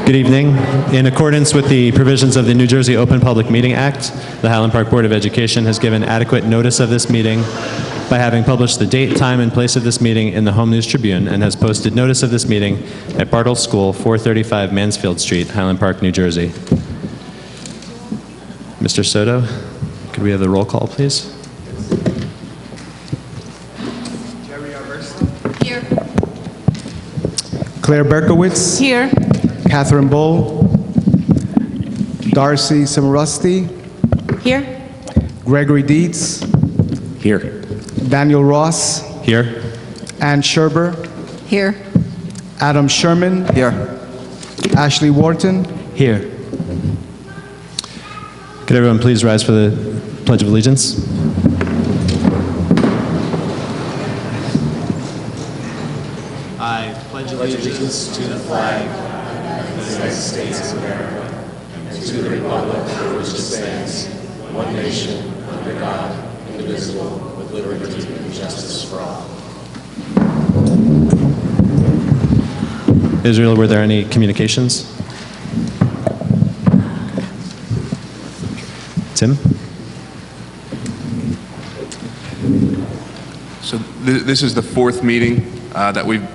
Good evening. In accordance with the provisions of the New Jersey Open Public Meeting Act, the Highland Park Board of Education has given adequate notice of this meeting by having published the date, time, and place of this meeting in the Home News Tribune and has posted notice of this meeting at Bartle School, 435 Mansfield Street, Highland Park, New Jersey. Mr. Soto, could we have the roll call, please? Here. Claire Berkowitz. Here. Catherine Bowl. Darcy Samarusti. Here. Gregory Dietz. Here. Daniel Ross. Here. Ann Sherber. Here. Adam Sherman. Here. Ashley Wharton. Here. Could everyone please rise for the Pledge of Allegiance? I pledge allegiance to the flag of the United States of America and to the republic for which it stands, one nation, under God, indivisible, with liberty and justice for all. Israel, were there any communications? Tim? So this is the fourth meeting that we've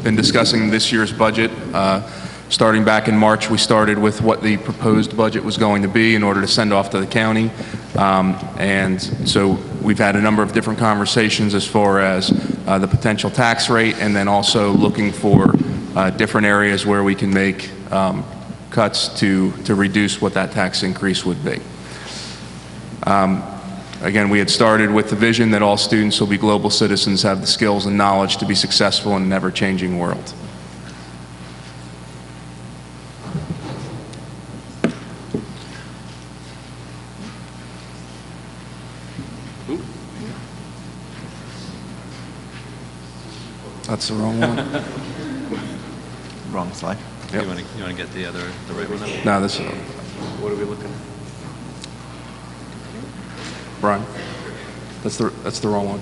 been discussing this year's budget. Starting back in March, we started with what the proposed budget was going to be in order to send off to the county. And so we've had a number of different conversations as far as the potential tax rate, and then also looking for different areas where we can make cuts to reduce what that tax increase would be. Again, we had started with the vision that all students will be global citizens, have the skills and knowledge to be successful in an ever-changing world. That's the wrong one. Wrong slide. Yep. You want to get the right one up? No, this is What are we looking at? Brian. That's the wrong one.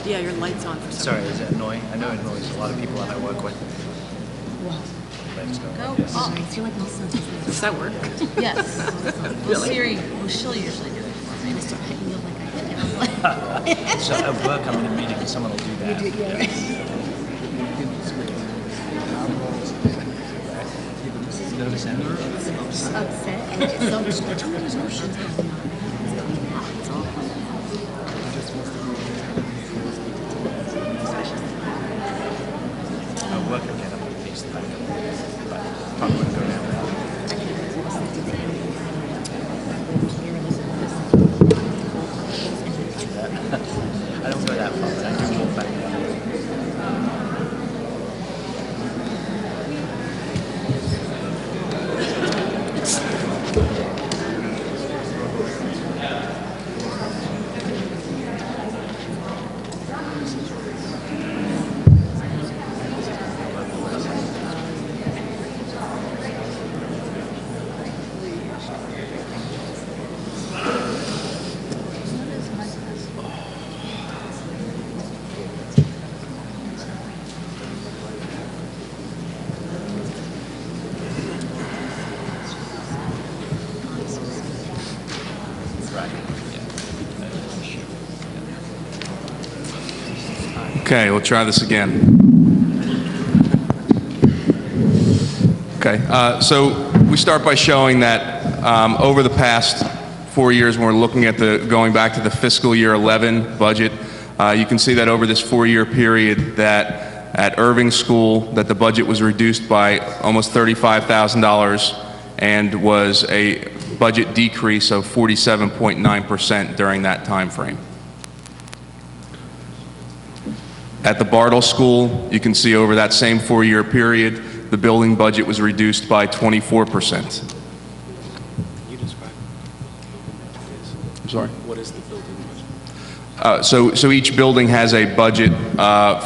Yeah, your light's on for some Sorry, is it annoying? I know it annoys a lot of people that I work with. Go. Oh, I feel like does that work? Yes. Well, Siri, she'll usually do it for me. I just don't feel like I can. So at work, I'm in a meeting and someone will do that. You do, yeah. Notice that? Upset and so much emotions. At work again, I'm going to fix the back. But probably wouldn't go down there. I don't go that far, but I do walk back down. Okay, we'll try this again. Okay, so we start by showing that over the past 4 years, when we're looking at going back to the fiscal year 11 budget, you can see that over this 4-year period that at Irving School, that the budget was reduced by almost $35,000 and was a budget decrease of 47.9% during that time frame. At the Bartle School, you can see over that same 4-year period, the building budget was reduced by 24%. I'm sorry? What is the building budget? So each building has a budget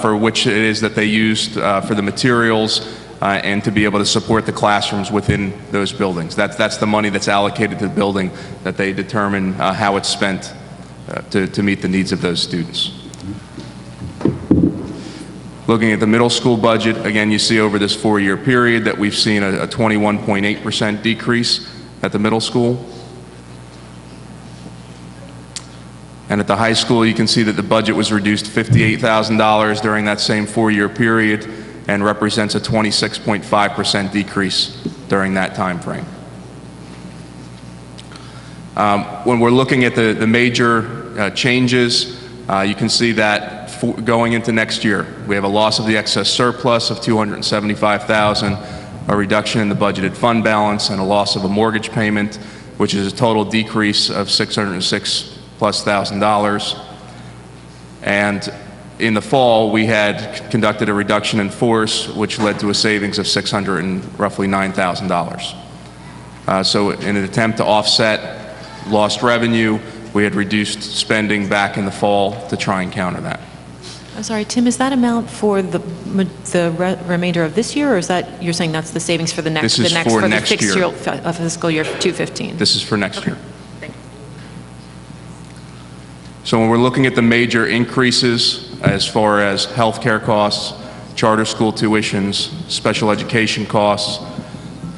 for which it is that they used for the materials and to be able to support the classrooms within those buildings. That's the money that's allocated to the building that they determine how it's spent to meet the needs of those students. Looking at the middle school budget, again, you see over this 4-year period that we've seen a 21.8% decrease at the middle school. And at the high school, you can see that the budget was reduced $58,000 during that same 4-year period and represents a 26.5% decrease during that time frame. When we're looking at the major changes, you can see that going into next year, we have a loss of the excess surplus of $275,000, a reduction in the budgeted fund balance, and a loss of a mortgage payment, which is a total decrease of $606,000+. And in the fall, we had conducted a reduction in force, which led to a savings of roughly $9,000. So in an attempt to offset lost revenue, we had reduced spending back in the fall to try and counter that. I'm sorry, Tim, is that amount for the remainder of this year, or is that, you're saying that's the savings for the next, This is for next the year. fiscal year 2015? This is for next year. Thank you. So when we're looking at the major increases as far as healthcare costs, charter school tuitions, special education costs,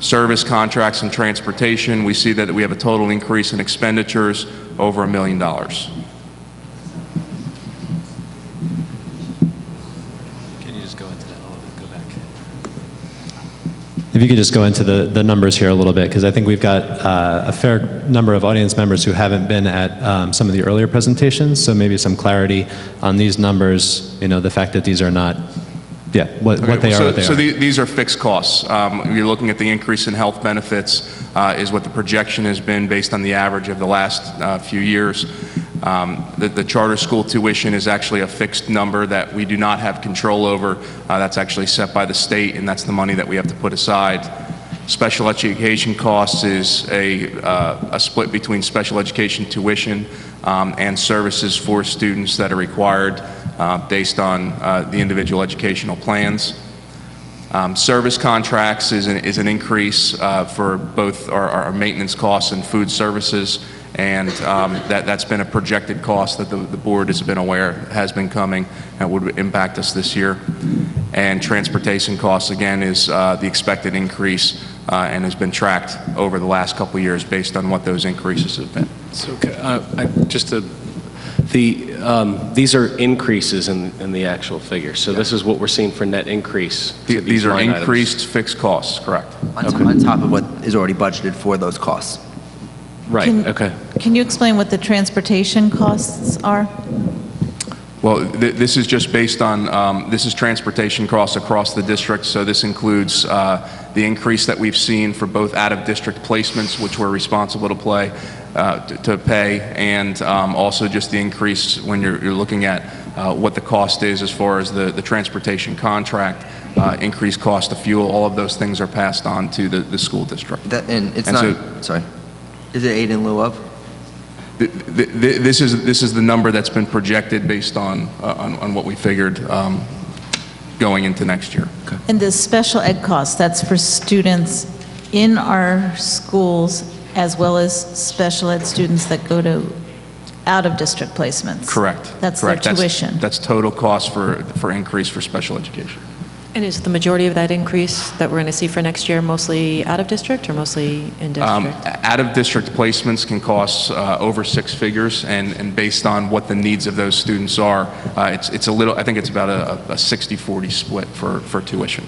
service contracts and transportation, we see that we have a total increase in expenditures over $1 million. Can you just go into that a little bit? Go back. If you could just go into the numbers here a little bit, because I think we've got a fair number of audience members who haven't been at some of the earlier presentations, so maybe some clarity on these numbers, you know, the fact that these are not, what they are, what they So are. these are fixed costs. You're looking at the increase in health benefits is what the projection has been based on the average of the last few years. The charter school tuition is actually a fixed number that we do not have control over. That's actually set by the state, and that's the money that we have to put aside. Special education costs is a split between special education tuition and services for students that are required based on the individual educational plans. Service contracts is an increase for both our maintenance costs and food services, and that's been a projected cost that the board has been aware has been coming and would impact us this year. And transportation costs, again, is the expected increase and has been tracked over the last couple of years based on what those increases have been. So, these are increases in the actual figure. So this is what we're seeing for net increase. to These are line items. increased fixed costs, correct. On top of what is already budgeted for those costs. Right, okay. Can you explain what the transportation costs are? Well, this is just based on, this is transportation costs across the district, so this includes the increase that we've seen for both out-of-district placements, which we're responsible to pay, and also just the increase when you're looking at what the cost is as far as the transportation contract, increased cost of fuel, all of those things are passed on to the school district. Sorry. Is it aid in lieu of? This is the number that's been projected based on what we figured going into next year. Okay. And the special ed costs, that's for students in our schools as well as special ed students that go to out-of-district placements? Correct. That's Correct. their tuition? That's total cost for increase for special education. And is the majority of that increase that we're going to see for next year mostly out of district or mostly in district? Out-of-district placements can cost over six figures, and based on what the needs of those students are, it's a little, I think it's about a 60-40 split for tuition.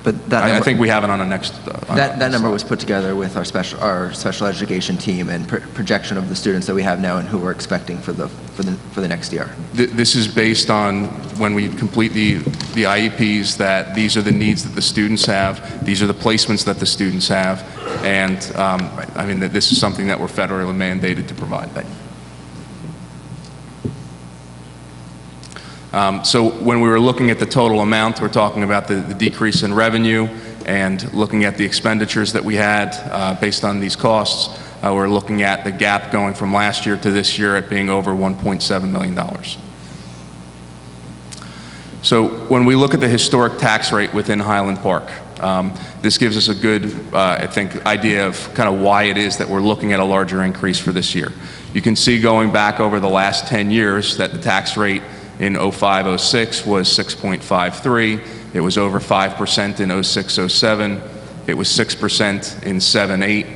But that I number, think we have it on the next. that number was put together with our special education team and projection of the students that we have now and who we're expecting for the next year. This is based on when we complete the IEPs, that these are the needs that the students have, these are the placements that the students have, and I mean, that this is something that we're federally mandated to provide. So when we were looking at the total amount, we're talking about the decrease in revenue and looking at the expenditures that we had based on these costs. We're looking at the gap going from last year to this year at being over $1.7 million. So when we look at the historic tax rate within Highland Park, this gives us a good, I think, idea of kind of why it is that we're looking at a larger increase for this year. You can see going back over the last 10 years that the tax rate in 05-06 was 6.53. It was over 5% in 06-07. It was 6% in 7-8.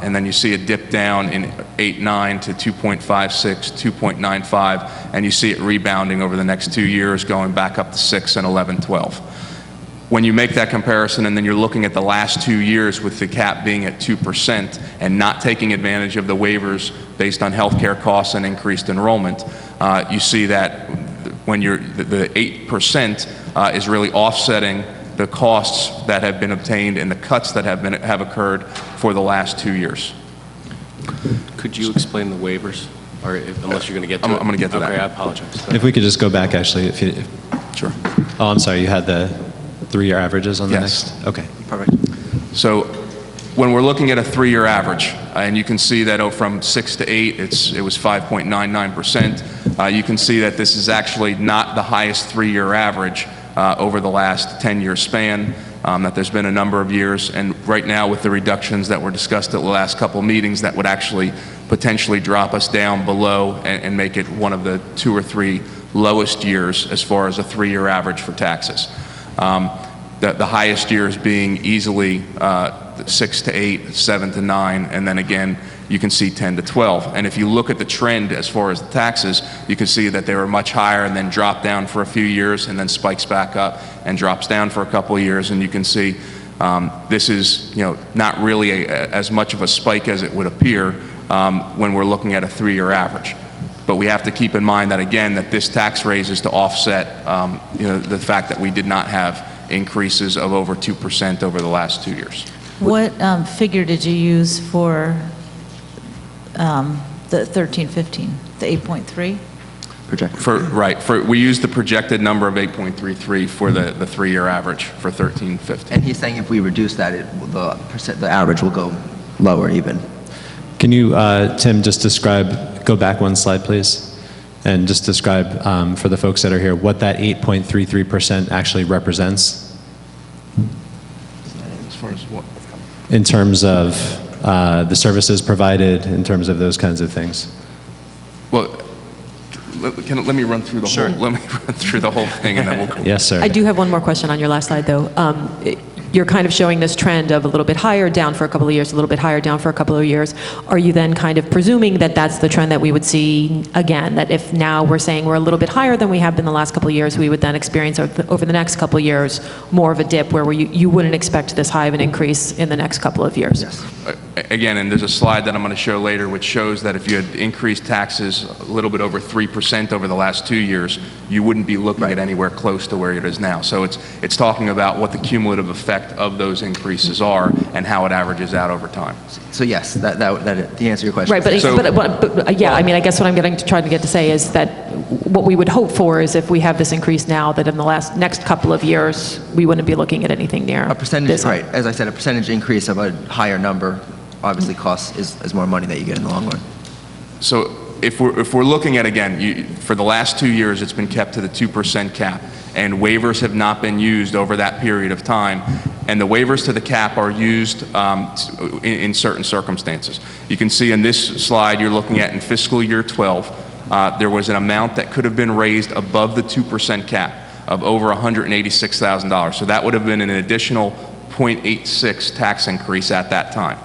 And then you see a dip down in 8-9 to 2.56, 2.95, and you see it rebounding over the next 2 years, going back up to 6 and 11-12. When you make that comparison and then you're looking at the last 2 years with the cap being at 2% and not taking advantage of the waivers based on healthcare costs and increased enrollment, you see that when the 8% is really offsetting the costs that have been obtained and the cuts that have occurred for the last 2 years. Could you explain the waivers? Or unless you're going to get to it? I'm going to get to that. Okay, I apologize. If we could just go back, actually, Sure. oh, I'm sorry, you had the 3-year averages on the Yes. next? Okay. Perfect. So when we're looking at a 3-year average, and you can see that from 6 to 8, it was 5.99%. You can see that this is actually not the highest 3-year average over the last 10-year span, that there's been a number of years, and right now with the reductions that were discussed at the last couple meetings, that would actually potentially drop us down below and make it one of the 2 or 3 lowest years as far as a 3-year average for taxes. The highest years being easily 6 to 8, 7 to 9, and then again, you can see 10 to 12. And if you look at the trend as far as the taxes, you can see that they were much higher and then drop down for a few years and then spikes back up and drops down for a couple of years. And you can see this is, not really as much of a spike as it would appear when we're looking at a 3-year average. But we have to keep in mind that, again, that this tax raise is to offset the fact that we did not have increases of over 2% over the last 2 years. What figure did you use for the 13-15, the 8.3? Projected. We used the projected number of 8.33 for the 3-year average for 13-15. And he's saying if we reduce that, the average will go lower even. Can you, Tim, just go back one slide, please, and just describe for the folks that are here what that 8.33% actually represents? As far as what? In terms of the services provided, in terms of those kinds of things. Well, let me run through the Sure. whole. Let me run through the whole thing, and then we'll. Yes, sir. I do have one more question on your last slide, though. You're kind of showing this trend of a little bit higher, down for a couple of years, a little bit higher, down for a couple of years. Are you then kind of presuming that that's the trend that we would see again? That if now we're saying we're a little bit higher than we have been the last couple of years, we would then experience over the next couple of years more of a dip where you wouldn't expect this high of an increase in the next couple of years? Yes. Again, and there's a slide that I'm going to show later which shows that if you had increased taxes a little bit over 3% over the last 2 years, you wouldn't be looking at anywhere close to where it is now. So it's talking about what the cumulative effect of those increases are and how it averages out over time. So yes, that the answer to your question. Right, but, So- but yeah, I mean, I guess what I'm trying to get to say is that what we would hope for is if we have this increase now, that in the next couple of years, we wouldn't be looking at anything near A percentage, this high. right? As I said, a percentage increase of a higher number obviously costs is more money that you get in the long run. So if we're looking at, again, for the last 2 years, it's been kept to the 2% cap, and waivers have not been used over that period of time. And the waivers to the cap are used in certain circumstances. You can see in this slide you're looking at in fiscal year 12, there was an amount that could have been raised above the 2% cap. of over $186,000. So that would have been an additional 0.86 tax increase at that time.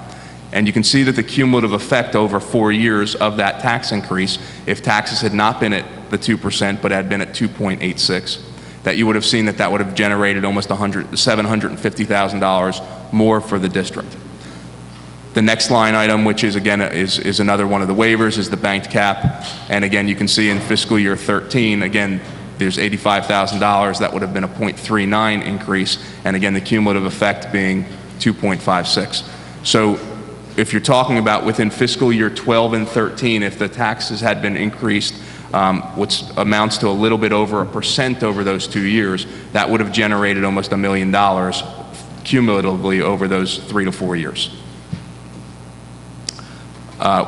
And you can see that the cumulative effect over 4 years of that tax increase, if taxes had not been at the 2%, but had been at 2.86, that you would have seen that that would have generated almost $750,000 more for the district. The next line item, which is again is another one of the waivers, is the banked cap. And again, you can see in fiscal year 13, again, there's $85,000. That would have been a 0.39 increase. And again, the cumulative effect being 2.56. So if you're talking about within fiscal year 12 and 13, if the taxes had been increased, which amounts to a little bit over 1% over those 2 years, that would have generated almost $1 million cumulatively over those 3 to 4 years.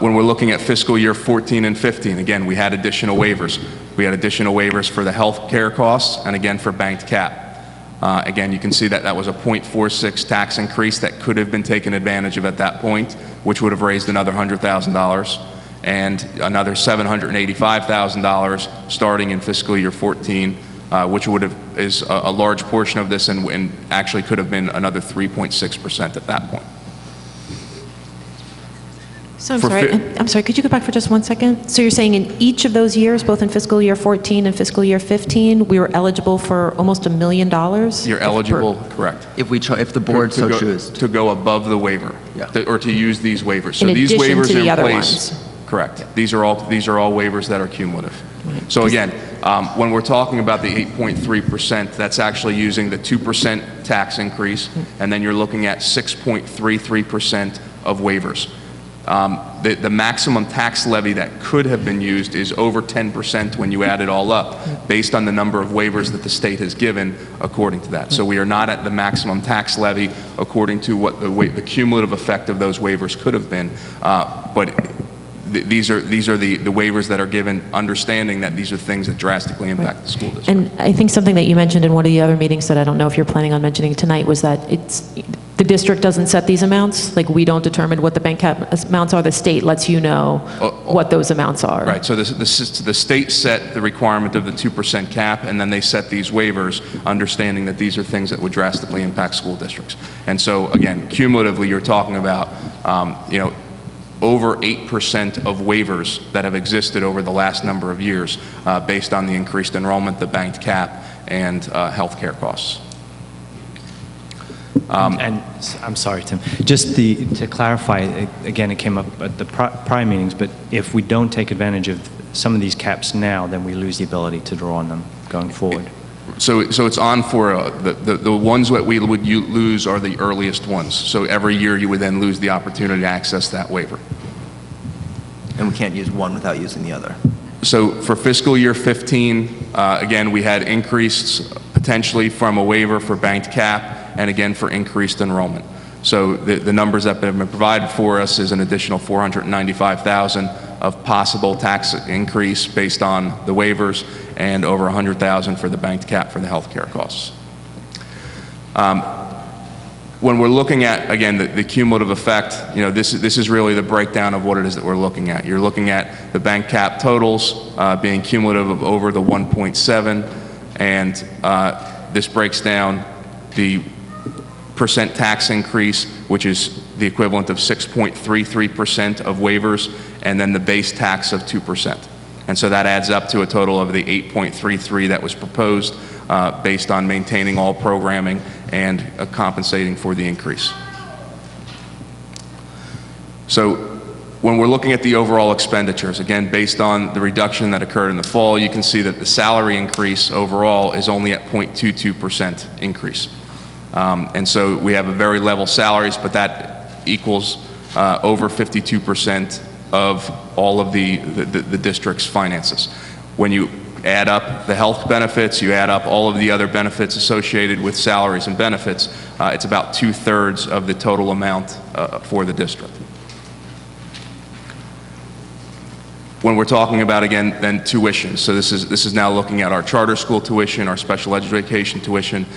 When we're looking at fiscal year 14 and 15, again, we had additional waivers. We had additional waivers for the health care costs and again for banked cap. Again, you can see that that was a 0.46 tax increase that could have been taken advantage of at that point, which would have raised another $100,000 and another $785,000 starting in fiscal year 14, which would have is a large portion of this and actually could have been another 3.6% at that point. So I'm sorry, could you go back for just 1 second? So you're saying in each of those years, both in fiscal year 14 and fiscal year 15, we were eligible for almost $1 million? You're eligible, correct. If the board so chooses. To go above the waiver, Yeah. or to use these waivers. So In these addition waivers to are the in other place. ones. Correct. These are all waivers that are cumulative. So again, when we're talking about the 8.3%, that's actually using the 2% tax increase, and then you're looking at 6.33% of waivers. The maximum tax levy that could have been used is over 10% when you add it all up, based on the number of waivers that the state has given according to that. So we are not at the maximum tax levy according to what the cumulative effect of those waivers could have been, but these are the waivers that are given, understanding that these are things that drastically impact the school district. And I think something that you mentioned in one of the other meetings that I don't know if you're planning on mentioning tonight was that the district doesn't set these amounts. Like, we don't determine what the bank cap amounts are. The state lets you know what those amounts are. Right. So the state set the requirement of the 2% cap, and then they set these waivers, understanding that these are things that would drastically impact school districts. And so again, cumulatively, you're talking about over 8% of waivers that have existed over the last number of years, based on the increased enrollment, the banked cap, and health care costs. And I'm sorry, Tim, just to clarify, again, it came up at the prior meetings, but if we don't take advantage of some of these caps now, then we lose the ability to draw on them going forward. So it's on for the ones that we would lose are the earliest ones. So every year you would then lose the opportunity to access that waiver. And we can't use one without using the other. So for fiscal year 15, again, we had increased potentially from a waiver for banked cap and again for increased enrollment. So the numbers that have been provided for us is an additional $495,000 of possible tax increase based on the waivers and over $100,000 for the banked cap for the health care costs. When we're looking at, again, the cumulative effect, this is really the breakdown of what it is that we're looking at. You're looking at the bank cap totals being cumulative of over the 1.7, and this breaks down the percent tax increase, which is the equivalent of 6.33% of waivers, and then the base tax of 2%. And so that adds up to a total of the 8.33 that was proposed, based on maintaining all programming and compensating for the increase. So when we're looking at the overall expenditures, again, based on the reduction that occurred in the fall, you can see that the salary increase overall is only at 0.22% increase. And so we have a very level salaries, but that equals over 52% of all of the district's finances. When you add up the health benefits, you add up all of the other benefits associated with salaries and benefits, it's about 2/3 of the total amount for the district. When we're talking about, again, then tuition, so this is now looking at our charter school tuition, our special education tuition.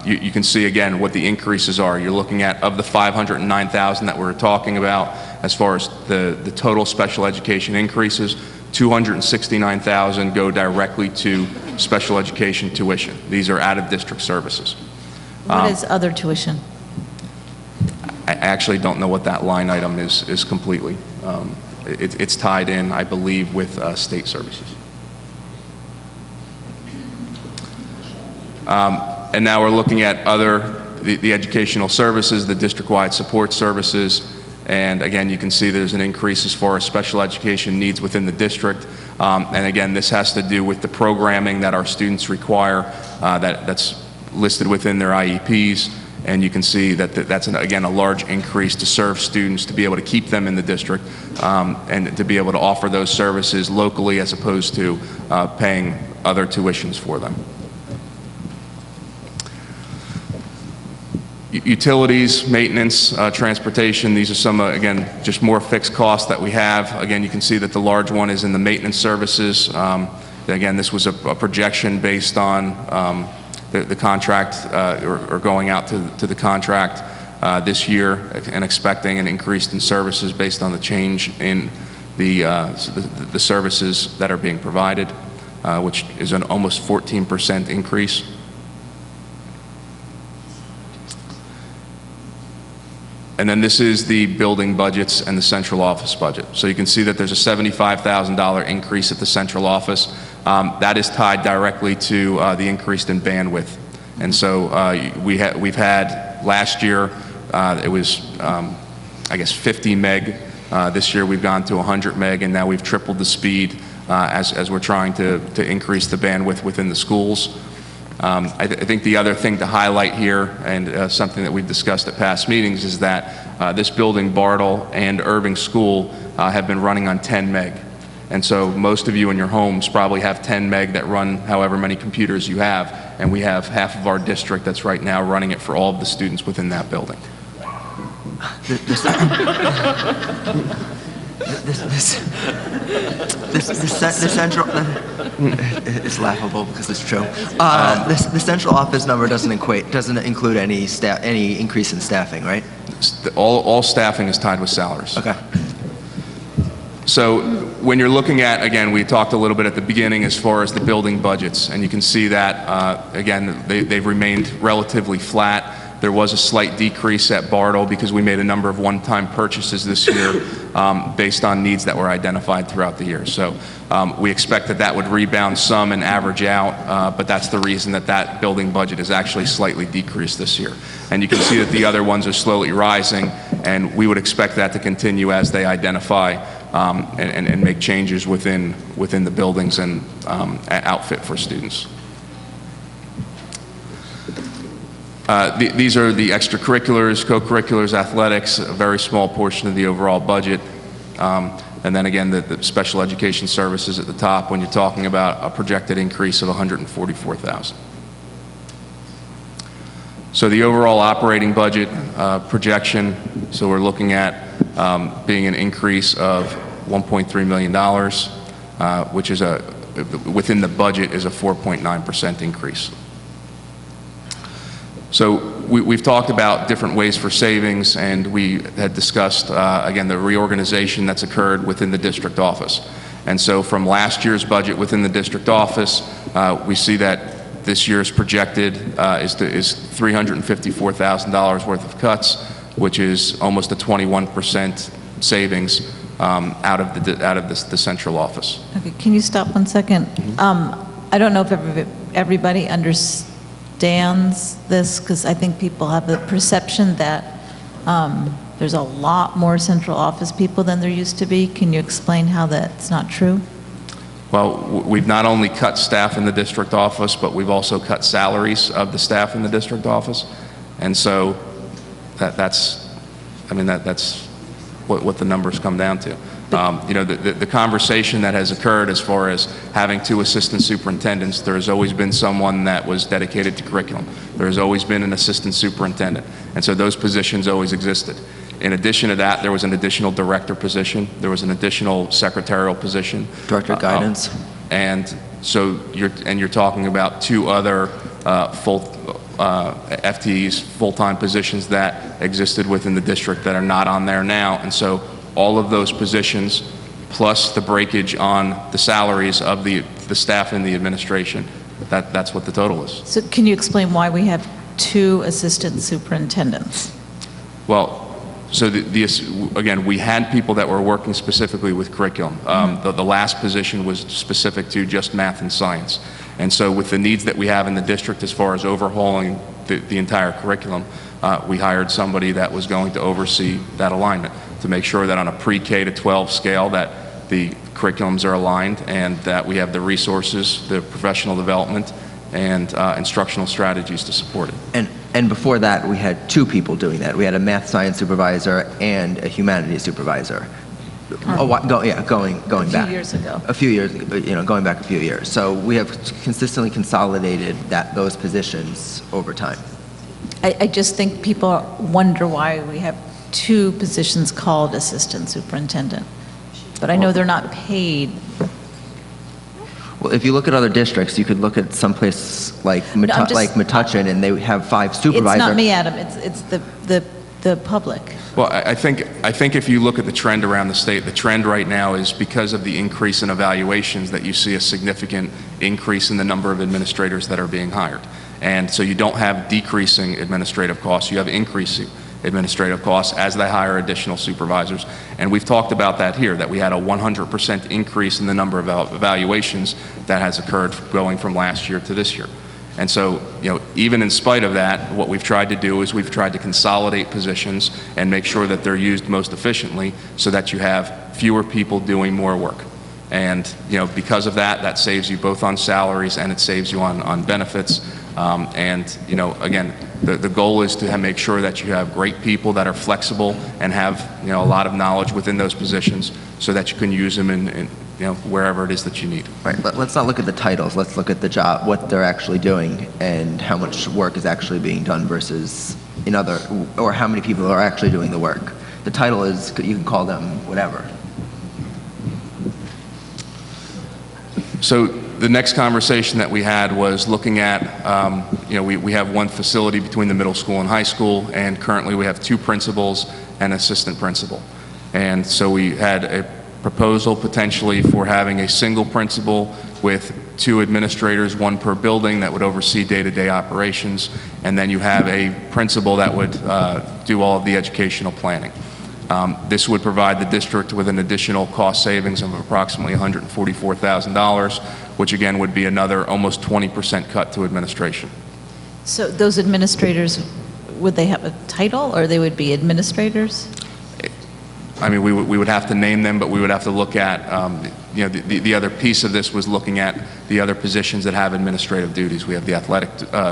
You can see, again, what the increases are. You're looking at, of the $509,000 that we're talking about, as far as the total special education increases, $269,000 go directly to special education tuition. These are out-of-district services. What is other tuition? I actually don't know what that line item is completely. It's tied in, I believe, with state services. And now we're looking at the educational services, the district-wide support services, and again, you can see there's an increase as far as special education needs within the district. And again, this has to do with the programming that our students require that's listed within their IEPs. And you can see that that's, again, a large increase to serve students, to be able to keep them in the district, and to be able to offer those services locally as opposed to paying other tuitions for them. Utilities, maintenance, transportation, these are some, again, just more fixed costs that we have. Again, you can see that the large one is in the maintenance services. Again, this was a projection based on the contract, or going out to the contract this year, and expecting an increase in services based on the change in the services that are being provided, which is an almost 14% increase. And then this is the building budgets and the central office budget. So you can see that there's a $75,000 increase at the central office. That is tied directly to the increase in bandwidth. And so we've had last year, it was, I guess, 50 meg. This year we've gone to 100 meg, and now we've tripled the speed as we're trying to increase the bandwidth within the schools. I think the other thing to highlight here, and something that we've discussed at past meetings, is that this building, Bartle and Irving School, have been running on 10 meg. And so most of you in your homes probably have 10 meg that run however many computers you have, and we have half of our district that's right now running it for all of the students within that building. The central, it's laughable because it's true. The central office number doesn't include any increase in staffing, right? All staffing is tied with salaries. Okay. So when you're looking at, again, we talked a little bit at the beginning as far as the building budgets, and you can see that, again, they've remained relatively flat. There was a slight decrease at Bartle because we made a number of one-time purchases this year based on needs that were identified throughout the year. So we expect that would rebound some and average out, but that's the reason that building budget is actually slightly decreased this year. And you can see that the other ones are slowly rising, and we would expect that to continue as they identify and make changes within the buildings and outfit for students. These are the extracurriculars, co-curriculars, athletics, a very small portion of the overall budget. And then again, the special education services at the top when you're talking about a projected increase of $144,000. So the overall operating budget projection, so we're looking at being an increase of $1.3 million, which is within the budget is a 4.9% increase. So we've talked about different ways for savings, and we had discussed, again, the reorganization that's occurred within the district office. And so from last year's budget within the district office, we see that this year's projected is $354,000 worth of cuts, which is almost a 21% savings out of the central office. Okay, can you stop 1 second? I don't know if everybody understands this, because I think people have the perception that there's a lot more central office people than there used to be. Can you explain how that's not true? Well, we've not only cut staff in the district office, but we've also cut salaries of the staff in the district office. And so that's what the numbers come down to. You know, the conversation that has occurred as far as having 2 assistant superintendents, there has always been someone that was dedicated to curriculum. There has always been an assistant superintendent. And so those positions always existed. In addition to that, there was an additional director position. There was an additional secretarial position. Director of guidance. And so you're talking about 2 other FTEs, full-time positions that existed within the district that are not on there now. And so all of those positions, plus the breakage on the salaries of the staff in the administration, that's what the total is. So can you explain why we have 2 assistant superintendents? Well, so again, we had people that were working specifically with curriculum. The last position was specific to just math and science. And so with the needs that we have in the district as far as overhauling the entire curriculum, we hired somebody that was going to oversee that alignment to make sure that on a pre-K to 12 scale that the curriculums are aligned and that we have the resources, the professional development, and instructional strategies to support it. And before that, we had 2 people doing that. We had a math science supervisor and a humanities supervisor. Going back. A few years ago. A few years, going back a few years. So we have consistently consolidated those positions over time. I just think people wonder why we have 2 positions called assistant superintendent. But I know they're not paid. Well, if you look at other districts, you could look at some place like Metuchen, and they have 5 supervisors. It's not me, Adam. It's the public. Well, I think if you look at the trend around the state, the trend right now is because of the increase in evaluations that you see a significant increase in the number of administrators that are being hired. And so you don't have decreasing administrative costs, you have increasing administrative costs as they hire additional supervisors. And we've talked about that here, that we had a 100% increase in the number of evaluations that has occurred going from last year to this year. And so, even in spite of that, what we've tried to do is we've tried to consolidate positions and make sure that they're used most efficiently so that you have fewer people doing more work. And, because of that, that saves you both on salaries and it saves you on benefits. Again, the goal is to make sure that you have great people that are flexible and have, a lot of knowledge within those positions so that you can use them in wherever it is that you need. Right, let's not look at the titles. Let's look at the job, what they're actually doing, and how much work is actually being done versus or how many people are actually doing the work. The title is, you can call them whatever. So the next conversation that we had was looking at, we have one facility between the middle school and high school, and currently we have 2 principals and assistant principal. And so we had a proposal potentially for having a single principal with 2 administrators, 1 per building, that would oversee day-to-day operations, and then you have a principal that would do all of the educational planning. This would provide the district with an additional cost savings of approximately $144,000, which again would be another almost 20% cut to administration. So those administrators, would they have a title or they would be administrators? I mean, we would have to name them, but we would have to look at, the other piece of this was looking at the other positions that have administrative duties. We have the athletic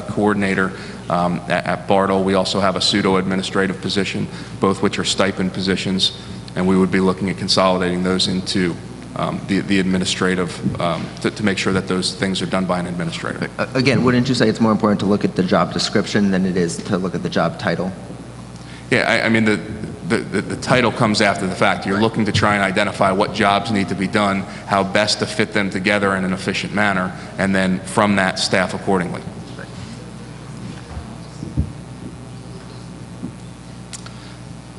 coordinator at Bartle. We also have a pseudo-administrative position, both which are stipend positions, and we would be looking at consolidating those into the administrative, to make sure that those things are done by an administrator. Again, wouldn't you say it's more important to look at the job description than it is to look at the job title? Yeah, I mean, the title comes after the fact. You're looking to try and identify what jobs need to be done, how best to fit them together in an efficient manner, and then from that, staff accordingly.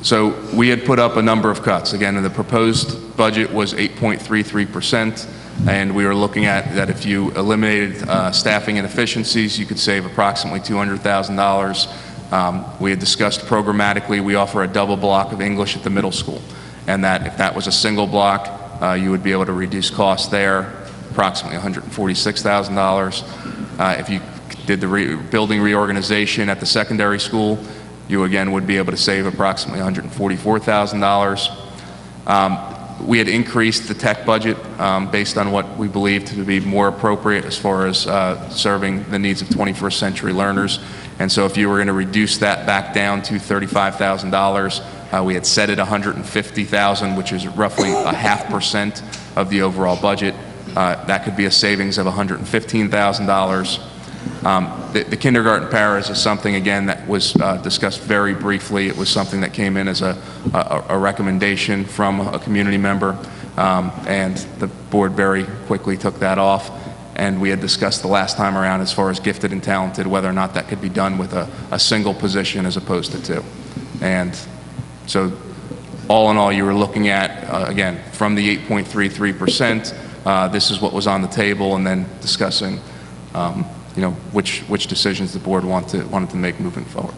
So we had put up a number of cuts. Again, the proposed budget was 8.33%, and we were looking at that if you eliminated staffing inefficiencies, you could save approximately $200,000. We had discussed programmatically, we offer a double block of English at the middle school, and that if that was a single block, you would be able to reduce costs there, approximately $146,000. If you did the building reorganization at the secondary school, you again would be able to save approximately $144,000. We had increased the tech budget based on what we believed to be more appropriate as far as serving the needs of 21st century learners. And so if you were going to reduce that back down to $35,000, we had set it $150,000, which is roughly a 0.5% of the overall budget. That could be a savings of $115,000. The kindergarten paras is something, again, that was discussed very briefly. It was something that came in as a recommendation from a community member, and the board very quickly took that off. And we had discussed the last time around as far as gifted and talented, whether or not that could be done with a single position as opposed to 2. And so all in all, you were looking at, again, from the 8.33%, this is what was on the table, and then discussing which decisions the board wanted to make moving forward.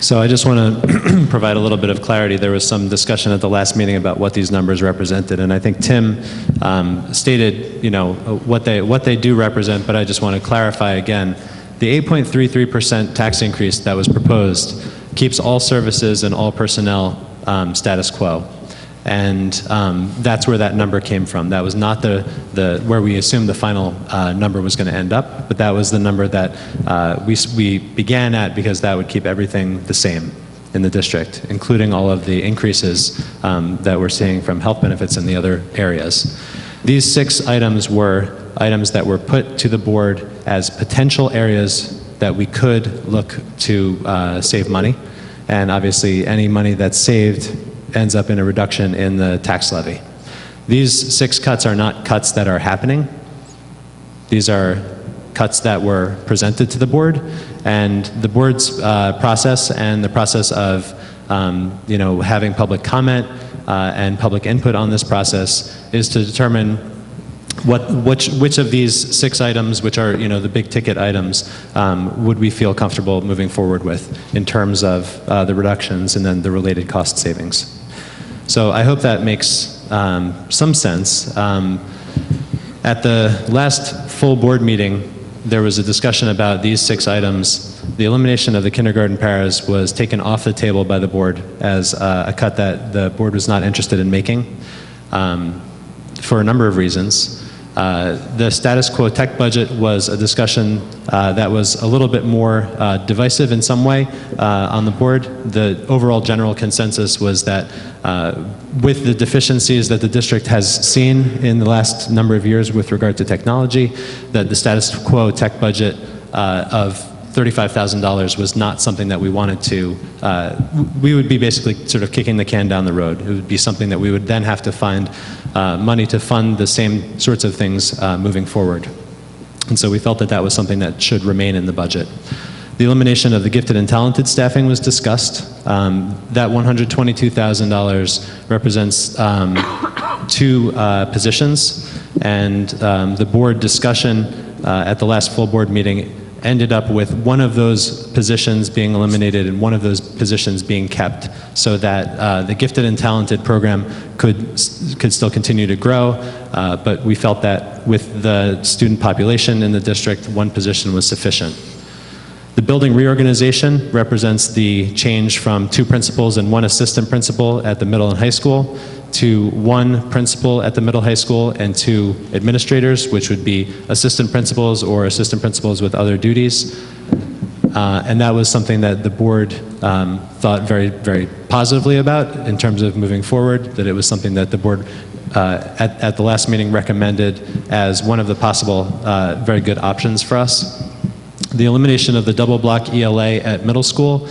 So I just want to provide a little bit of clarity. There was some discussion at the last meeting about what these numbers represented, and I think Tim stated, what they do represent, but I just want to clarify again. The 8.33% tax increase that was proposed keeps all services and all personnel status quo. And that's where that number came from. That was not where we assumed the final number was going to end up, but that was the number that we began at because that would keep everything the same in the district, including all of the increases that we're seeing from health benefits in the other areas. These 6 items were items that were put to the board as potential areas that we could look to save money. And obviously, any money that's saved ends up in a reduction in the tax levy. These 6 cuts are not cuts that are happening. These are cuts that were presented to the board, and the board's process and the process of having public comment and public input on this process is to determine which of these 6 items, which are the big ticket items, would we feel comfortable moving forward with in terms of the reductions and then the related cost savings. So I hope that makes some sense. At the last full board meeting, there was a discussion about these 6 items. The elimination of the kindergarten paras was taken off the table by the board as a cut that the board was not interested in making for a number of reasons. The status quo tech budget was a discussion that was a little bit more divisive in some way on the board. The overall general consensus was that with the deficiencies that the district has seen in the last number of years with regard to technology, that the status quo tech budget of $35,000 was not something that we wanted to, we would be basically sort of kicking the can down the road. It would be something that we would then have to find money to fund the same sorts of things moving forward. And so we felt that that was something that should remain in the budget. The elimination of the gifted and talented staffing was discussed. That $122,000 represents 2 positions, and the board discussion at the last full board meeting ended up with one of those positions being eliminated and one of those positions being kept, so that the gifted and talented program could still continue to grow, but we felt that with the student population in the district, one position was sufficient. The building reorganization represents the change from 2 principals and 1 assistant principal at the middle and high school to 1 principal at the middle high school and 2 administrators, which would be assistant principals or assistant principals with other duties. And that was something that the board thought very, very positively about in terms of moving forward, that it was something that the board at the last meeting recommended as one of the possible very good options for us. The elimination of the double block ELA at middle school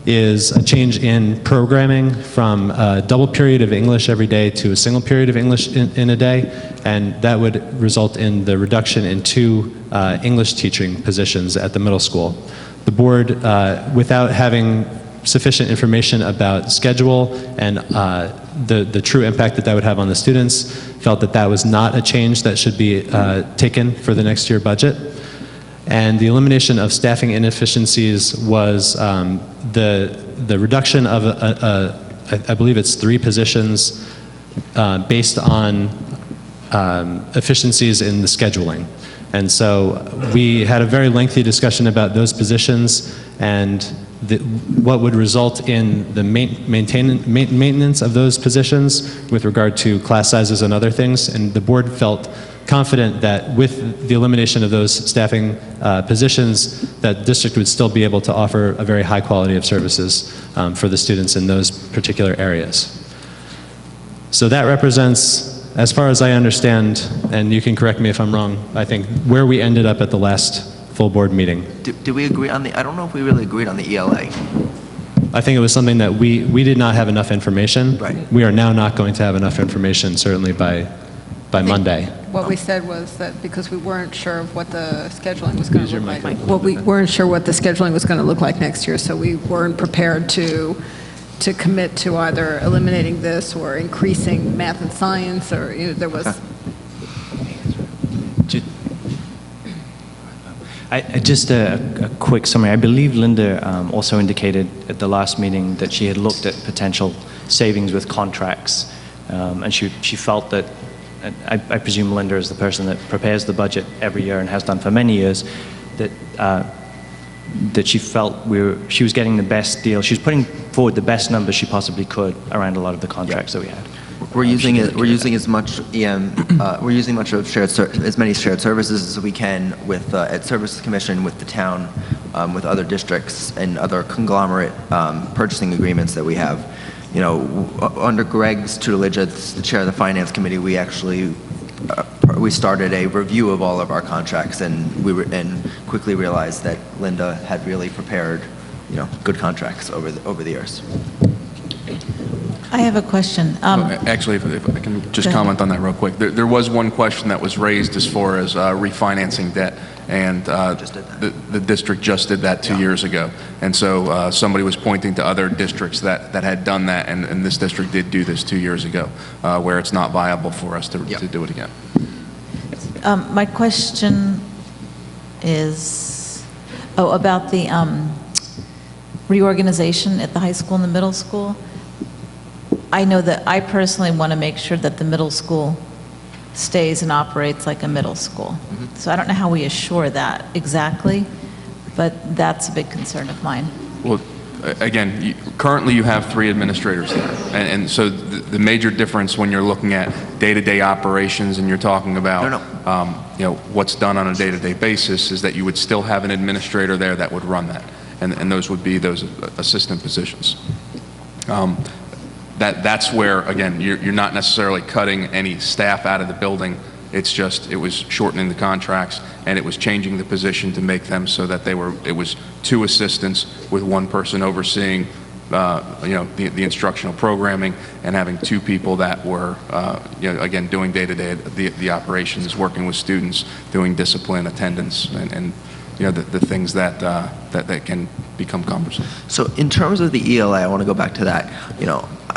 is a change in programming from a double period of English every day to a single period of English in a day, and that would result in the reduction in 2 English teaching positions at the middle school. The board, without having sufficient information about schedule and the true impact that that would have on the students, felt that that was not a change that should be taken for the next year budget. And the elimination of staffing inefficiencies was the reduction of, I believe it's 3 positions based on efficiencies in the scheduling. And so we had a very lengthy discussion about those positions and what would result in the maintenance of those positions with regard to class sizes and other things. And the board felt confident that with the elimination of those staffing positions, that the district would still be able to offer a very high quality of services for the students in those particular areas. So that represents, as far as I understand, and you can correct me if I'm wrong, I think where we ended up at the last full board meeting. Did we agree on I don't know if we really agreed on the ELA. I think it was something that we did not have enough information. Right. We are now not going to have enough information, certainly by Monday. What we said was that because we weren't sure of what the scheduling was going to look like. Well, we weren't sure what the scheduling was going to look like next year, so we weren't prepared to to commit to either eliminating this or increasing math and science, or, there was, Just a quick summary. I believe Linda also indicated at the last meeting that she had looked at potential savings with contracts, and she felt that, I presume Linda is the person that prepares the budget every year and has done for many years, that she felt she was getting the best deal. She was putting forward the best numbers she possibly could around a lot of the contracts that we had. We're using as much we're using much of as many shared services as we can with at Services Commission, with the town, with other districts and other conglomerate purchasing agreements that we have. Under Greg's tutelage as the chair of the Finance Committee, we actually we started a review of all of our contracts, and and quickly realized that Linda had really prepared, good contracts over the years. I have a question. Actually, if I can just comment on that real quick. There was one question that was raised as far as refinancing debt, and the district just did that 2 years ago. And so somebody was pointing to other districts that had done that, and this district did do this 2 years ago, where it's not viable for us to do it again. My question is, about the reorganization at the high school and the middle school. I know that I personally want to make sure that the middle school stays and operates like a middle school. So I don't know how we assure that exactly, but that's a big concern of mine. Well, again, currently you have 3 administrators there. And so the major difference when you're looking at day-to-day operations and you're talking about what's done on a day-to-day basis is that you would still have an administrator there that would run that. And those would be those assistant positions. That's where, again, you're not necessarily cutting any staff out of the building. It's just, it was shortening the contracts, and it was changing the position to make them so that it was 2 assistants with 1 person overseeing, the instructional programming, and having 2 people that were, again, doing day-to-day the operations, working with students, doing discipline, attendance, and the things that can become cumbersome. So in terms of the ELA, I want to go back to that.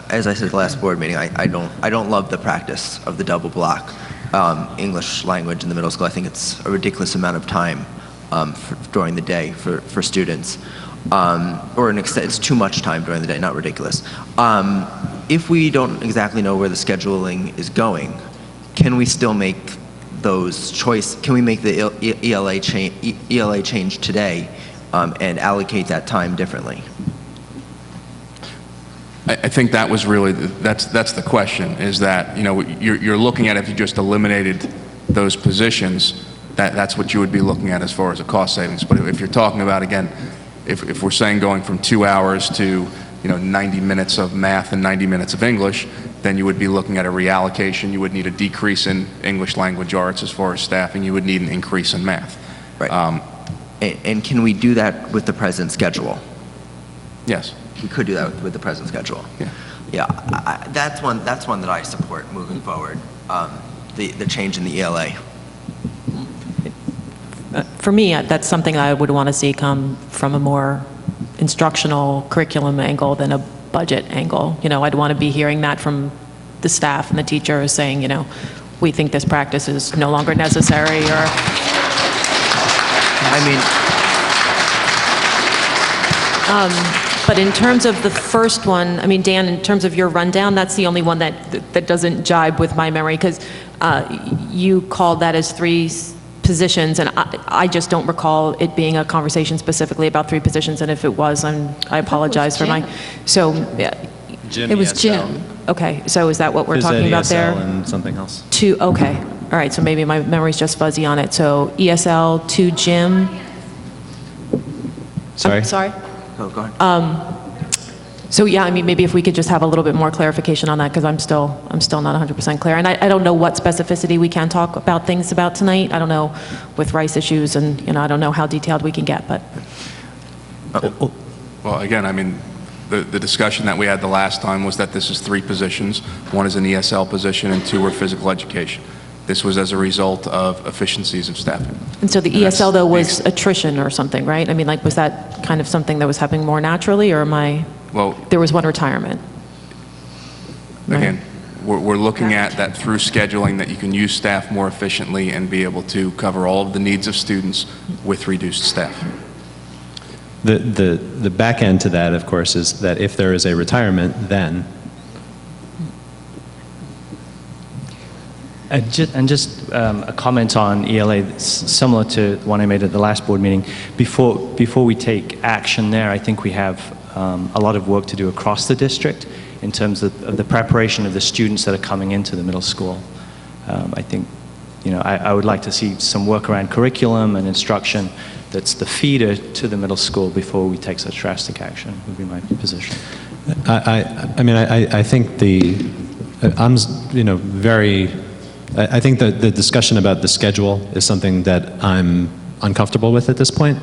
As I said at the last board meeting, I don't love the practice of the double block English language in the middle school. I think it's a ridiculous amount of time during the day for students, or it's too much time during the day, not ridiculous. If we don't exactly know where the scheduling is going, can we still make those choice? Can we make the ELA change today and allocate that time differently? I think that was really, that's the question, is that, you're looking at if you just eliminated those positions, that's what you would be looking at as far as a cost savings. But if you're talking about, again, if we're saying going from 2 hours to, 90 minutes of math and 90 minutes of English, then you would be looking at a reallocation. You would need a decrease in English language arts as far as staffing. You would need an increase in math. Right. And can we do that with the present schedule? Yes. We could do that with the present schedule. Yeah. Yeah, that's one that I support moving forward. The change in the ELA. For me, that's something I would want to see come from a more instructional curriculum angle than a budget angle. I'd want to be hearing that from the staff and the teachers saying, we think this practice is no longer necessary, or... But in terms of the first one, Dan, in terms of your rundown, that's the only one that doesn't jibe with my memory, because you called that as 3 positions, and I just don't recall it being a conversation specifically about 3 positions, and if it was, I apologize for my... So, Jim, it was ESL. Jim. Okay, so is that what we're Phys ed, talking about there? ESL, and something else. 2, okay. All right, so maybe my memory's just fuzzy on it. So ESL, 2 Jim. Sorry? Oh, go ahead. So yeah, maybe if we could just have a little bit more clarification on that, because I'm still not 100% clear. And I don't know what specificity we can talk about things about tonight. I don't know with rice issues, and I don't know how detailed we can get, but. Well, again, the discussion that we had the last time was that this is 3 positions. 1 is an ESL position and 2 are physical education. This was as a result of efficiencies of staffing. And so the ESL, though, was attrition or something, right? Was that kind of something that was happening more naturally, or am I Well, There was one retirement. again, we're looking at that through scheduling, that you can use staff more efficiently and be able to cover all of the needs of students with reduced staff. The back end to that, of course, is that if there is a retirement, then Just a comment on ELA, similar to one I made at the last board meeting. Before we take action there, I think we have a lot of work to do across the district in terms of the preparation of the students that are coming into the middle school. I think, I would like to see some work around curriculum and instruction that's the feeder to the middle school before we take such drastic action, would be my position. I think I think the discussion about the schedule is something that I'm uncomfortable with at this point.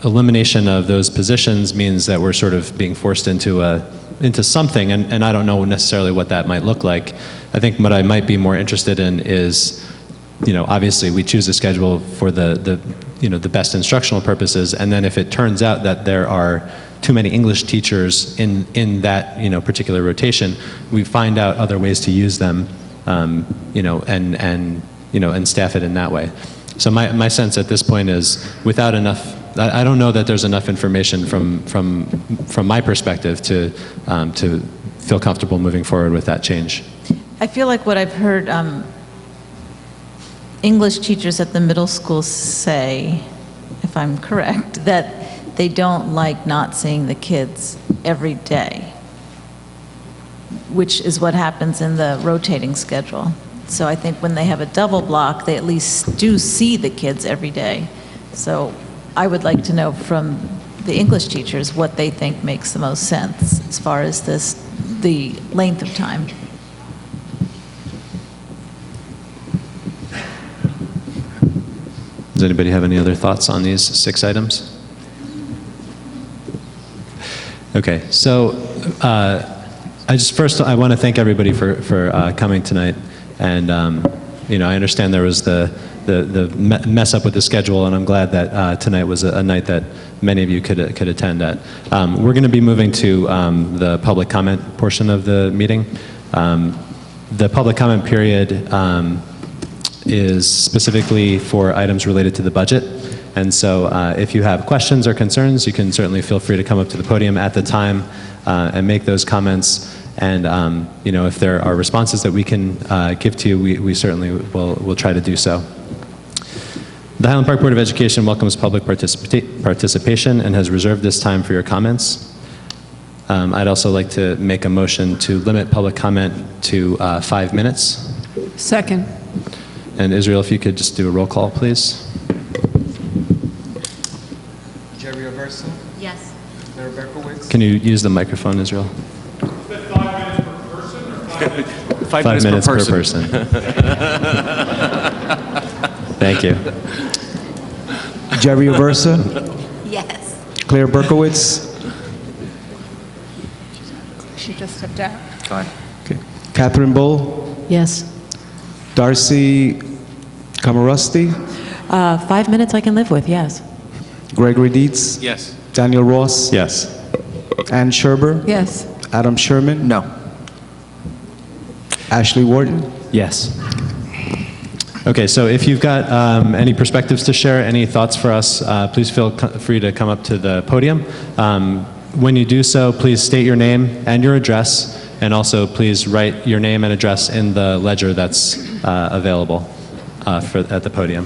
Elimination of those positions means that we're sort of being forced into something, and I don't know necessarily what that might look like. I think what I might be more interested in is, obviously we choose a schedule for the best instructional purposes, and then if it turns out that there are too many English teachers in that particular rotation, we find out other ways to use them, and staff it in that way. So my sense at this point is, without enough, I don't know that there's enough information from my perspective to feel comfortable moving forward with that change. I feel like what I've heard English teachers at the middle school say, if I'm correct, that they don't like not seeing the kids every day, which is what happens in the rotating schedule. So I think when they have a double block, they at least do see the kids every day. So I would like to know from the English teachers what they think makes the most sense as far as the length of time. Does anybody have any other thoughts on these 6 items? Okay, so I want to thank everybody for coming tonight, and I understand there was the mess up with the schedule, and I'm glad that tonight was a night that many of you could attend at. We're going to be moving to the public comment portion of the meeting. The public comment period is specifically for items related to the budget. And so if you have questions or concerns, you can certainly feel free to come up to the podium at the time and make those comments. And if there are responses that we can give to you, we certainly will try to do so. The Highland Park Board of Education welcomes public participation and has reserved this time for your comments. I'd also like to make a motion to limit public comment to 5 minutes. Second. And Israel, if you could just do a roll call, please. Jerry Aversa, Yes. Claire Berkowitz. Can you use the microphone, Israel? 5 minutes per person or 5 minutes? 5 minutes per person. Thank you. Jerry Aversa, Yes. Claire Berkowitz, She just stepped out. Go ahead. Catherine Bull, Yes. Darcy Kamarusti, 5 minutes I can live with, yes. Gregory Dietz, Yes. Daniel Ross, Yes. Ann Sherber, Yes. Adam Sherman, No. Ashley Wharton. Yes. Okay, so if you've got any perspectives to share, any thoughts for us, please feel free to come up to the podium. When you do so, please state your name and your address, and also please write your name and address in the ledger that's available at the podium.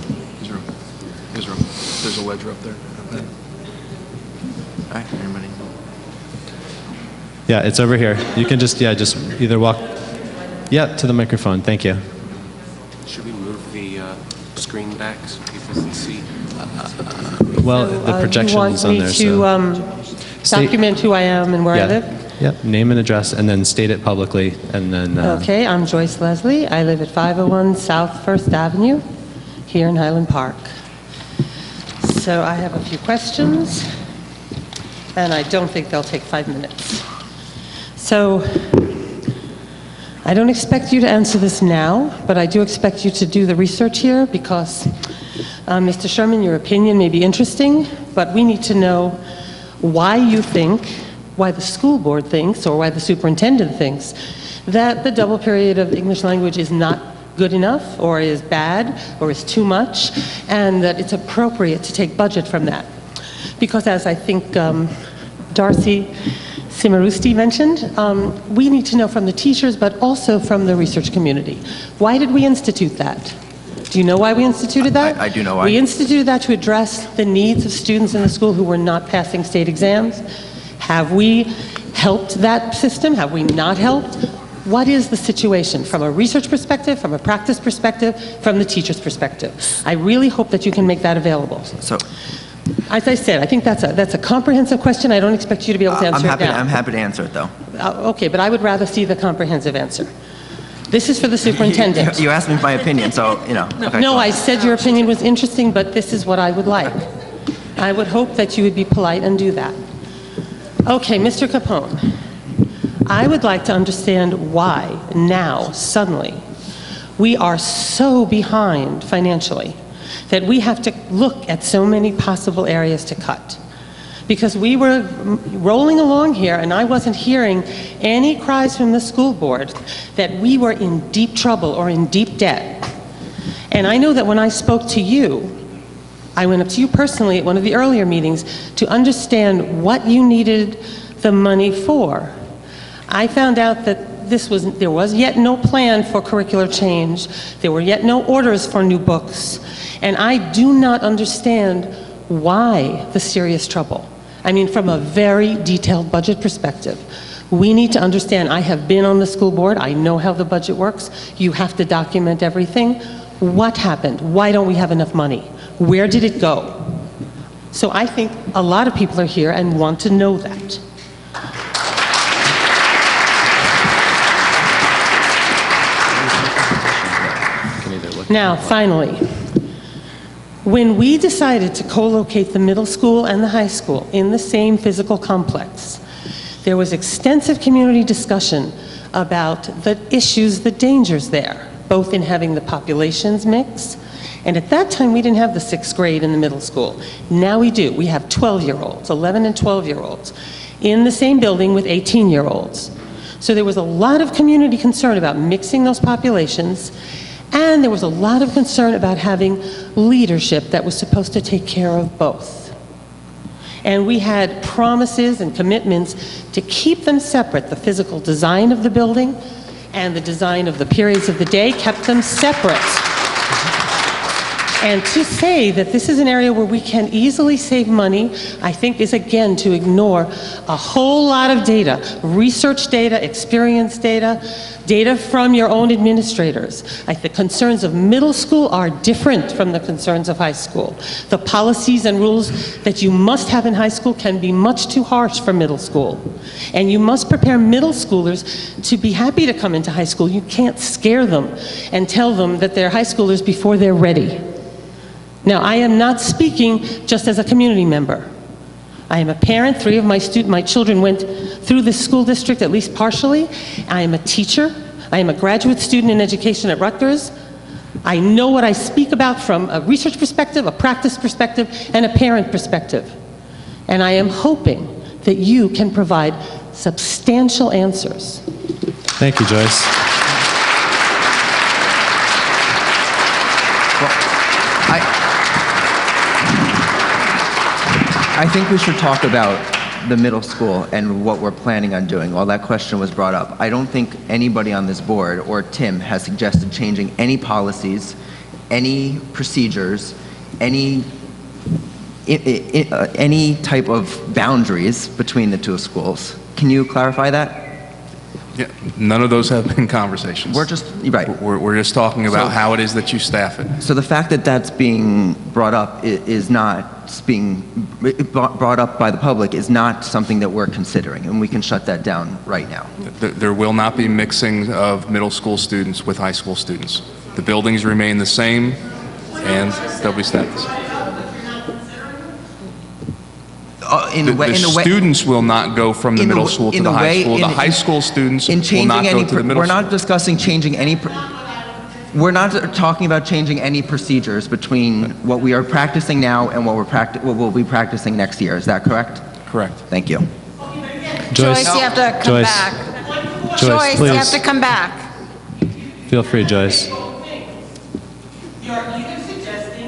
Israel, there's a ledger up there. All right, everybody. Yeah, it's over here. You can just either walk, to the microphone. Thank you. Should we move the screen back so people can see? Well, the projection's on there, so. You want me to document who I am and where I live? Yep, name and address, and then state it publicly, and then. Okay, I'm Joyce Leslie. I live at 501 South First Avenue here in Highland Park. So I have a few questions, and I don't think they'll take 5 minutes. So I don't expect you to answer this now, but I do expect you to do the research here because, Mr. Sherman, your opinion may be interesting, but we need to know why you think why the school board thinks, or why the superintendent thinks, that the double period of English language is not good enough, or is bad, or is too much, and that it's appropriate to take budget from that. Because as I think Darcy Simarusti mentioned, we need to know from the teachers, but also from the research community. Why did we institute that? Do you know why we instituted that? I do know why. We instituted that to address the needs of students in the school who were not passing state exams. Have we helped that system? Have we not helped? What is the situation from a research perspective, from a practice perspective, from the teacher's perspective? I really hope that you can make that available. So, As I said, I think that's a comprehensive question. I don't expect you to be able to answer it now. I'm happy to answer it, though. Okay, but I would rather see the comprehensive answer. This is for the superintendent. You asked me my opinion, so, you know. Okay, No, go I on. said your opinion was interesting, but this is what I would like. I would hope that you would be polite and do that. Okay, Mr. Capone, I would like to understand why now, suddenly, we are so behind financially that we have to look at so many possible areas to cut. Because we were rolling along here, and I wasn't hearing any cries from the school board that we were in deep trouble or in deep debt. And I know that when I spoke to you, I went up to you personally at one of the earlier meetings to understand what you needed the money for. I found out that there was yet no plan for curricular change. There were yet no orders for new books. And I do not understand why the serious trouble. I mean, from a very detailed budget perspective, we need to understand, I have been on the school board, I know how the budget works, you have to document everything. What happened? Why don't we have enough money? Where did it go? So I think a lot of people are here and want to know that. Now, finally, when we decided to co-locate the middle school and the high school in the same physical complex, there was extensive community discussion about the issues, the dangers there, both in having the populations mix, and at that time we didn't have the 6th grade in the middle school. Now we do. We have 12-year-olds, 11 and 12-year-olds, in the same building with 18-year-olds. So there was a lot of community concern about mixing those populations, and there was a lot of concern about having leadership that was supposed to take care of both. And we had promises and commitments to keep them separate. The physical design of the building and the design of the periods of the day kept them separate. And to say that this is an area where we can easily save money, I think is again to ignore a whole lot of data, research data, experience data, data from your own administrators. The concerns of middle school are different from the concerns of high school. The policies and rules that you must have in high school can be much too harsh for middle school. And you must prepare middle schoolers to be happy to come into high school. You can't scare them and tell them that they're high schoolers before they're ready. Now, I am not speaking just as a community member. I am a parent. 3 of my children went through this school district, at least partially. I am a teacher. I am a graduate student in education at Rutgers. I know what I speak about from a research perspective, a practice perspective, and a parent perspective. And I am hoping that you can provide substantial answers. Thank you, Joyce. I think we should talk about the middle school and what we're planning on doing. While that question was brought up, I don't think anybody on this board or Tim has suggested changing any policies, any procedures, any type of boundaries between the 2 schools. Can you clarify that? Yeah, none of those have been conversations. We're just, right. We're just talking about how it is that you staff it. So the fact that that's being brought up is not being brought up by the public is not something that we're considering, and we can shut that down right now. There will not be mixing of middle school students with high school students. The buildings remain the same, and they'll be staffed. The students will not go from the middle school to the high school. The high school students will not go to the middle school. We're not discussing changing any... We're not talking about changing any procedures between what we are practicing now and what we'll be practicing next year. Is that correct? Correct. Thank you. Joyce, Joyce, you have to come Joyce. back. Joyce, You have please. to come back. Feel free, Joyce.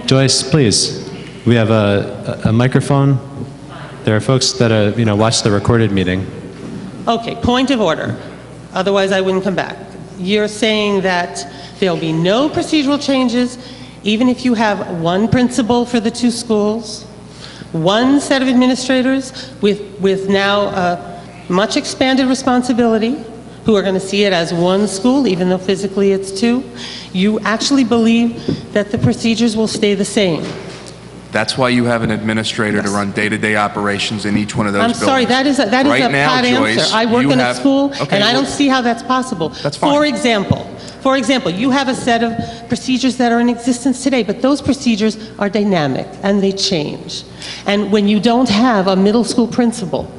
Joyce, please. We have a microphone. There are folks that watch the recorded meeting. Okay, point of order. Otherwise, I wouldn't come back. You're saying that there'll be no procedural changes, even if you have one principal for the two schools, one set of administrators with now a much expanded responsibility, who are going to see it as one school, even though physically it's two. You actually believe that the procedures will stay the same. That's why you have an administrator to run day-to-day operations in each one of those I'm buildings. sorry, that is a Right now, pat Joyce, answer. I work you in a have- school, Okay, and I well- don't see how that's possible. That's fine. For example, you have a set of procedures that are in existence today, but those procedures are dynamic, and they change. And when you don't have a middle school principal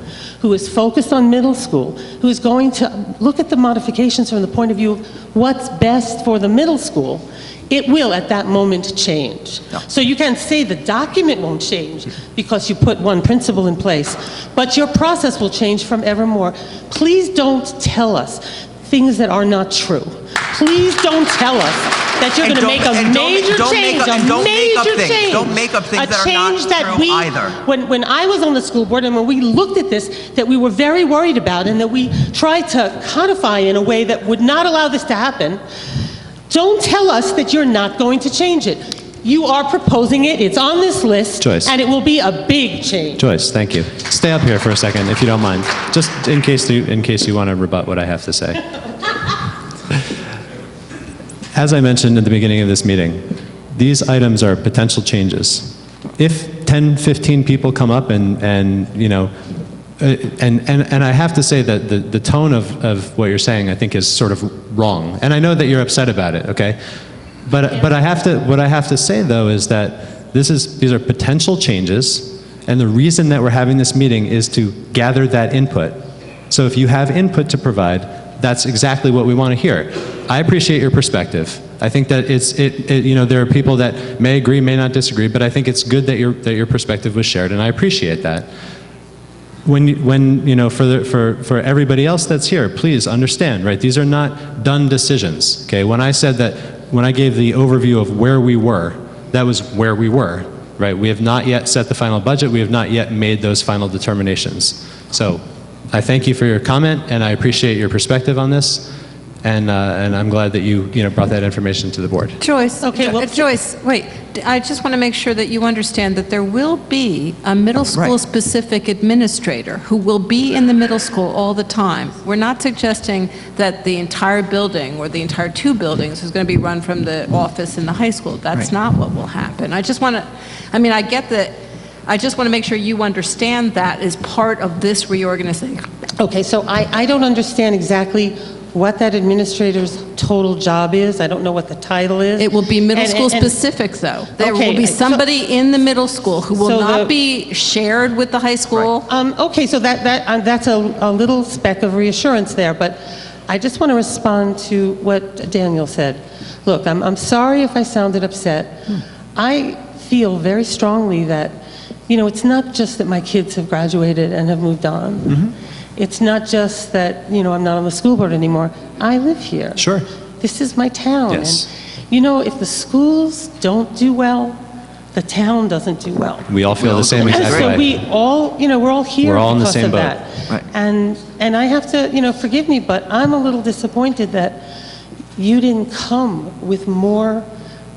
who is focused on middle school, who is going to look at the modifications from the point of view of what's best for the middle school, it will at that moment change. So you can say the document won't change because you put one principle in place, but your process will change from evermore. Please don't tell us things that are not true. Please don't tell us that you're going to make a major change, Don't make up things that are not true either. When I was on the school board and when we looked at this, that we were very worried about and that we tried to codify in a way that would not allow this to happen, don't tell us that you're not going to change it. You are proposing it, it's on this list, Joyce. and it will be a big change. Joyce, thank you. Stay up here for a second, if you don't mind, just in case you want to rebut what I have to say. As I mentioned at the beginning of this meeting, these items are potential changes. If 10, 15 people come up and I have to say that the tone of what you're saying, I think, is sort of wrong. And I know that you're upset about it, okay? But what I have to say, though, is that these are potential changes, and the reason that we're having this meeting is to gather that input. So if you have input to provide, that's exactly what we want to hear. I appreciate your perspective. I think that there are people that may agree, may not disagree, but I think it's good that your perspective was shared, and I appreciate that. For everybody else that's here, please understand, right? These are not done decisions, okay? When I gave the overview of where we were, that was where we were, right? We have not yet set the final budget. We have not yet made those final determinations. So I thank you for your comment, and I appreciate your perspective on this. And I'm glad that you brought that information to the board. Joyce, Okay, well- Joyce, wait. I just want to make sure that you understand that there will be a middle school-specific administrator who will be in the middle school all the time. We're not suggesting that the entire building or the entire two buildings is going to be run from the office in the high school. That's not what will happen. I just want to, I get that. I just want to make sure you understand that as part of this reorganization. Okay, so I don't understand exactly what that administrator's total job is. I don't know what the title is. It will be middle And- school and- specific, though. There Okay, will be so- somebody in the middle school who will So not the- be shared with the high school. Okay, so that's a little speck of reassurance there, but I just want to respond to what Daniel said. Look, I'm sorry if I sounded upset. I feel very strongly that, it's not just that my kids have graduated and have moved on. It's not just that, I'm not on the school board anymore. I live here. Sure. This is my town. Yes. And, if the schools don't do well, the town doesn't do well. We all feel the same And exact so way. we all, we're all here We're all in the because same of boat. that. Right. And I have to, forgive me, but I'm a little disappointed that you didn't come with more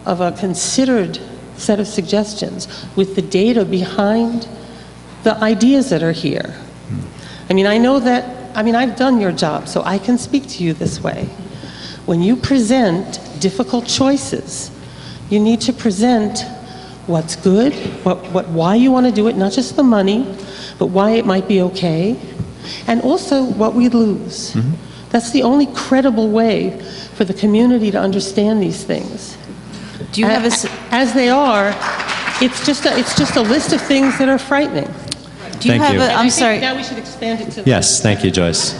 of a considered set of suggestions with the data behind the ideas that are here. I know that, I've done your job, so I can speak to you this way. When you present difficult choices, you need to present what's good, why you want to do it, not just the money, but why it might be okay, and also what we lose. That's the only credible way for the community to understand these things. Do you have As they are, it's just a list of things that are frightening. do you Thank have you. a, And I I'm think sorry. now we should expand it to. Yes, thank you, Joyce.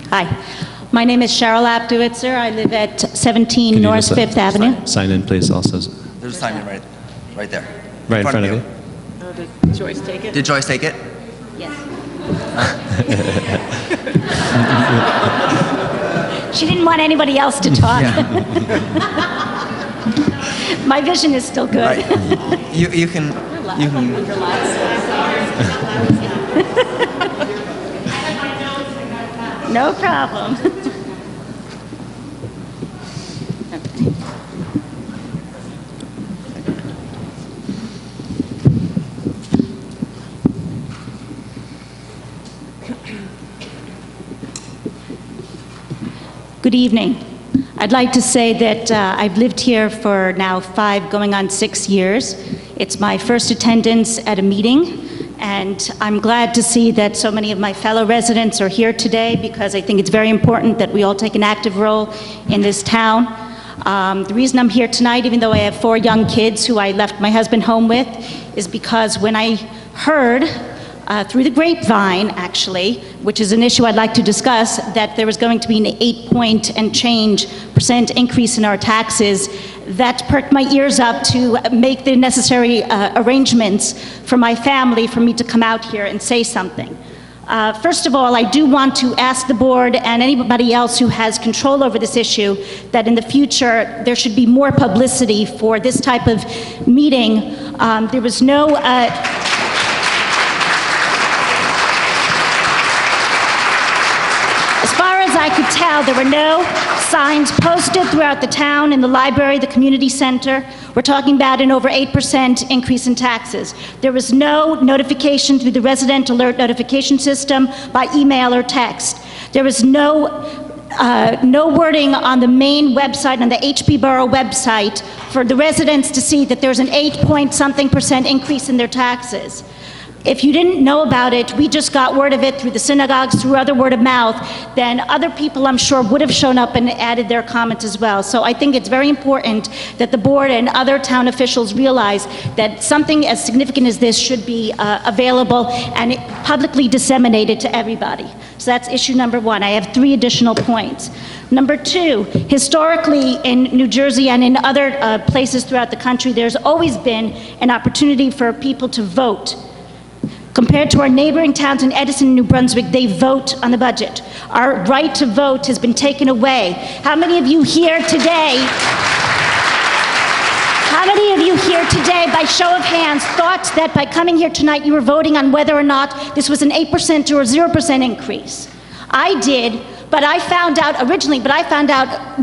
Hi, my name is Cheryl Abdowitzer. I live at 17 Can you North just, Fifth Avenue. Sign in, please, also. There's a sign in right there. Right in front of you. Did Joyce take it? Did Joyce take it? Yes. She didn't want anybody else to talk. My vision is still good. Right. You can. No problem. Good evening. I'd like to say that I've lived here for now 5, going on 6 years. It's my first attendance at a meeting, and I'm glad to see that so many of my fellow residents are here today because I think it's very important that we all take an active role in this town. The reason I'm here tonight, even though I have 4 young kids who I left my husband home with, is because when I heard through the grapevine, actually, which is an issue I'd like to discuss, that there was going to be an 8% increase in our taxes, that perked my ears up to make the necessary arrangements for my family for me to come out here and say something. First of all, I do want to ask the board and anybody else who has control over this issue that in the future there should be more publicity for this type of meeting. There was no As far as I could tell, there were no signs posted throughout the town, in the library, the community center. We're talking about an over 8% increase in taxes. There was no notification through the resident alert notification system by email or text. There was no wording on the main website, on the HP Borough website, for the residents to see that there's an 8-point-something% increase in their taxes. If you didn't know about it, we just got word of it through the synagogues, through other word of mouth, then other people, I'm sure, would have shown up and added their comments as well. So I think it's very important that the board and other town officials realize that something as significant as this should be available and publicly disseminated to everybody. So that's issue number 1. I have 3 additional points. Number 2, historically in New Jersey and in other places throughout the country, there's always been an opportunity for people to vote. Compared to our neighboring towns in Edison and New Brunswick, they vote on the budget. Our right to vote has been taken away. How many of you here today, by show of hands, thought that by coming here tonight you were voting on whether or not this was an 8% or a 0% increase? I did, but I found out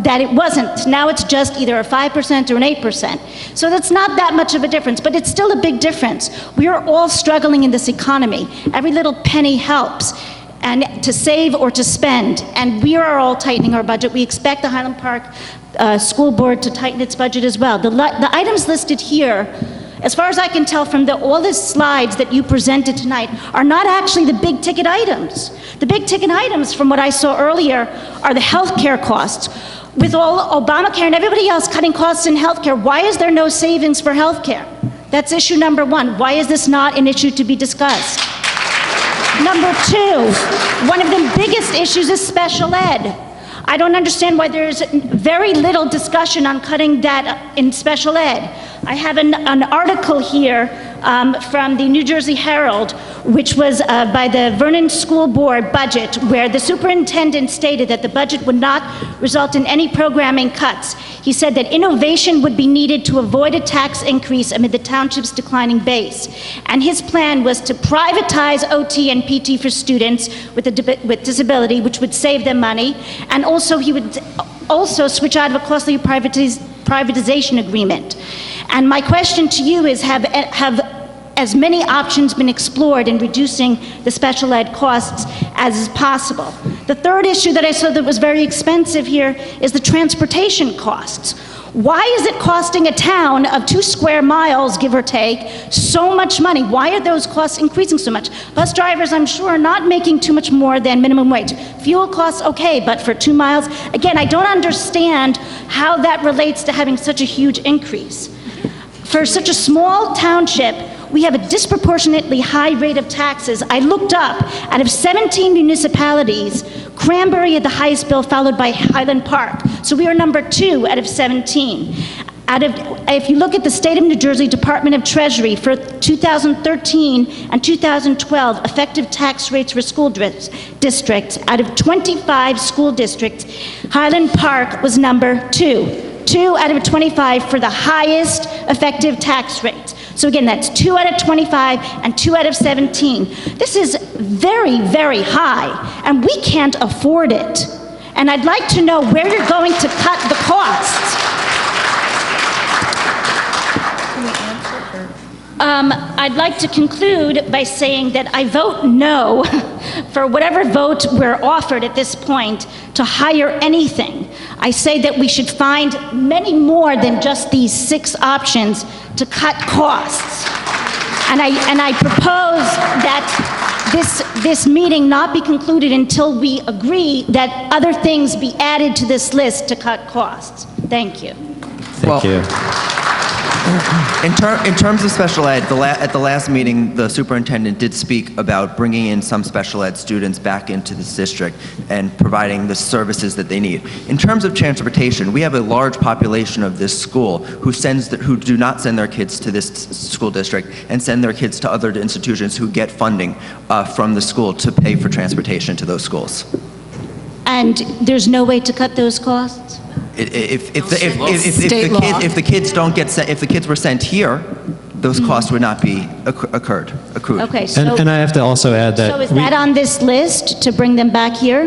that it wasn't. Now it's just either a 5% or an 8%. So that's not that much of a difference, but it's still a big difference. We are all struggling in this economy. Every little penny helps, and to save or to spend, and we are all tightening our budget. We expect the Highland Park School Board to tighten its budget as well. The items listed here, as far as I can tell from all the slides that you presented tonight, are not actually the big ticket items. The big ticket items, from what I saw earlier, are the health care costs. With all Obamacare and everybody else cutting costs in health care, why is there no savings for health care? That's issue number 1. Why is this not an issue to be discussed? Number 2, one of the biggest issues is special ed. I don't understand why there's very little discussion on cutting that in special ed. I have an article here from the New Jersey Herald, which was by the Vernon School Board budget, where the superintendent stated that the budget would not result in any programming cuts. He said that innovation would be needed to avoid a tax increase amid the township's declining base. And his plan was to privatize OT and PT for students with disability, which would save them money, and also he would also switch out of a costly privatization agreement. And my question to you is, have as many options been explored in reducing the special ed costs as is possible? The third issue that I saw that was very expensive here is the transportation costs. Why is it costing a town of 2 square miles, give or take, so much money? Why are those costs increasing so much? Bus drivers, I'm sure, are not making too much more than minimum wage. Fuel costs, okay, but for 2 miles? Again, I don't understand how that relates to having such a huge increase. For such a small township, we have a disproportionately high rate of taxes. I looked up, out of 17 municipalities, Cranberry had the highest bill, followed by Highland Park. So we are number 2 out of 17. If you look at the State of New Jersey Department of Treasury for 2013 and 2012 effective tax rates for school districts, out of 25 school districts, Highland Park was number 2. 2 out of 25 for the highest effective tax rates. So again, that's 2 out of 25 and 2 out of 17. This is very, very high, and we can't afford it. And I'd like to know where you're going to cut the costs. I'd like to conclude by saying that I vote no for whatever vote we're offered at this point to hire anything. I say that we should find many more than just these 6 options to cut costs. And I propose that this meeting not be concluded until we agree that other things be added to this list to cut costs. Thank you. Thank you. In terms of special ed, at the last meeting, the superintendent did speak about bringing in some special ed students back into this district and providing the services that they need. In terms of transportation, we have a large population of this school who do not send their kids to this school district and send their kids to other institutions who get funding from the school to pay for transportation to those schools. And there's no way to cut those costs? If the kids were sent here, those costs would not be accrued. Okay, so... And I have to also add that... So is that on this list, to bring them back here?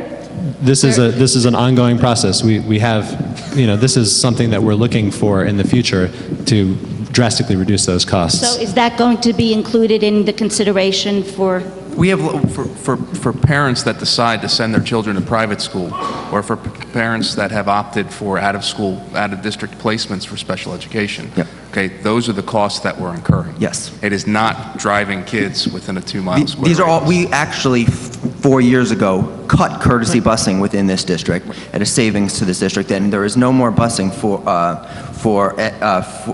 This is an ongoing process. We have, this is something that we're looking for in the future to drastically reduce those costs. So is that going to be included in the consideration for... We have, for parents that decide to send their children to private school, or for parents that have opted for out-of-school, out-of-district placements for special education, okay, those are the costs that we're incurring. Yes. It is not driving kids within a 2-mile square These are all, radius. we actually, 4 years ago, cut courtesy busing within this district at a savings to this district, and there is no more busing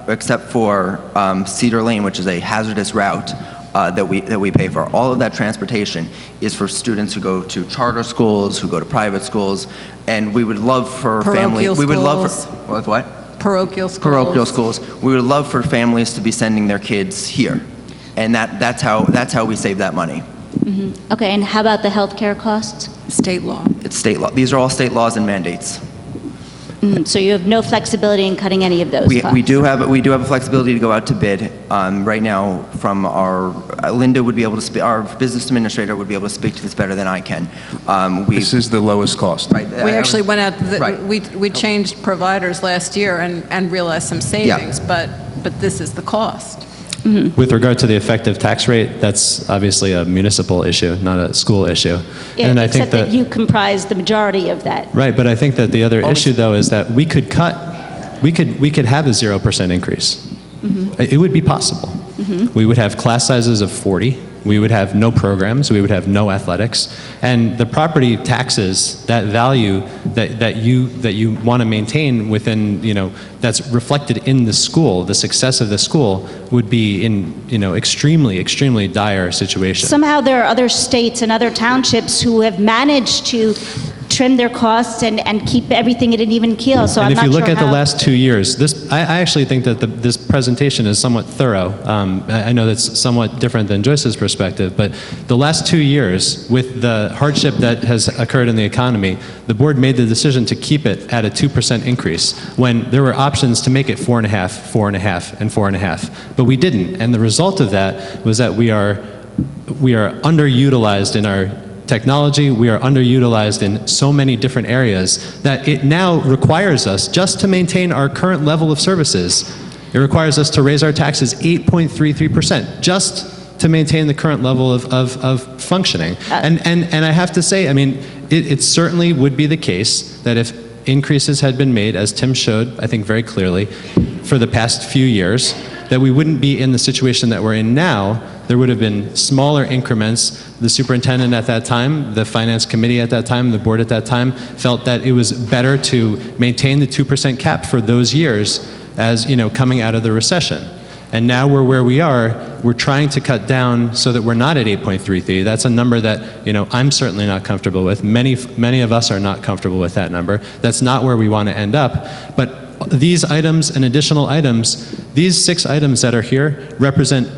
except for Cedar Lane, which is a hazardous route that we pay for. All of that transportation is for students who go to charter schools, who go to private schools, and we would love for families. We would love for what? Parochial schools. Parochial schools. We would love for families to be sending their kids here, and that's how we save that money. Mm-hmm. Okay, and how about the healthcare costs? State law. It's state law. These are all state laws and mandates. Mm-hmm. So you have no flexibility in cutting any of those costs? We do have a flexibility to go out to bid. Right now, from our Linda would be able to speak. Our business administrator would be able to speak to this better than I can. This is the lowest cost. Right. We actually went out, Right. we changed providers last year and realized some savings, but this is the cost. Mm-hmm. With regard to the effective tax rate, that's obviously a municipal issue, not a school issue. Yeah, and I except think that you comprise the majority of that. Right, but I think that the other issue, though, is that we could have a 0% increase. Mm-hmm. It would be possible. Mm-hmm. We would have class sizes of 40. We would have no programs. We would have no athletics. And the property taxes, that value that you want to maintain within, that's reflected in the school, the success of the school, would be in, extremely, extremely dire situation. Somehow there are other states and other townships who have managed to trim their costs and keep everything at an even keel. So and I'm if not you look sure at the how- last 2 years, I actually think that this presentation is somewhat thorough. I know that's somewhat different than Joyce's perspective, but the last 2 years, with the hardship that has occurred in the economy, the board made the decision to keep it at a 2% increase when there were options to make it 4.5%, 4.5%, and 4.5%. But we didn't, and the result of that was that we are underutilized in our technology. We are underutilized in so many different areas that it now requires us, just to maintain our current level of services, it requires us to raise our taxes 8.33%, just to maintain the current level of functioning. And I have to say, it certainly would be the case that if increases had been made, as Tim showed, I think very clearly, for the past few years, that we wouldn't be in the situation that we're in now. There would have been smaller increments. The superintendent at that time, the finance committee at that time, the board at that time, felt that it was better to maintain the 2% cap for those years as, coming out of the recession. And now we're where we are. We're trying to cut down so that we're not at 8.33. That's a number that, I'm certainly not comfortable with. Many of us are not comfortable with that number. That's not where we want to end up. But these items and additional items, these 6 items that are here represent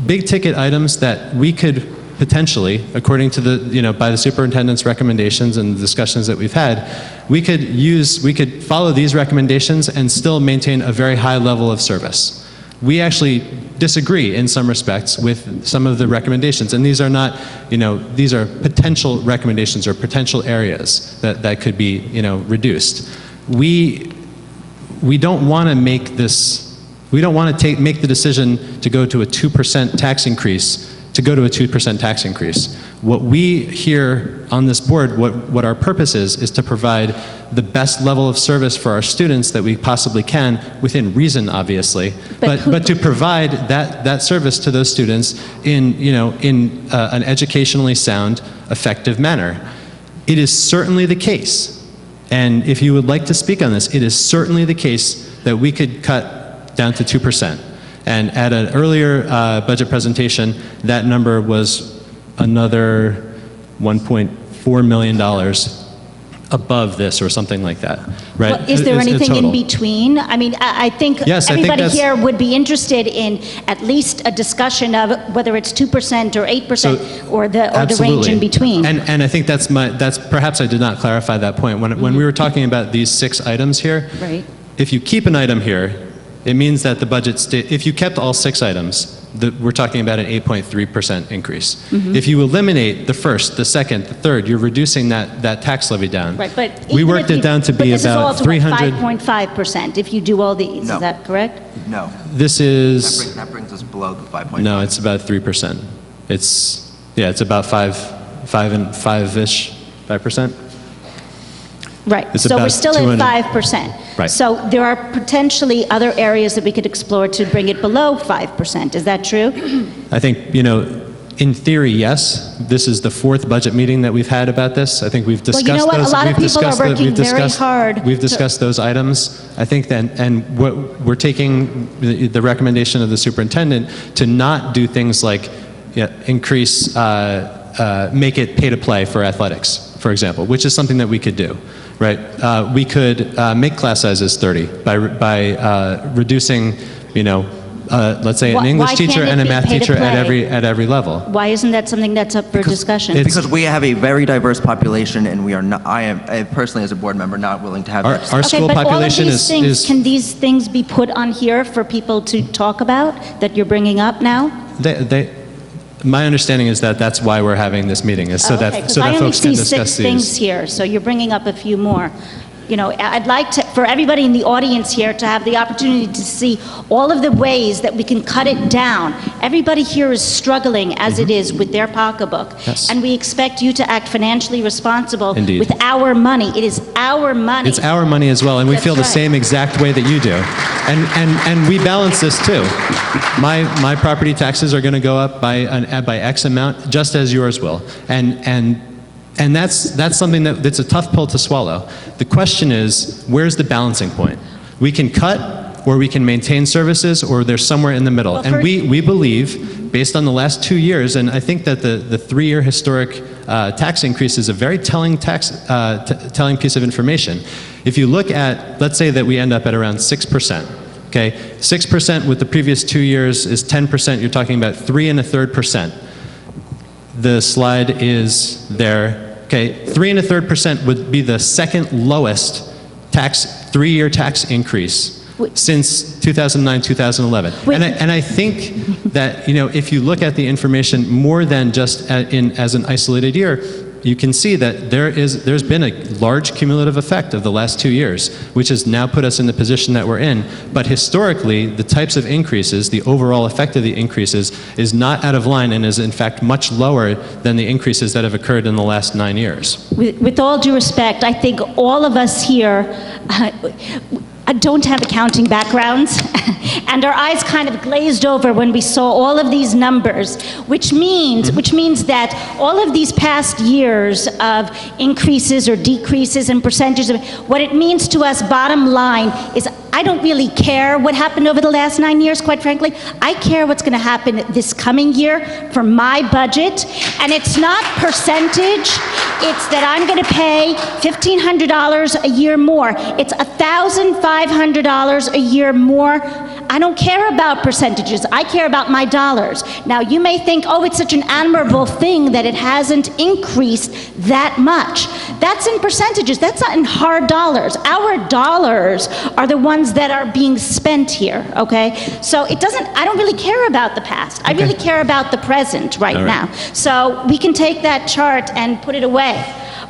big ticket items that we could potentially, according to the, by the superintendent's recommendations and the discussions that we've had, we could follow these recommendations and still maintain a very high level of service. We actually disagree in some respects with some of the recommendations, and these are not, these are potential recommendations or potential areas that could be, reduced. We don't want to make this, we don't want to make the decision to go to a 2% tax increase What we here on this board, what our purpose is to provide the best level of service for our students that we possibly can, within reason, obviously, but to provide that service to those students in an educationally sound, effective manner. It is certainly the case, and if you would like to speak on this, it is certainly the case that we could cut down to 2%. And at an earlier budget presentation, that number was another $1.4 million above this or something like that, right? Well, is there anything in between? I mean, I think everybody here would be interested in at least a discussion of whether it's 2% or 8% or the range in between. And I think that's perhaps I did not clarify that point. When we were talking about these 6 items here, right. If you keep an item here, it means that the budget, if you kept all 6 items, we're talking about an 8.3% increase. Mm-hmm. If you eliminate the first, the second, the third, you're reducing that tax levy down. Right, but we worked it down to be about 300. 5.5% if you do all these. No. Is that correct? No. This is. That brings us below the 5.5. No, it's about 3%. It's about 5-ish, 5%. Right, It's so we're about still 200. at 5%. Right. So there are potentially other areas that we could explore to bring it below 5%. Is that true? I think, in theory, yes. This is the 4th budget meeting that we've had about this. I think we've discussed Well, you know what? those. A lot of people are working very hard. We've discussed those items. I think that, and what we're taking the recommendation of the superintendent to not do things like increase, make it pay to play for athletics, for example, which is something that we could do. Right, we could make class sizes 30 by reducing, let's say an English teacher and a math teacher at every level. Why isn't that something that's up for discussion? Because we have a very diverse population, and we are not. I am personally, as a board member, not willing to have that. Our school population is. Can these things be put on here for people to talk about that you're bringing up now? My understanding is that that's why we're having this meeting, is so that folks can discuss these. I only see 6 things here, so you're bringing up a few more. I'd like for everybody in the audience here to have the opportunity to see all of the ways that we can cut it down. Everybody here is struggling as it is with their pocketbook. Yes. And we expect you to act financially responsible Indeed. with our money. It is our money. It's our money as well, and we That's feel the right. same exact way that you do. And we balance this too. My property taxes are going to go up by X amount, just as yours will. And that's something that's a tough pill to swallow. The question is, where's the balancing point? We can cut, or we can maintain services, or there's somewhere in the middle. Well, and we believe, based on the last 2 years, and I think that the 3-year historic tax increase is a very telling telling piece of information. If you look at, let's say that we end up at around 6%. Okay, 6% with the previous 2 years is 10%. You're talking about 3.33%. The slide is there. Okay, 3.33% would be the second lowest 3-year tax increase since 2009, 2011. And I think that, if you look at the information more than just as an isolated year, you can see that there's been a large cumulative effect of the last 2 years, which has now put us in the position that we're in. But historically, the types of increases, the overall effect of the increases, is not out of line and is in fact much lower than the increases that have occurred in the last 9 years. With all due respect, I think all of us here don't have accounting backgrounds, And our eyes kind of glazed over when we saw all of these numbers, which means that all of these past years of increases or decreases in percentages, what it means to us, bottom line, is I don't really care what happened over the last 9 years, quite frankly. I care what's going to happen this coming year for my budget. And it's not percentage. It's that I'm going to pay $1,500 a year more. It's $1,500 a year more. I don't care about percentages. I care about my dollars. Now, you may think, oh, it's such an admirable thing that it hasn't increased that much. That's in percentages. That's not in hard dollars. Our dollars are the ones that are being spent here, okay? So it doesn't, I don't really care about the past. I really care about the present right now. So we can take that chart and put it away.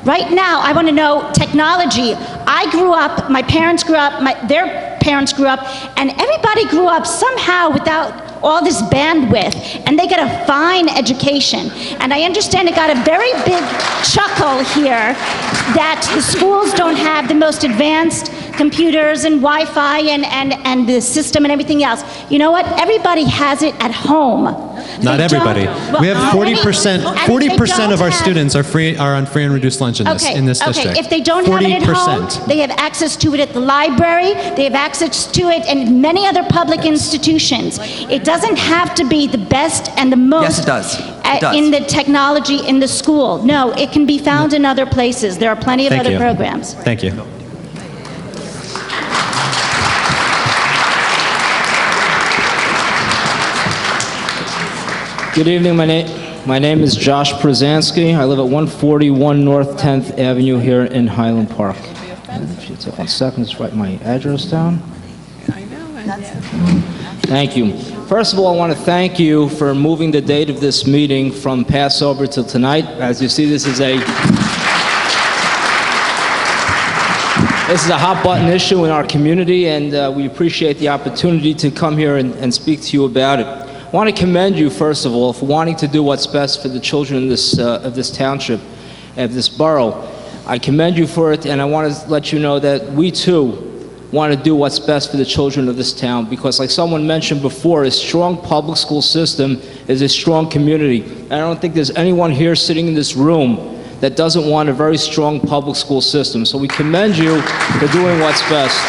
Right now, I want to know technology. I grew up, my parents grew up, their parents grew up, and everybody grew up somehow without all this bandwidth, and they got a fine education. And I understand it got a very big chuckle here that the schools don't have the most advanced computers and Wi-Fi and the system and everything else. You know what? Everybody has it at home. Not everybody. We have 40% of our students are on free and reduced lunch in this district. Okay, if they don't have it at home, they have access to it at the library, they have access to it in many other public institutions. It doesn't have to be the best and the most. Yes, it does. In the technology in the school. No, it can be found in other places. There are plenty of other programs. Thank you. Good evening. My name is Josh Przansky. I live at 141 North 10th Avenue here in Highland Park. And if you take 1 second, just write my address down. Thank you. First of all, I want to thank you for moving the date of this meeting from Passover till tonight. As you see, this is a hot button issue in our community, and we appreciate the opportunity to come here and speak to you about it. I want to commend you, first of all, for wanting to do what's best for the children of this township, of this borough. I commend you for it, and I want to let you know that we, too, want to do what's best for the children of this town, because like someone mentioned before, a strong public school system is a strong community. And I don't think there's anyone here sitting in this room that doesn't want a very strong public school system. So we commend you for doing what's best.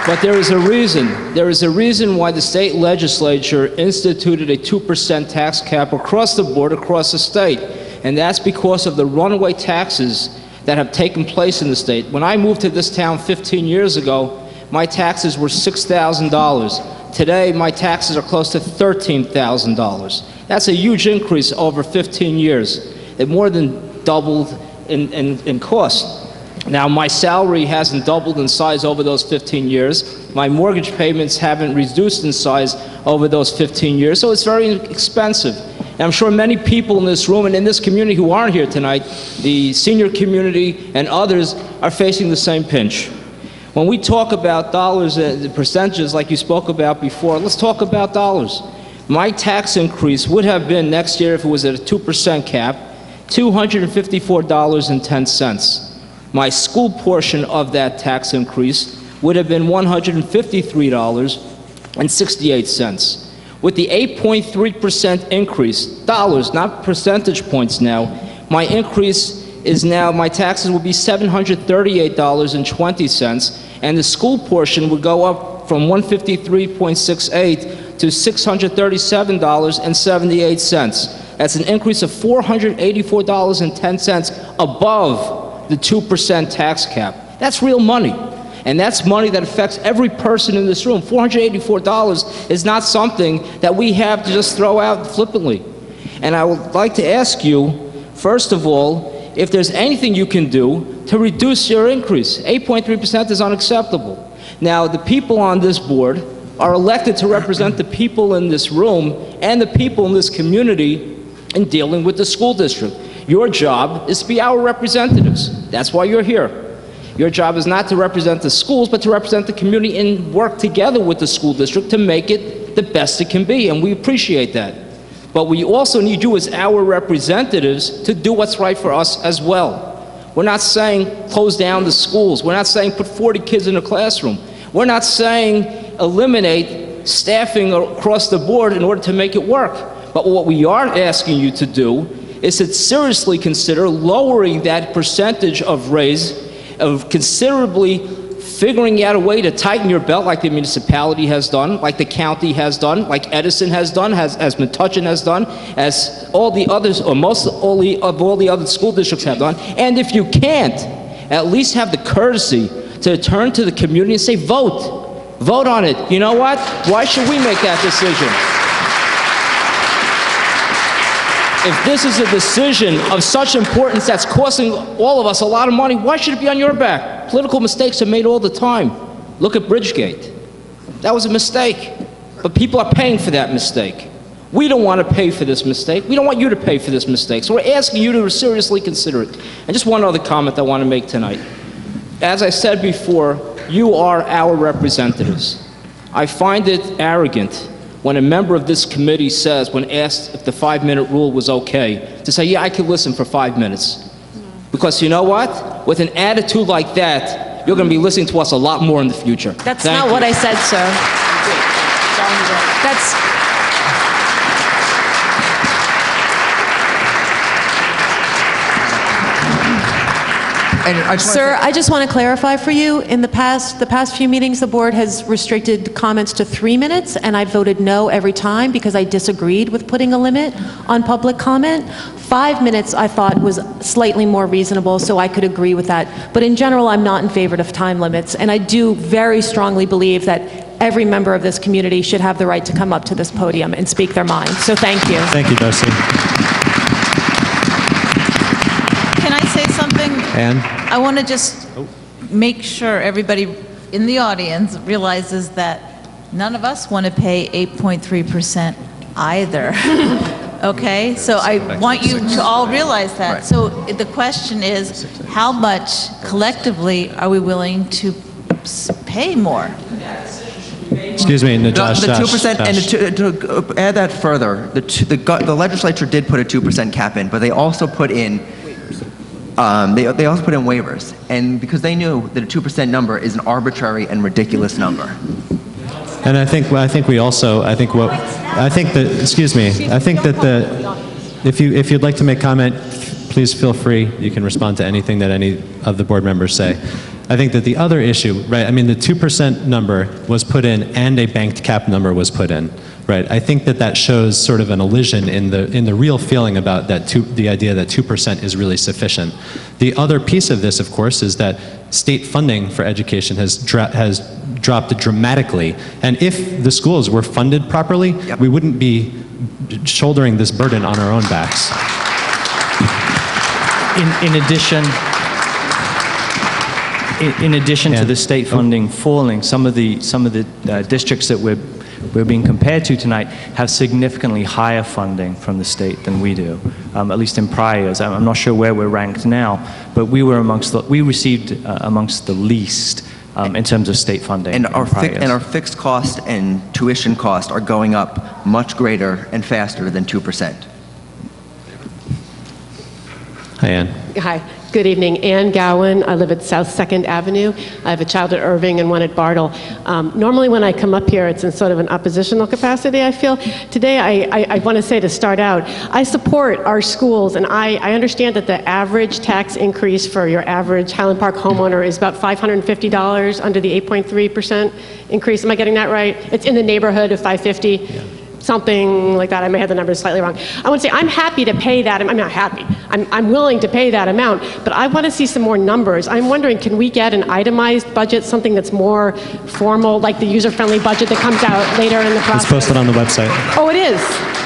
But there is a reason. There is a reason why the state legislature instituted a 2% tax cap across the board, across the state. And that's because of the runaway taxes that have taken place in the state. When I moved to this town 15 years ago, my taxes were $6,000. Today, my taxes are close to $13,000. That's a huge increase over 15 years. It more than doubled in cost. Now, my salary hasn't doubled in size over those 15 years. My mortgage payments haven't reduced in size over those 15 years, so it's very expensive. And I'm sure many people in this room and in this community who aren't here tonight, the senior community and others, are facing the same pinch. When we talk about dollars, the percentages like you spoke about before, let's talk about dollars. My tax increase would have been next year, if it was at a 2% cap, $254.10. My school portion of that tax increase would have been $153.68. With the 8.3% increase, dollars, not percentage points now, my increase is now, my taxes will be $738.20, and the school portion would go up from $153.68 to $637.78. That's an increase of $484.10 above the 2% tax cap. That's real money. And that's money that affects every person in this room. $484 is not something that we have to just throw out flippantly. And I would like to ask you, first of all, if there's anything you can do to reduce your increase. 8.3% is unacceptable. Now, the people on this board are elected to represent the people in this room and the people in this community in dealing with the school district. Your job is to be our representatives. That's why you're here. Your job is not to represent the schools, but to represent the community and work together with the school district to make it the best it can be, and we appreciate that. But we also need you as our representatives to do what's right for us as well. We're not saying close down the schools. We're not saying put 40 kids in a classroom. We're not saying eliminate staffing across the board in order to make it work. But what we are asking you to do is to seriously consider lowering that percentage of raise, of considerably figuring out a way to tighten your belt like the municipality has done, like the county has done, like Edison has done, as Metuchen has done, as all the others, or all the other school districts have done. And if you can't, at least have the courtesy to turn to the community and say, vote. Vote on it. You know what? Why should we make that decision? If this is a decision of such importance that's costing all of us a lot of money, why should it be on your back? Political mistakes are made all the time. Look at Bridgegate. That was a mistake, but people are paying for that mistake. We don't want to pay for this mistake. We don't want you to pay for this mistake, so we're asking you to seriously consider it. And just one other comment I want to make tonight. As I said before, you are our representatives. I find it arrogant when a member of this committee says, when asked if the 5-minute rule was okay, to say, yeah, I could listen for 5 minutes. Because you know what? With an attitude like that, you're going to be listening to us a lot more in the future. That's not what I said, sir. That's... Sir, I just want to clarify for you, in the past few meetings, the board has restricted comments to 3 minutes, and I voted no every time because I disagreed with putting a limit on public comment. 5 minutes I thought was slightly more reasonable, so I could agree with that. But in general, I'm not in favor of time limits, and I do very strongly believe that every member of this community should have the right to come up to this podium and speak their mind. So thank you. Thank you, Darcy. Can I say something? Ann? I want to just make sure everybody in the audience realizes that none of us want to pay 8.3% either. Okay? So I want you to all realize that. Right. So the question is, how much collectively are we willing to pay more? Excuse me, The Josh. 2%, and to add that further, the legislature did put a 2% cap in, but they also put in they also put in waivers, and because they knew that a 2% number is an arbitrary and ridiculous number. And I think if you'd like to make comment, please feel free. You can respond to anything that any of the board members say. I think that the other issue, right, I mean, the 2% number was put in and a banked cap number was put in, right? I think that shows sort of an elision in the real feeling about the idea that 2% is really sufficient. The other piece of this, of course, is that state funding for education has dropped dramatically. And if the schools were funded properly, we wouldn't be shouldering this burden on our own backs. In addition to the state funding falling, some of the districts that we're being compared to tonight have significantly higher funding from the state than we do, at least in prior years. I'm not sure where we're ranked now, but we received amongst the least in terms of state funding. And our fixed cost and tuition cost are going up much greater and faster than 2%. Hi, Ann. Hi, good evening. Ann Gowan. I live at South 2nd Avenue. I have a child at Irving and one at Bartle. Normally when I come up here, it's in sort of an oppositional capacity, I feel. Today, I want to say to start out, I support our schools, and I understand that the average tax increase for your average Highland Park homeowner is about $550 under the 8.3% increase. Am I getting that right? It's in the neighborhood of $550. Yeah. Something like that. I may have the numbers slightly wrong. I want to say I'm happy to pay that. I'm not happy. I'm willing to pay that amount, but I want to see some more numbers. I'm wondering, can we get an itemized budget, something that's more formal, like the user-friendly budget that comes out later in the process? It's posted on the website. Oh, it is?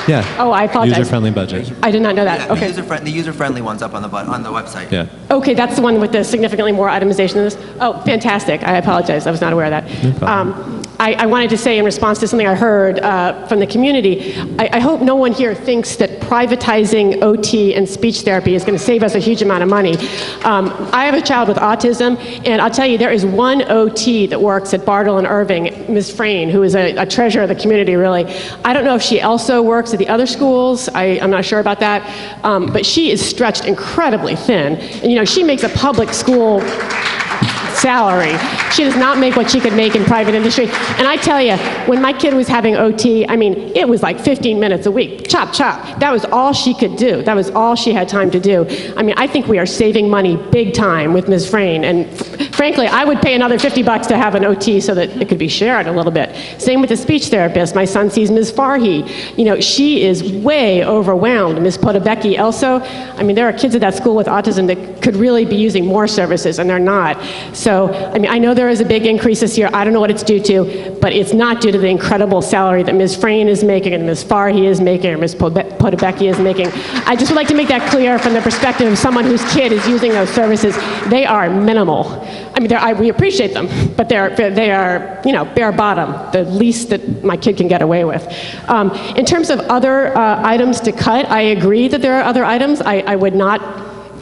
Yeah. Oh, I apologize. User-friendly budget. I did not know that. Okay. The user-friendly one's up on the website. Yeah. Okay, that's the one with the significantly more itemization of this? Oh, fantastic. I apologize. I was not aware of that. No problem. I wanted to say in response to something I heard from the community, I hope no one here thinks that privatizing OT and speech therapy is going to save us a huge amount of money. I have a child with autism, and I'll tell you, there is one OT that works at Bartle and Irving, Ms. Frayne, who is a treasure of the community, really. I don't know if she also works at the other schools. I'm not sure about that. But she is stretched incredibly thin. And, you know, she makes a public school salary. She does not make what she could make in private industry. And I tell you, when my kid was having OT, I mean, it was like 15 minutes a week. Chop, chop. That was all she could do. That was all she had time to do. I mean, I think we are saving money big time with Ms. Frayne. And frankly, I would pay another $50 to have an OT so that it could be shared a little bit. Same with the speech therapist. My son sees Ms. Farhi. You know, she is way overwhelmed. Ms. Podobecki also. I mean, there are kids at that school with autism that could really be using more services, and they're not. So, I mean, I know there is a big increase this year. I don't know what it's due to, but it's not due to the incredible salary that Ms. Frayne is making and Ms. Farhi is making or Ms. Podobecki is making. I just would like to make that clear from the perspective of someone whose kid is using those services. They are minimal. I mean, we appreciate them, but they are, you know, bare bottom, the least that my kid can get away with. In terms of other items to cut, I agree that there are other items.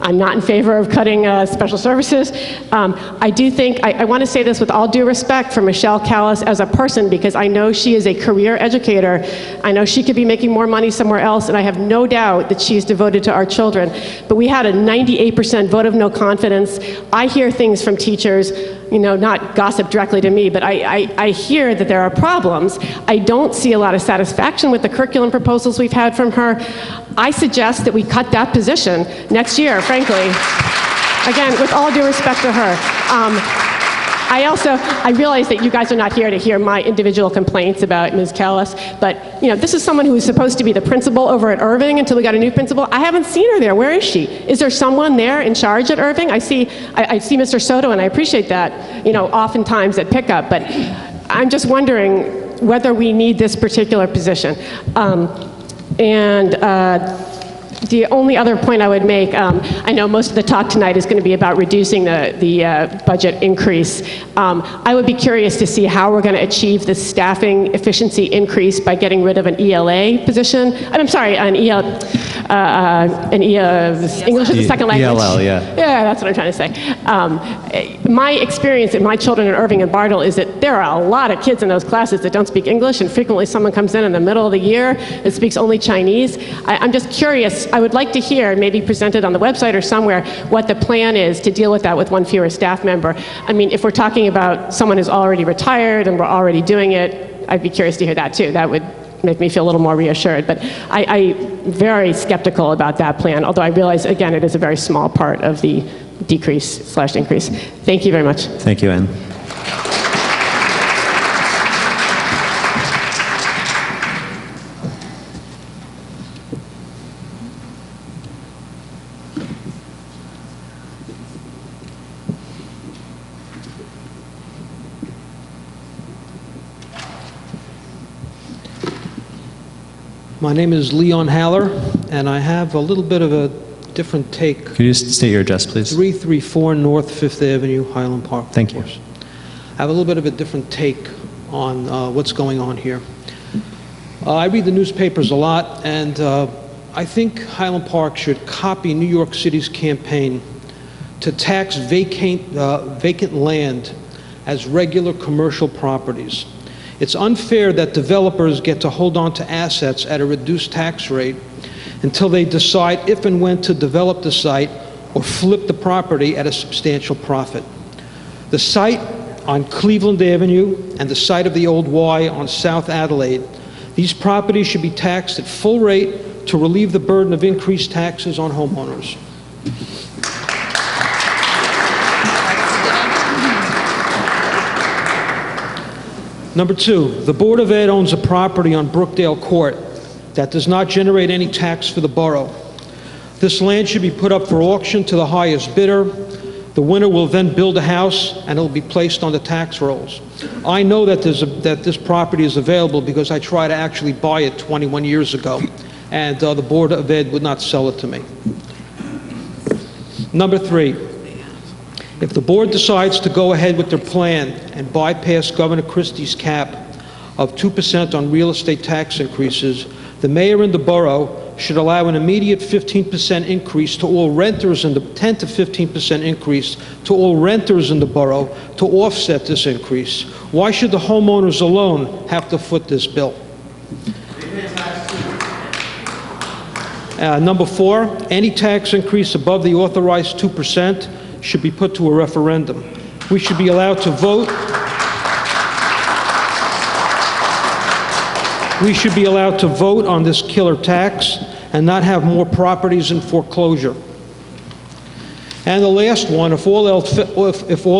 I'm not in favor of cutting special services. I do think, I want to say this with all due respect for Michelle Callis as a person, because I know she is a career educator. I know she could be making more money somewhere else, and I have no doubt that she's devoted to our children. But we had a 98% vote of no confidence. I hear things from teachers, you know, not gossip directly to me, but I hear that there are problems. I don't see a lot of satisfaction with the curriculum proposals we've had from her. I suggest that we cut that position next year, frankly. Again, with all due respect to her. I realize that you guys are not here to hear my individual complaints about Ms. Callis, but you know, this is someone who was supposed to be the principal over at Irving until we got a new principal. I haven't seen her there. Where is she? Is there someone there in charge at Irving? I see Mr. Soto, and I appreciate that, you know, oftentimes at pickup, but I'm just wondering whether we need this particular position. The only other point I would make, I know most of the talk tonight is going to be about reducing the budget increase. I would be curious to see how we're going to achieve the staffing efficiency increase by getting rid of an ELA position. I'm sorry, English as a second language. ELL, yeah. Yeah, that's what I'm trying to say. My experience with my children in Irving and Bartle is that there are a lot of kids in those classes that don't speak English, and frequently someone comes in the middle of the year that speaks only Chinese. I'm just curious. I would like to hear, maybe presented on the website or somewhere, what the plan is to deal with that with one fewer staff member. I mean, if we're talking about someone who's already retired and we're already doing it, I'd be curious to hear that too. That would make me feel a little more reassured. But I'm very skeptical about that plan, although I realize, again, it is a very small part of the decrease/increase. Thank you very much. Thank you, Ann. My name is Leon Haller, and I have a little bit of a different take. Could you just state your address, please? 334 North 5th Avenue, Highland Park. Thank you. I have a little bit of a different take on what's going on here. I read the newspapers a lot, and I think Highland Park should copy New York City's campaign to tax vacant land as regular commercial properties. It's unfair that developers get to hold on to assets at a reduced tax rate until they decide if and when to develop the site or flip the property at a substantial profit. The site on Cleveland Avenue and the site of the old Y on South Adelaide, these properties should be taxed at full rate to relieve the burden of increased taxes on homeowners. Number two, the Board of Ed owns a property on Brookdale Court that does not generate any tax for the borough. This land should be put up for auction to the highest bidder. The winner will then build a house, and it will be placed on the tax rolls. I know that this property is available because I tried to actually buy it 21 years ago, and the Board of Ed would not sell it to me. Number three, if the board decides to go ahead with their plan and bypass Governor Christie's cap of 2% on real estate tax increases, the mayor and the borough should allow an immediate 15% increase to all renters in the 10 to 15% increase to all renters in the borough to offset this increase. Why should the homeowners alone have to foot this bill? Number four, any tax increase above the authorized 2% should be put to a referendum. We should be allowed to vote. We should be allowed to vote on this killer tax and not have more properties in foreclosure. And the last one, if all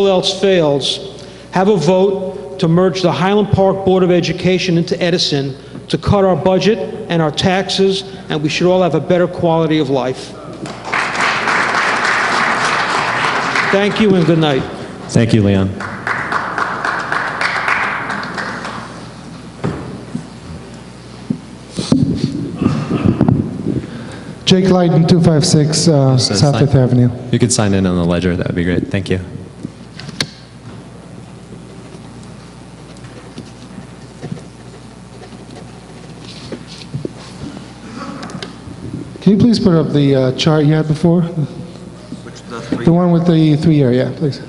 else fails, have a vote to merge the Highland Park Board of Education into Edison to cut our budget and our taxes, and we should all have a better quality of life. Thank you and good night. Thank you, Leon. Jake Lighton, 256 South Fifth Avenue. You could sign in on the ledger. That would be great. Thank you. Can you please put up the chart you had before? The one with the 3-year, yeah, please.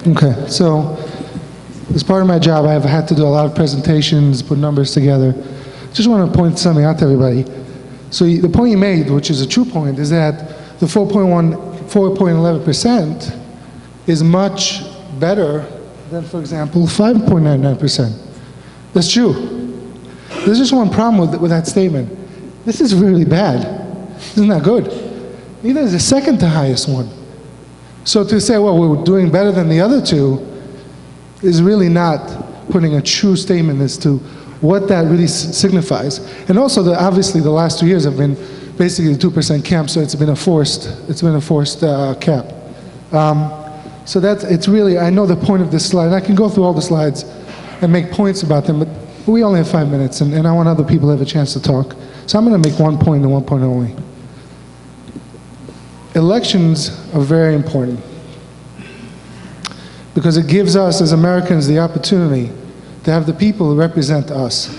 Okay, so as part of my job, I've had to do a lot of presentations, put numbers together. Just want to point something out to everybody. So the point you made, which is a true point, is that the 4.11% is much better than, for example, 5.99%. That's true. There's just one problem with that statement. This is really bad. Isn't that good? Neither is the second to highest one. So to say, well, we're doing better than the other two is really not putting a true statement as to what that really signifies. And also, obviously, the last 2 years have been basically the 2% cap, so it's been a forced cap. So it's really, I know the point of this slide, and I can go through all the slides and make points about them, but we only have 5 minutes, and I want other people to have a chance to talk. So I'm going to make one point and one point only. Elections are very important because it gives us as Americans the opportunity to have the people who represent us.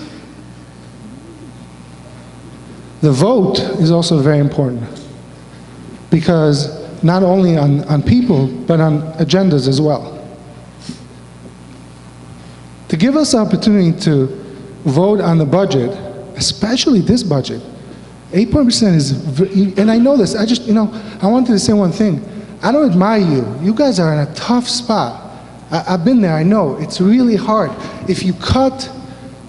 The vote is also very important because not only on people, but on agendas as well. To give us the opportunity to vote on the budget, especially this budget, 8% is, and I know this, I wanted to say one thing. I don't admire you. You guys are in a tough spot. I've been there, I know. It's really hard. If you cut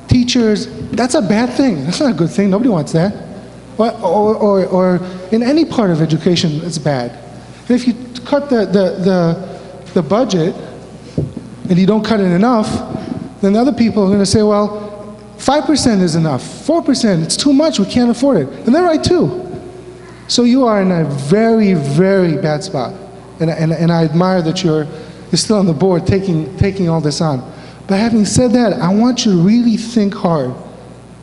teachers, that's a bad thing. That's not a good thing. Nobody wants that. Or in any part of education, it's bad. And if you cut the budget and you don't cut it enough, then other people are going to say, well, 5% is enough, 4%, it's too much, we can't afford it. And they're right too. So you are in a very, very bad spot. And I admire that you're still on the board taking all this on. But having said that, I want you to really think hard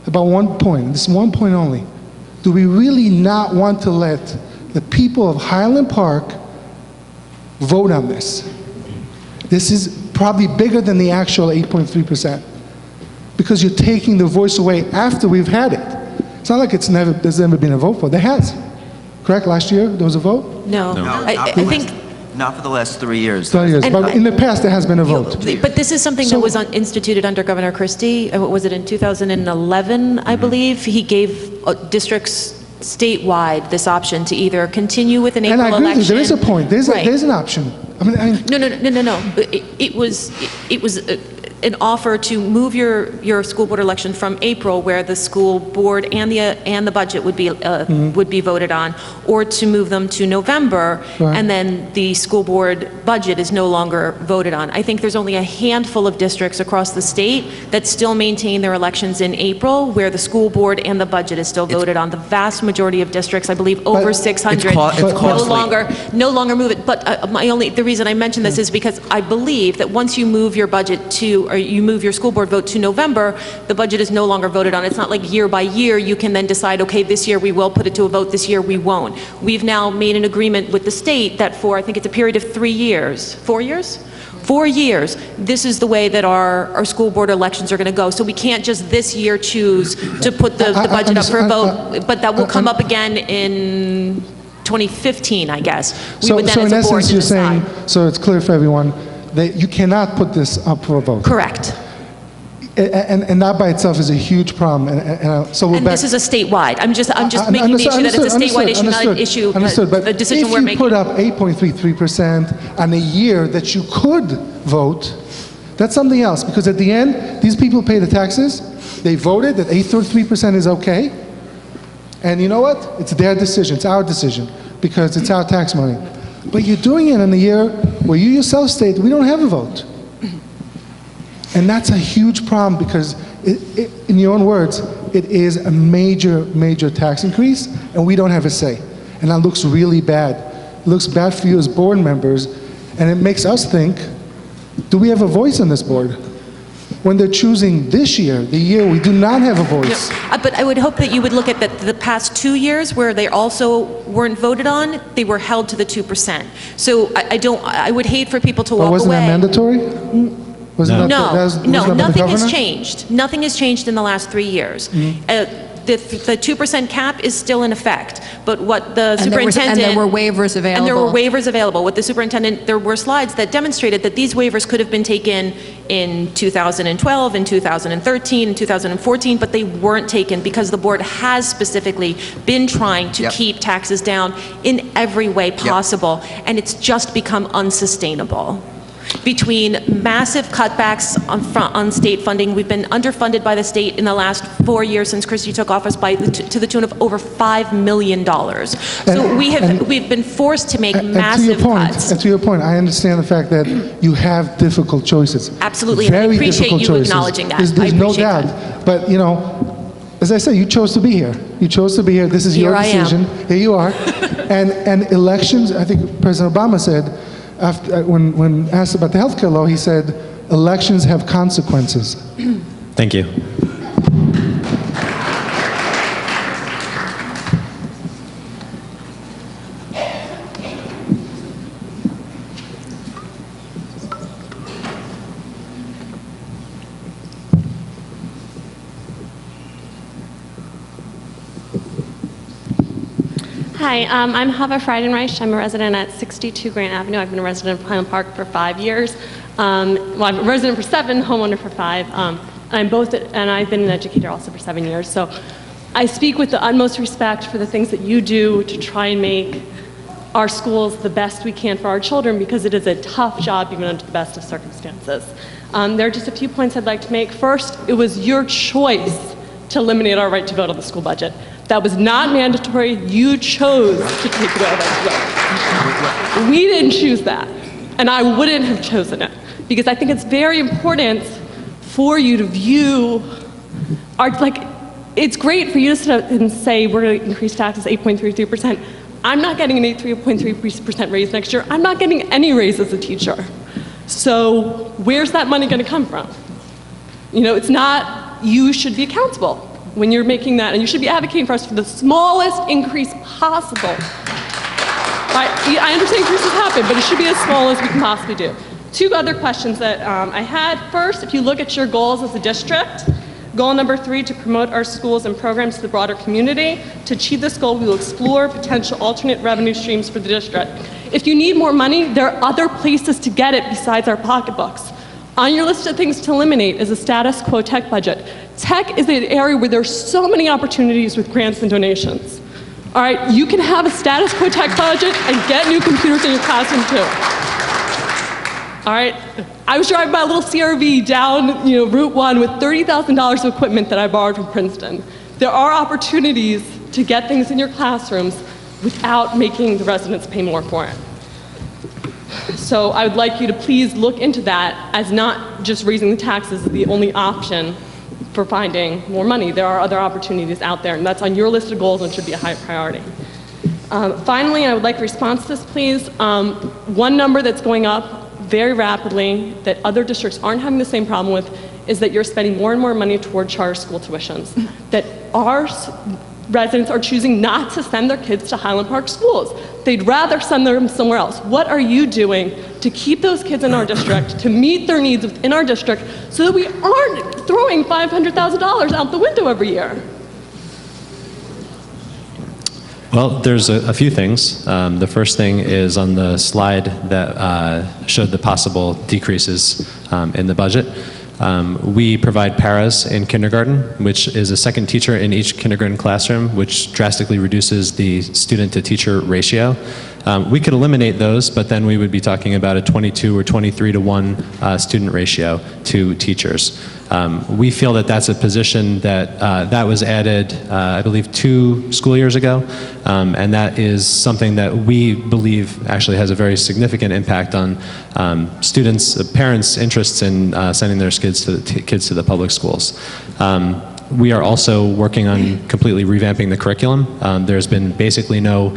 about one point, this one point only. Do we really not want to let the people of Highland Park vote on this? This is probably bigger than the actual 8.3%. Because you're taking the voice away after we've had it. It's not like there's never been a vote for it. There has. Correct? Last year there was a vote? No. I think... Not for the last 3 years. 3 years. But in the past there has been a vote. But this is something that was instituted under Governor Christie. What was it, in 2011, I believe? He gave districts statewide this option to either continue with an April election. And I agree with you. There is a point. There's an option. No. It was an offer to move your school board election from April, where the school board and the budget would be voted on, or to move them to November, and then the school board budget is no longer voted on. I think there's only a handful of districts across the state that still maintain their elections in April, where the school board and the budget is still voted on. The vast majority of districts, I believe over 600, no longer move it. But the reason I mention this is because I believe that once you move your budget or you move your school board vote to November, the budget is no longer voted on. It's not like year by year you can then decide, okay, this year we will put it to a vote, this year we won't. We've now made an agreement with the state that for, I think it's a period of 3 years, 4 years? 4 years, this is the way that our school board elections are going to go. So we can't just this year choose to put the budget up for a vote, but that will come up again in 2015, I guess. So in essence, you're saying, so it's clear for everyone, that you cannot put this up for a vote. Correct. And that by itself is a huge problem. So we're And back. this is a statewide. I'm just making the issue that it's a statewide issue, not an issue, Understood, but the decision we're if you making. put up 8.33% on a year that you could vote, that's something else. Because at the end, these people pay the taxes. They voted that 8.33% is okay. And you know what? It's their decision. It's our decision. Because it's our tax money. But you're doing it in a year where you yourself state, we don't have a vote. And that's a huge problem because, in your own words, it is a major, major tax increase, and we don't have a say. And that looks really bad. It looks bad for you as board members, and it makes us think, do we have a voice on this board? When they're choosing this year, the year we do not have a voice. But I would hope that you would look at the past 2 years where they also weren't voted on, they were held to the 2%. So I would hate for people to walk away. But wasn't that mandatory? Wasn't No, that no, by the nothing has governor? changed. Nothing has changed in the last 3 years. The 2% cap is still in effect, but what the superintendent... And there were waivers available. And there were waivers available. What the superintendent, there were slides that demonstrated that these waivers could have been taken in 2012, in 2013, in 2014, but they weren't taken because the board has specifically been trying to keep taxes down in every way possible, and it's just become unsustainable. Between massive cutbacks on state funding, we've been underfunded by the state in the last 4 years since Christie took office to the tune of over $5 million. So we've been forced to make massive cuts. And to your point, I understand the fact that you have difficult choices. Absolutely, and I Very appreciate difficult you choices. acknowledging that. There's no doubt. But, you know, as I said, you chose to be here. You chose to be here. This is your decision. Here you are. And elections, I think President Obama said, when asked about the healthcare law, he said, elections have consequences. Thank you. Hi, I'm Hava Friedenreich. I'm a resident at 62 Grant Avenue. I've been a resident of Highland Park for 5 years. Well, I'm a resident for 7, homeowner for 5. And I've been an educator also for 7 years. So I speak with the utmost respect for the things that you do to try and make our schools the best we can for our children, because it is a tough job even under the best of circumstances. There are just a few points I'd like to make. First, it was your choice to eliminate our right to vote on the school budget. That was not mandatory. You chose to take it away. We didn't choose that, and I wouldn't have chosen it, because I think it's very important for you to view our, it's great for you to sit up and say we're going to increase taxes 8.33%. I'm not getting an 8.33% raise next year. I'm not getting any raise as a teacher. So where's that money going to come from? You know, it's not, you should be accountable when you're making that, and you should be advocating for us for the smallest increase possible. I understand increases happen, but it should be as small as we can possibly do. 2 other questions that I had. First, if you look at your goals as a district, goal number 3, to promote our schools and programs to the broader community. To achieve this goal, we will explore potential alternate revenue streams for the district. If you need more money, there are other places to get it besides our pocketbooks. On your list of things to eliminate is a status quo tech budget. Tech is an area where there's so many opportunities with grants and donations. All right, you can have a status quo tech budget and get new computers in your classroom too. All right, I was driving my little CRV down, Route 1 with $30,000 of equipment that I borrowed from Princeton. There are opportunities to get things in your classrooms without making the residents pay more for it. So I would like you to please look into that as not just raising the taxes is the only option for finding more money. There are other opportunities out there, and that's on your list of goals and should be a high priority. Finally, I would like a response to this, please. One number that's going up very rapidly that other districts aren't having the same problem with is that you're spending more and more money toward charter school tuitions. That our residents are choosing not to send their kids to Highland Park schools. They'd rather send them somewhere else. What are you doing to keep those kids in our district, to meet their needs within our district, so that we aren't throwing $500,000 out the window every year? Well, there's a few things. The first thing is on the slide that showed the possible decreases in the budget. We provide paras in kindergarten, which is a second teacher in each kindergarten classroom, which drastically reduces the student-to-teacher ratio. We could eliminate those, but then we would be talking about a 22 or 23 to 1 student ratio to teachers. We feel that that's a position that was added, I believe, 2 school years ago, and that is something that we believe actually has a very significant impact on students, parents' interests in sending their kids to the public schools. We are also working on completely revamping the curriculum. There's been basically no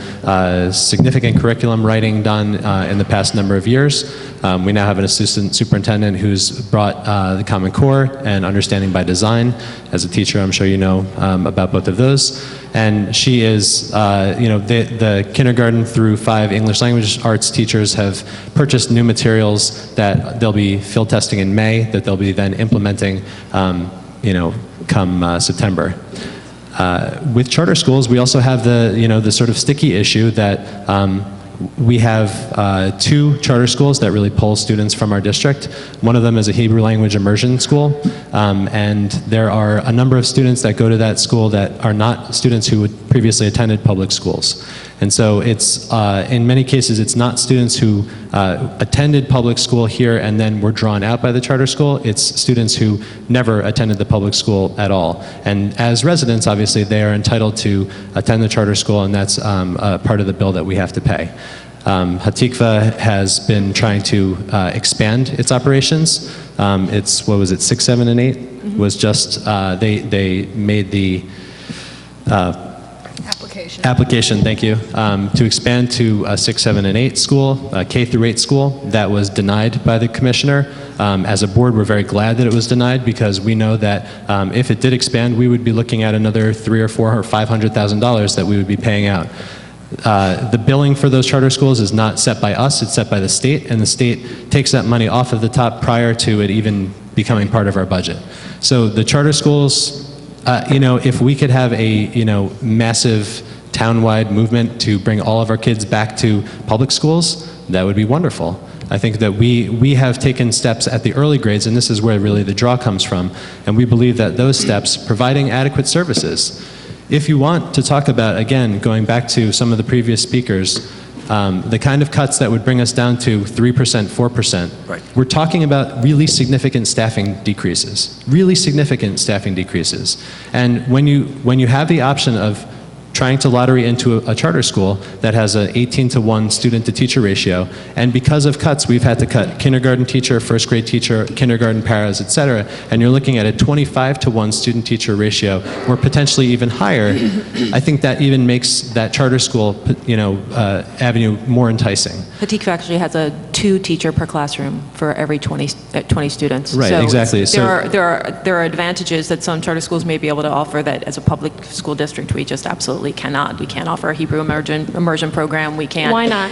significant curriculum writing done in the past number of years. We now have an assistant superintendent who's brought the Common Core and Understanding by Design. As a teacher, I'm sure you know about both of those. And she is, the kindergarten through 5 English language arts teachers have purchased new materials that they'll be field testing in May, that they'll be then implementing come September. With charter schools, we also have the sort of sticky issue that we have 2 charter schools that really pull students from our district. One of them is a Hebrew language immersion school, and there are a number of students that go to that school that are not students who had previously attended public schools. And so it's, in many cases, it's not students who attended public school here and then were drawn out by the charter school. It's students who never attended the public school at all. And as residents, obviously, they are entitled to attend the charter school, and that's a part of the bill that we have to pay. Hatikva has been trying to expand its operations. It's, what was it, 6, 7, and 8? Was just, they made the application, thank you, to expand to a 6, 7, and 8 school, a K through 8 school. That was denied by the commissioner. As a board, we're very glad that it was denied, because we know that if it did expand, we would be looking at another $300,000 or $400,000 or $500,000 that we would be paying out. The billing for those charter schools is not set by us, it's set by the state, and the state takes that money off of the top prior to it even becoming part of our budget. So the charter schools, if we could have a, massive town-wide movement to bring all of our kids back to public schools, that would be wonderful. I think that we have taken steps at the early grades, and this is where really the draw comes from, and we believe that those steps, providing adequate services. If you want to talk about, again, going back to some of the previous speakers, the kind of cuts that would bring us down to 3%, 4%, right. We're talking about really significant staffing decreases, And when you have the option of trying to lottery into a charter school that has an 18 to 1 student-to-teacher ratio, and because of cuts, we've had to cut kindergarten teacher, first grade teacher, kindergarten paras, et cetera, and you're looking at a 25 to 1 student-teacher ratio, or potentially even higher. I think that even makes that charter school, avenue more enticing. Hatikva actually has a 2 teacher per classroom for every 20 students. Right, so exactly. There are advantages that some charter schools may be able to offer that as a public school district we just absolutely cannot. We can't offer a Hebrew immersion program. We can't. Why not?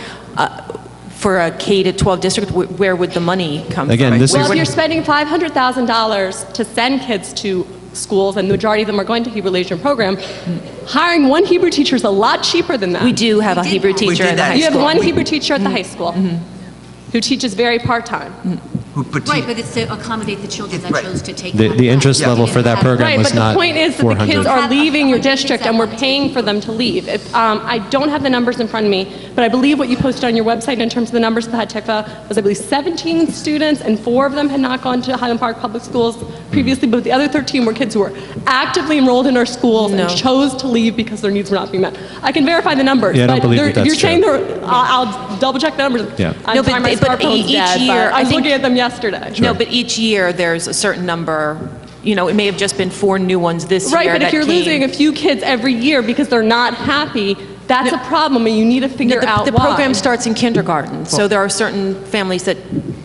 For a K to 12 district, where would the money come Again, from? this Well, if you're spending $500,000 to send kids to schools, and the majority of them are going to Hebrew Literature program, hiring one Hebrew teacher is a lot cheaper than that. We do have a Hebrew teacher in the high You school. have one Hebrew teacher at the high school who teaches very part-time. Right, but it's to accommodate the children that chose to take The interest level for that program Right, was but not the point is that 400. the kids are leaving your district and we're paying for them to leave. I don't have the numbers in front of me, but I believe what you posted on your website in terms of the numbers for Hatikva was, I believe, 17 students, and 4 of them had not gone to Highland Park Public Schools previously, but the other 13 were kids who were actively enrolled in our schools and chose to leave because their needs were not being met. I can verify the numbers, Yeah, I don't but believe that that's you're saying true. I'll double check the numbers. Yeah. I'm No, sorry, my but smartphone's each dead, year, but I was I think- looking at them yesterday. No, but each year there's a certain number. It may have just been 4 new ones this Right, year. but if that you're came. losing a few kids every year because they're not happy, that's a problem, and you need to figure out the why. program starts in kindergarten, so there are certain families that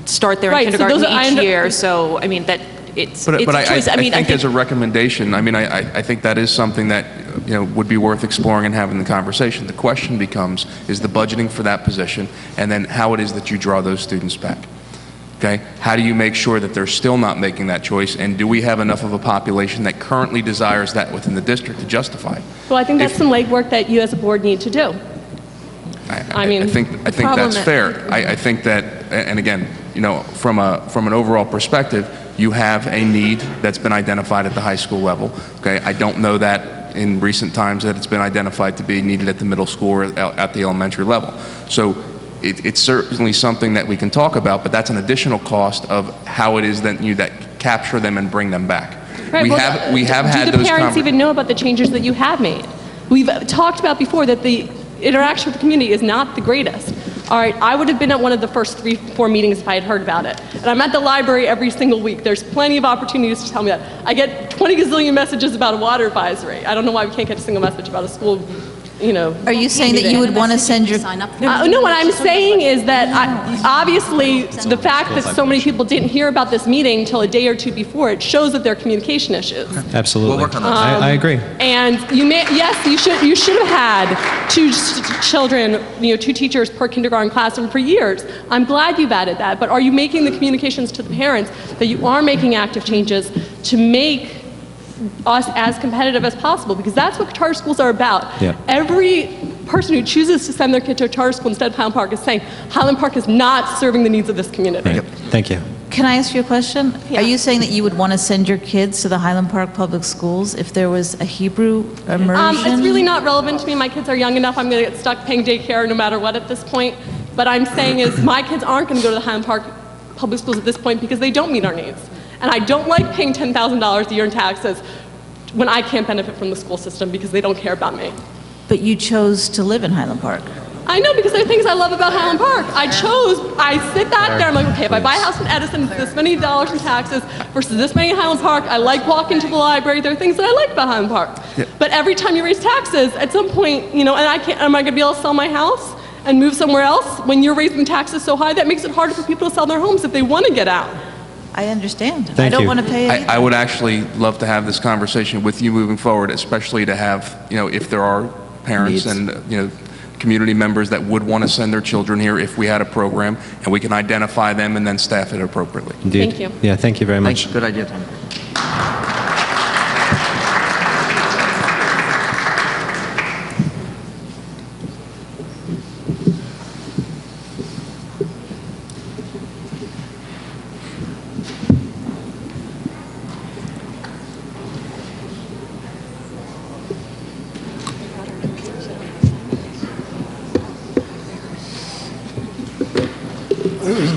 start there Right, in so kindergarten those are- each year. So I mean that it's But a choice. I think as a recommendation, I think that is something that would be worth exploring and having the conversation. The question becomes, is the budgeting for that position, and then how it is that you draw those students back. Okay? How do you make sure that they're still not making that choice, and do we have enough of a population that currently desires that within the district to justify it? Well, I think that's some legwork that you as a board need to do. I think that's fair. I think that, and again, from an overall perspective, you have a need that's been identified at the high school level. Okay, I don't know that in recent times that it's been identified to be needed at the middle school or at the elementary level. So it's certainly something that we can talk about, but that's an additional cost of how it is that that capture them and bring them back. Right, we have had do the those parents even know about the changes that you have made? We've talked about before that the interaction with the community is not the greatest. All right, I would have been at one of the first 3-4 meetings if I had heard about it. And I'm at the library every single week. There's plenty of opportunities to tell me that. I get 20 gazillion messages about a water advisory. I don't know why we can't get a single message about a school, Are you saying that you would want to send your... no, what I'm saying is that obviously the fact that so many people didn't hear about this meeting until a day or two before, it shows that there are communication issues. Absolutely. We'll work on that. I agree. And you should have had 2 children, 2 teachers per kindergarten classroom for years. I'm glad you've added that, but are you making the communications to the parents that you are making active changes to make us as competitive as possible? Because that's what charter schools are about. Yeah. Every person who chooses to send their kid to a charter school instead of Highland Park is saying Highland Park is not serving the needs of this community. Right. Thank you. Can I ask you a question? Are you saying that you would want to send your kids to the Highland Park Public Schools if there was a Hebrew immersion? It's really not relevant to me. My kids are young enough. I'm going to get stuck paying daycare no matter what at this point. But I'm saying is my kids aren't going to go to the Highland Park Public Schools at this point because they don't meet our needs. And I don't like paying $10,000 a year in taxes when I can't benefit from the school system because they don't care about me. But you chose to live in Highland Park. I know, because there are things I love about Highland Park. I sit back there, I'm like, okay, if I buy a house in Edison, it's this many dollars in taxes versus this many in Highland Park. I like walking to the library. There are things that I like about Highland Park. Yeah. But every time you raise taxes, at some point, and am I going to be able to sell my house and move somewhere else? When you're raising taxes so high, that makes it harder for people to sell their homes if they want to get out. I understand. Thank I don't you. want to pay it either. I would actually love to have this conversation with you moving forward, especially to have, if there are parents and, community members that would want to send their children here if we had a program, and we can identify them and then staff it appropriately. Indeed. Thank you. Yeah, thank you very much. Good idea, Tom.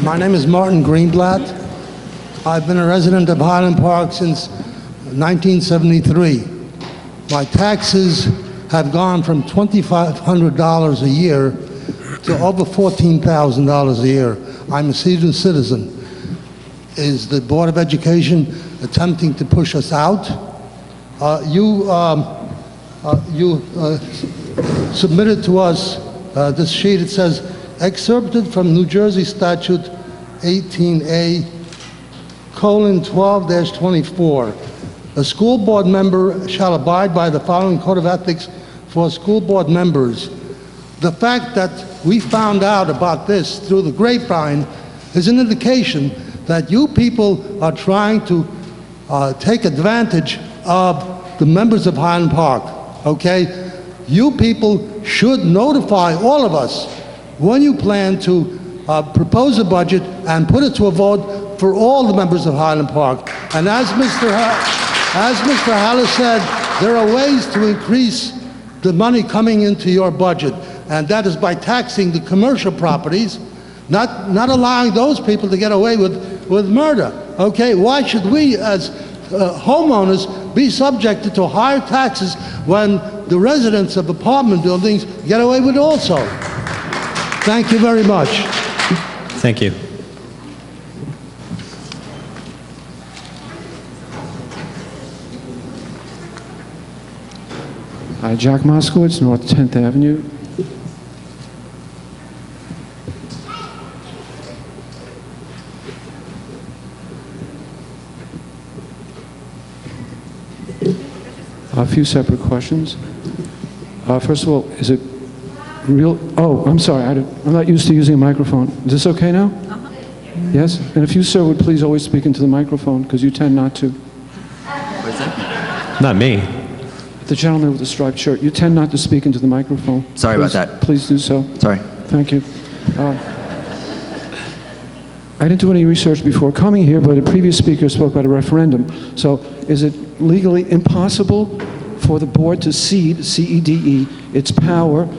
My name is Martin Greenblatt. I've been a resident of Highland Park since 1973. My taxes have gone from $2,500 a year to over $14,000 a year. I'm a senior citizen. Is the Board of Education attempting to push us out? You submitted to us this sheet. It says, excerpted from New Jersey Statute 18A, colon 12-24. A school board member shall abide by the following code of ethics for school board members. The fact that we found out about this through the grapevine is an indication that you people are trying to take advantage of the members of Highland Park, okay? You people should notify all of us when you plan to propose a budget and put it to a vote for all the members of Highland Park. And as Mr. Haller said, there are ways to increase the money coming into your budget, and that is by taxing the commercial properties, not allowing those people to get away with murder. Okay, why should we as homeowners be subjected to higher taxes when the residents of apartment buildings get away with it also? Thank you very much. Thank you. Hi, Jack Moskowitz, North 10th Avenue. A few separate questions. First of all, is it real? Oh, I'm sorry. I'm not used to using a microphone. Is this okay now? Yes? And if you, sir, would please always speak into the microphone, because you tend not to. What is that? Not me. The gentleman with the striped shirt, you tend not to speak into the microphone. Sorry about that. Please do so. Sorry. Thank you. I didn't do any research before coming here, but a previous speaker spoke about a referendum. So is it legally impossible for the board to cede, C-E-D-E, its power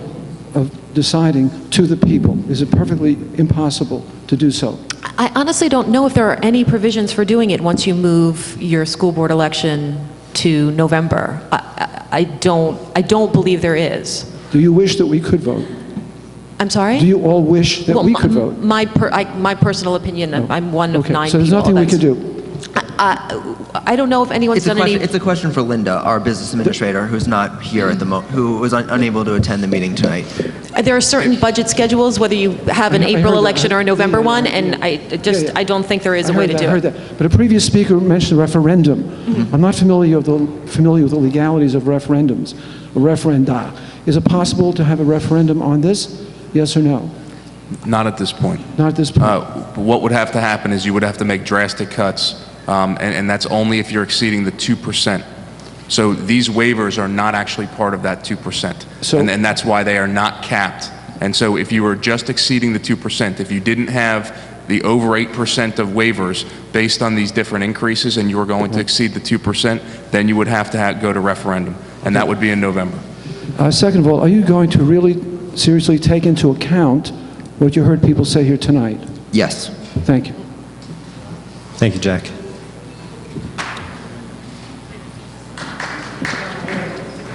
of deciding to the people? Is it perfectly impossible to do so? I honestly don't know if there are any provisions for doing it once you move your school board election to November. I don't believe there is. Do you wish that we could vote? I'm sorry? Do you all wish that we could vote? My personal opinion, I'm one of 9 so there's people. nothing we could do? I don't know if anyone's done any... It's a question for Linda, our business administrator, who's not here at the moment, who was unable to attend the meeting tonight. There are certain budget schedules, whether you have an April election or a November one, and I don't think there is a way to do I heard it. that. But a previous speaker mentioned a referendum. I'm not familiar with the legalities of referendums, or referenda. Is it possible to have a referendum on this? Yes or no? Not at this point. Not at this point. What would have to happen is you would have to make drastic cuts, and that's only if you're exceeding the 2%. So these waivers are not actually part of that 2%, and that's why they are not capped. And so if you were just exceeding the 2%, if you didn't have the over 8% of waivers based on these different increases and you were going to exceed the 2%, then you would have to go to referendum, and that would be in November. Second of all, are you going to really seriously take into account what you heard people say here tonight? Yes. Thank you. Thank you, Jack.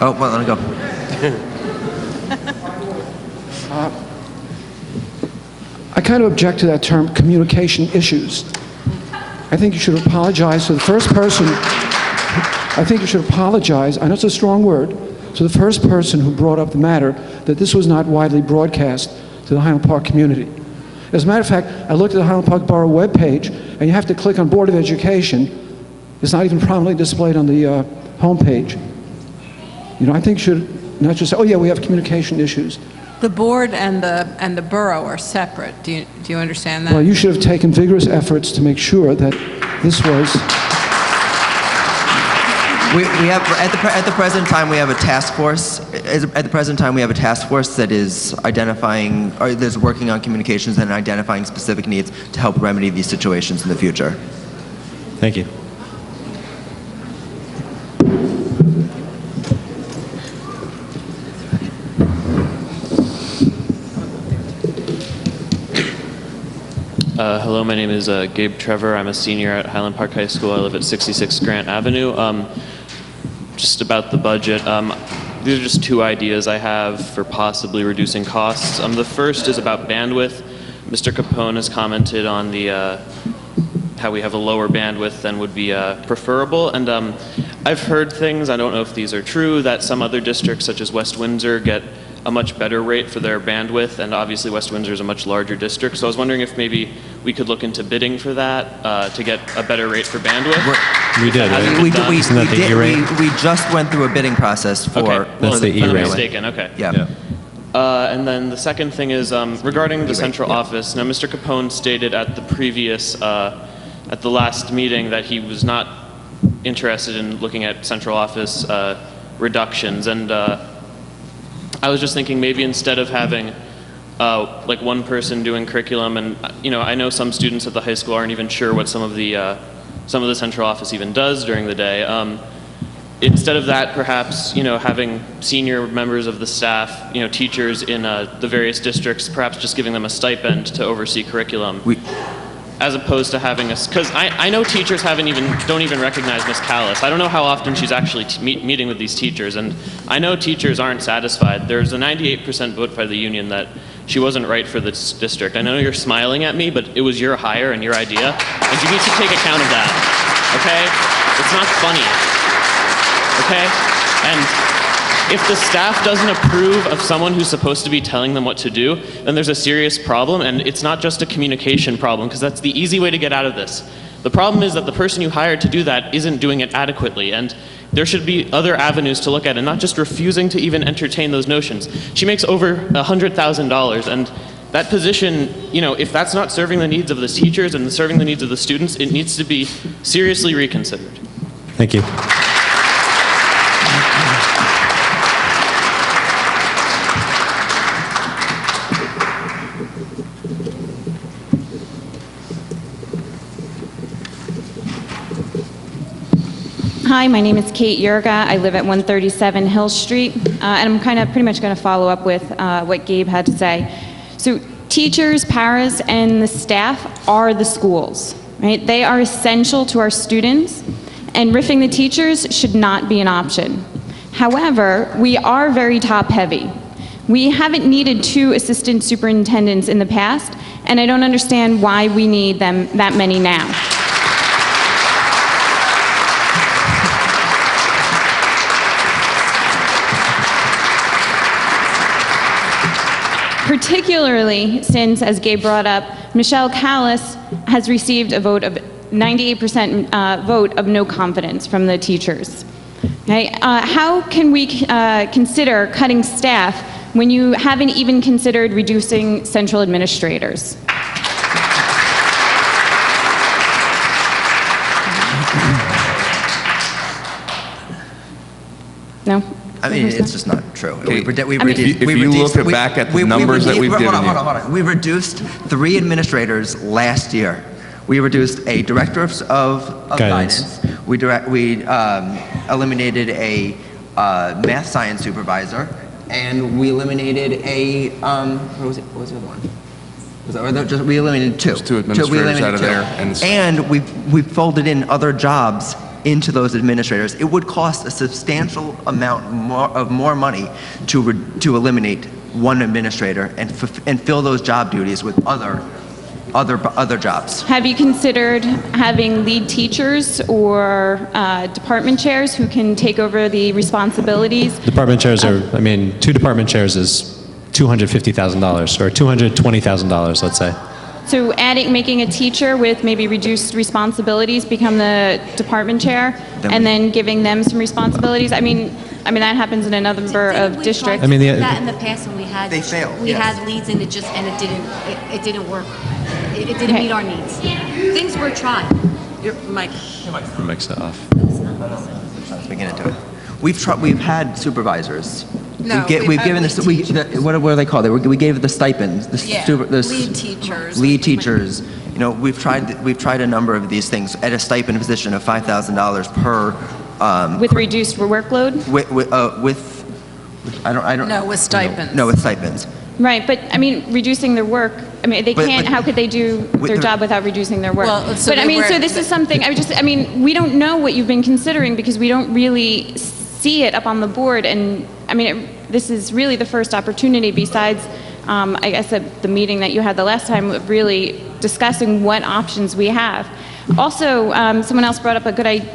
Oh, well, let me go. I kind of object to that term, communication issues. I think you should apologize to the first person. I think you should apologize, I know it's a strong word, to the first person who brought up the matter that this was not widely broadcast to the Highland Park community. As a matter of fact, I looked at the Highland Park Borough webpage, and you have to click on Board of Education. It's not even prominently displayed on the homepage. You know, I think you should not just say, oh yeah, we have communication issues. The board and the borough are separate. Do you understand that? Well, you should have taken vigorous efforts to make sure that this was... We have, at the present time, we have a task force. At the present time, we have a task force that is identifying, or that's working on communications and identifying specific needs to help remedy these situations in the future. Thank you. Hello, my name is Gabe Trevor. I'm a senior at Highland Park High School. I live at 66 Grant Avenue. Just about the budget, these are just two ideas I have for possibly reducing costs. The first is about bandwidth. Mr. Capone has commented on the how we have a lower bandwidth than would be preferable, and I've heard things, I don't know if these are true, that some other districts such as West Windsor get a much better rate for their bandwidth, and obviously West Windsor is a much larger district, so I was wondering if maybe we could look into bidding for that to get a better rate for bandwidth. We did, right? Isn't that the E-rate? We just went through a bidding process for... Okay, That's the if I'm E-rate. mistaken, okay. Yeah. And then the second thing is regarding the central office. Now, Mr. Capone stated at the previous, at the last meeting that he was not interested in looking at central office reductions, and I was just thinking maybe instead of having like one person doing curriculum, and I know some students at the high school aren't even sure what some of the central office even does during the day. Instead of that, perhaps having senior members of the staff, teachers in the various districts, perhaps just giving them a stipend to oversee curriculum, as opposed to having us. Because I know teachers don't even recognize Miss Callis. I don't know how often she's actually meeting with these teachers, and I know teachers aren't satisfied. There's a 98% vote by the union that she wasn't right for this district. I know you're smiling at me, but it was your hire and your idea, and you need to take account of that. Okay? It's not funny. Okay? And if the staff doesn't approve of someone who's supposed to be telling them what to do, then there's a serious problem, and it's not just a communication problem, because that's the easy way to get out of this. The problem is that the person you hired to do that isn't doing it adequately, and there should be other avenues to look at, and not just refusing to even entertain those notions. She makes over $100,000, and that position, if that's not serving the needs of the teachers and serving the needs of the students, it needs to be seriously reconsidered. Thank you. Hi, my name is Kate Yurga. I live at 137 Hill Street, and I'm pretty much going to follow up with what Gabe had to say. So teachers, paras, and the staff are the schools, right? They are essential to our students, and riffing the teachers should not be an option. However, we are very top-heavy. We haven't needed 2 assistant superintendents in the past, and I don't understand why we need them that many now. Particularly since, as Gabe brought up, Michelle Callis has received a vote of 98% vote of no confidence from the teachers. Okay? How can we consider cutting staff when you haven't even considered reducing central administrators? No? I mean, it's just not true. If you look back at the numbers that we've given you. Hold on. We reduced 3 administrators last year. We reduced a director of guidance. We eliminated a math science supervisor, and we eliminated a, what was the other one? We eliminated 2. There's 2 administrators out of there. And we folded in other jobs into those administrators. It would cost a substantial amount more money to eliminate 1 administrator and fill those job duties with other jobs. Have you considered having lead teachers or department chairs who can take over the responsibilities? Department chairs are, 2 department chairs is $250,000 or $220,000, let's say. So making a teacher with maybe reduced responsibilities become the department chair, and then giving them some responsibilities. I mean that happens in a number of districts. That in the past when we had they failed. We had leads and it didn't work. It didn't meet our needs. Things were tried. Your mic. Mix it off. Let's get into it. We've had supervisors. No, we've given what are they called? We gave the stipends. Lead teachers. Lead teachers. You know, we've tried a number of these things at a stipend position of $5,000 per. With reduced workload. I don't. No, with stipends. No, with stipends. Right, but reducing their work. They can't. How could they do their job without reducing their work? Well, so so this is something. We don't know what you've been considering because we don't really see it up on the board, and this is really the first opportunity besides, I guess, the meeting that you had the last time of really discussing what options we have. Also, someone else brought up a good idea,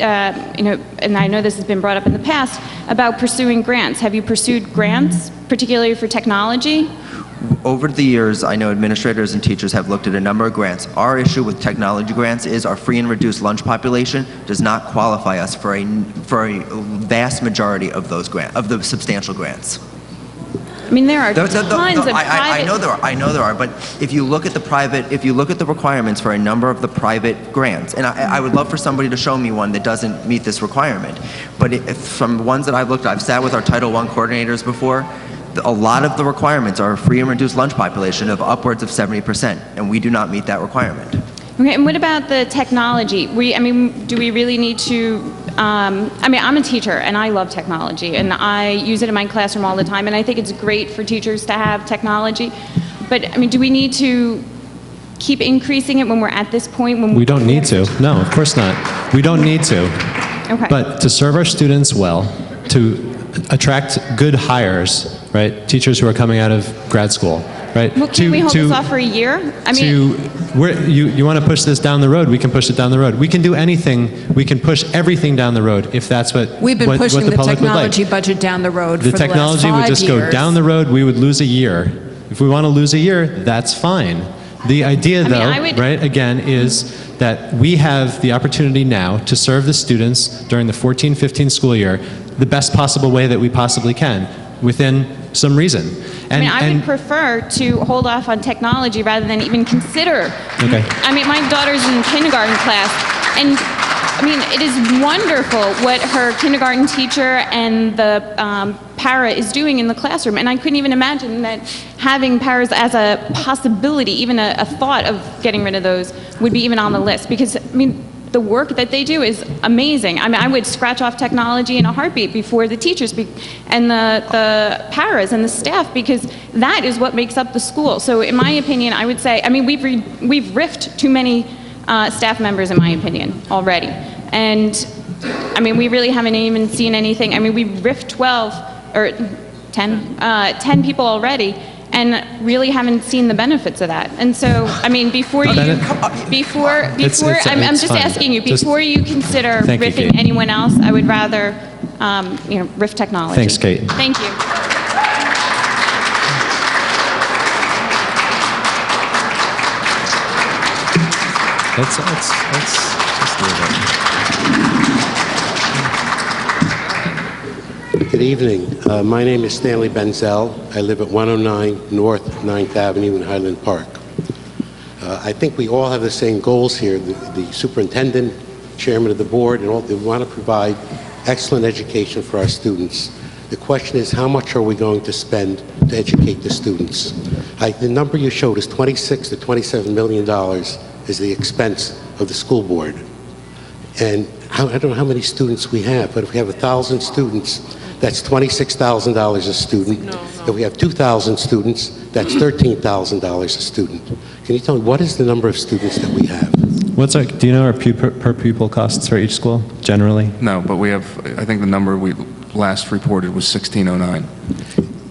and I know this has been brought up in the past, about pursuing grants. Have you pursued grants, particularly for technology? Over the years, I know administrators and teachers have looked at a number of grants. Our issue with technology grants is our free and reduced lunch population does not qualify us for a vast majority of those of the substantial grants. There are tons of private. I know there are, but if you look at the requirements for a number of the private grants, and I would love for somebody to show me one that doesn't meet this requirement, but from the ones that I've looked at, I've sat with our Title I coordinators before. A lot of the requirements are a free and reduced lunch population of upwards of 70%, and we do not meet that requirement. Okay, and what about the technology? Do we really need to? I'm a teacher, and I love technology, and I use it in my classroom all the time, and I think it's great for teachers to have technology. But do we need to keep increasing it when we're at this point? When we don't need to. No, of course not. We don't need to. Okay. But to serve our students well, to attract good hires, right? Teachers who are coming out of grad school, right? Well, can we hold this off for a year? You want to push this down the road? We can push it down the road. We can do anything. We can push everything down the road if that's what we've been pushing what the public technology would like. budget down the road. The for technology the last 5 would just years. go down the road. We would lose a year. If we want to lose a year, that's fine. The idea, right, again, is that we have the opportunity now to serve the students during the 14-15 school year the best possible way that we possibly can, within some reason. I would prefer to hold off on technology rather than even consider. Okay. My daughter's in kindergarten class, and it is wonderful what her kindergarten teacher and the para is doing in the classroom, and I couldn't even imagine that having paras as a possibility, even a thought of getting rid of those, would be even on the list, because the work that they do is amazing. I mean, I would scratch off technology in a heartbeat before the teachers and the paras and the staff, because that is what makes up the school. So in my opinion, I would say, I mean, we've riffed too many staff members, in my opinion, already. And I mean, we really haven't even seen anything. I mean, we riffed 12 or 10 people already, and really haven't seen the benefits of that. And so, I mean, before I'm just fine. asking you, before you consider Thank you, riffing Kate. anyone else, I would rather, riff technology. Thanks, Kate. Thank you. Let's just leave it. Good evening. My name is Stanley Benzel. I live at 109 North 9th Avenue in Highland Park. I think we all have the same goals here. The superintendent, chairman of the board, and all, they want to provide excellent education for our students. The question is, how much are we going to spend to educate the students? The number you showed is $26 to $27 million is the expense of the school board. And I don't know how many students we have, but if we have 1,000 students, that's $26,000 a student. If we have 2,000 students, that's $13,000 a student. Can you tell me, what is the number of students that we have? Do you know our per pupil costs for each school, generally? No, but we have, I think the number we last reported was 1,609.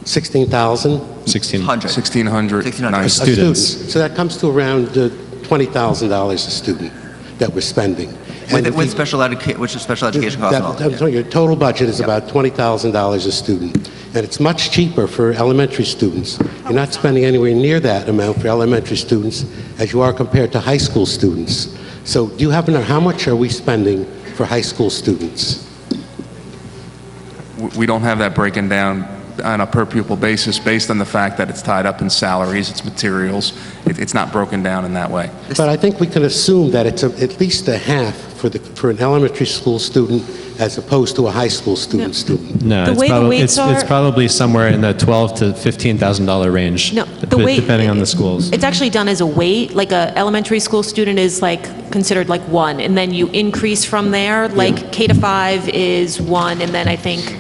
16,000? 1,600 students. So that comes to around $20,000 a student that we're spending. With special education costs and all. I'm telling you, your total budget is about $20,000 a student. And it's much cheaper for elementary students. You're not spending anywhere near that amount for elementary students as you are compared to high school students. So do you happen to know how much are we spending for high school students? We don't have that broken down on a per pupil basis based on the fact that it's tied up in salaries, it's materials. It's not broken down in that way. But I think we can assume that it's at least a half for an elementary school student as opposed to a high school student. No, it's probably somewhere in the $12,000 to $15,000 range, depending on the schools. It's actually done as a weight, like a elementary school student is considered like 1, and then you increase from there, like K to 5 is 1, and then I think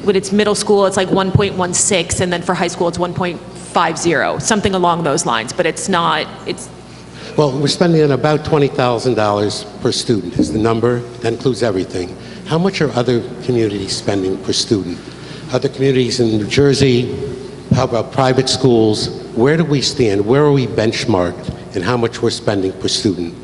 when it's middle school, it's like 1.16, and then for high school, it's 1.50, something along those lines, but it's not, Well, we're spending about $20,000 per student is the number. That includes everything. How much are other communities spending per student? Other communities in New Jersey, how about private schools? Where do we stand? Where are we benchmarked in how much we're spending per student?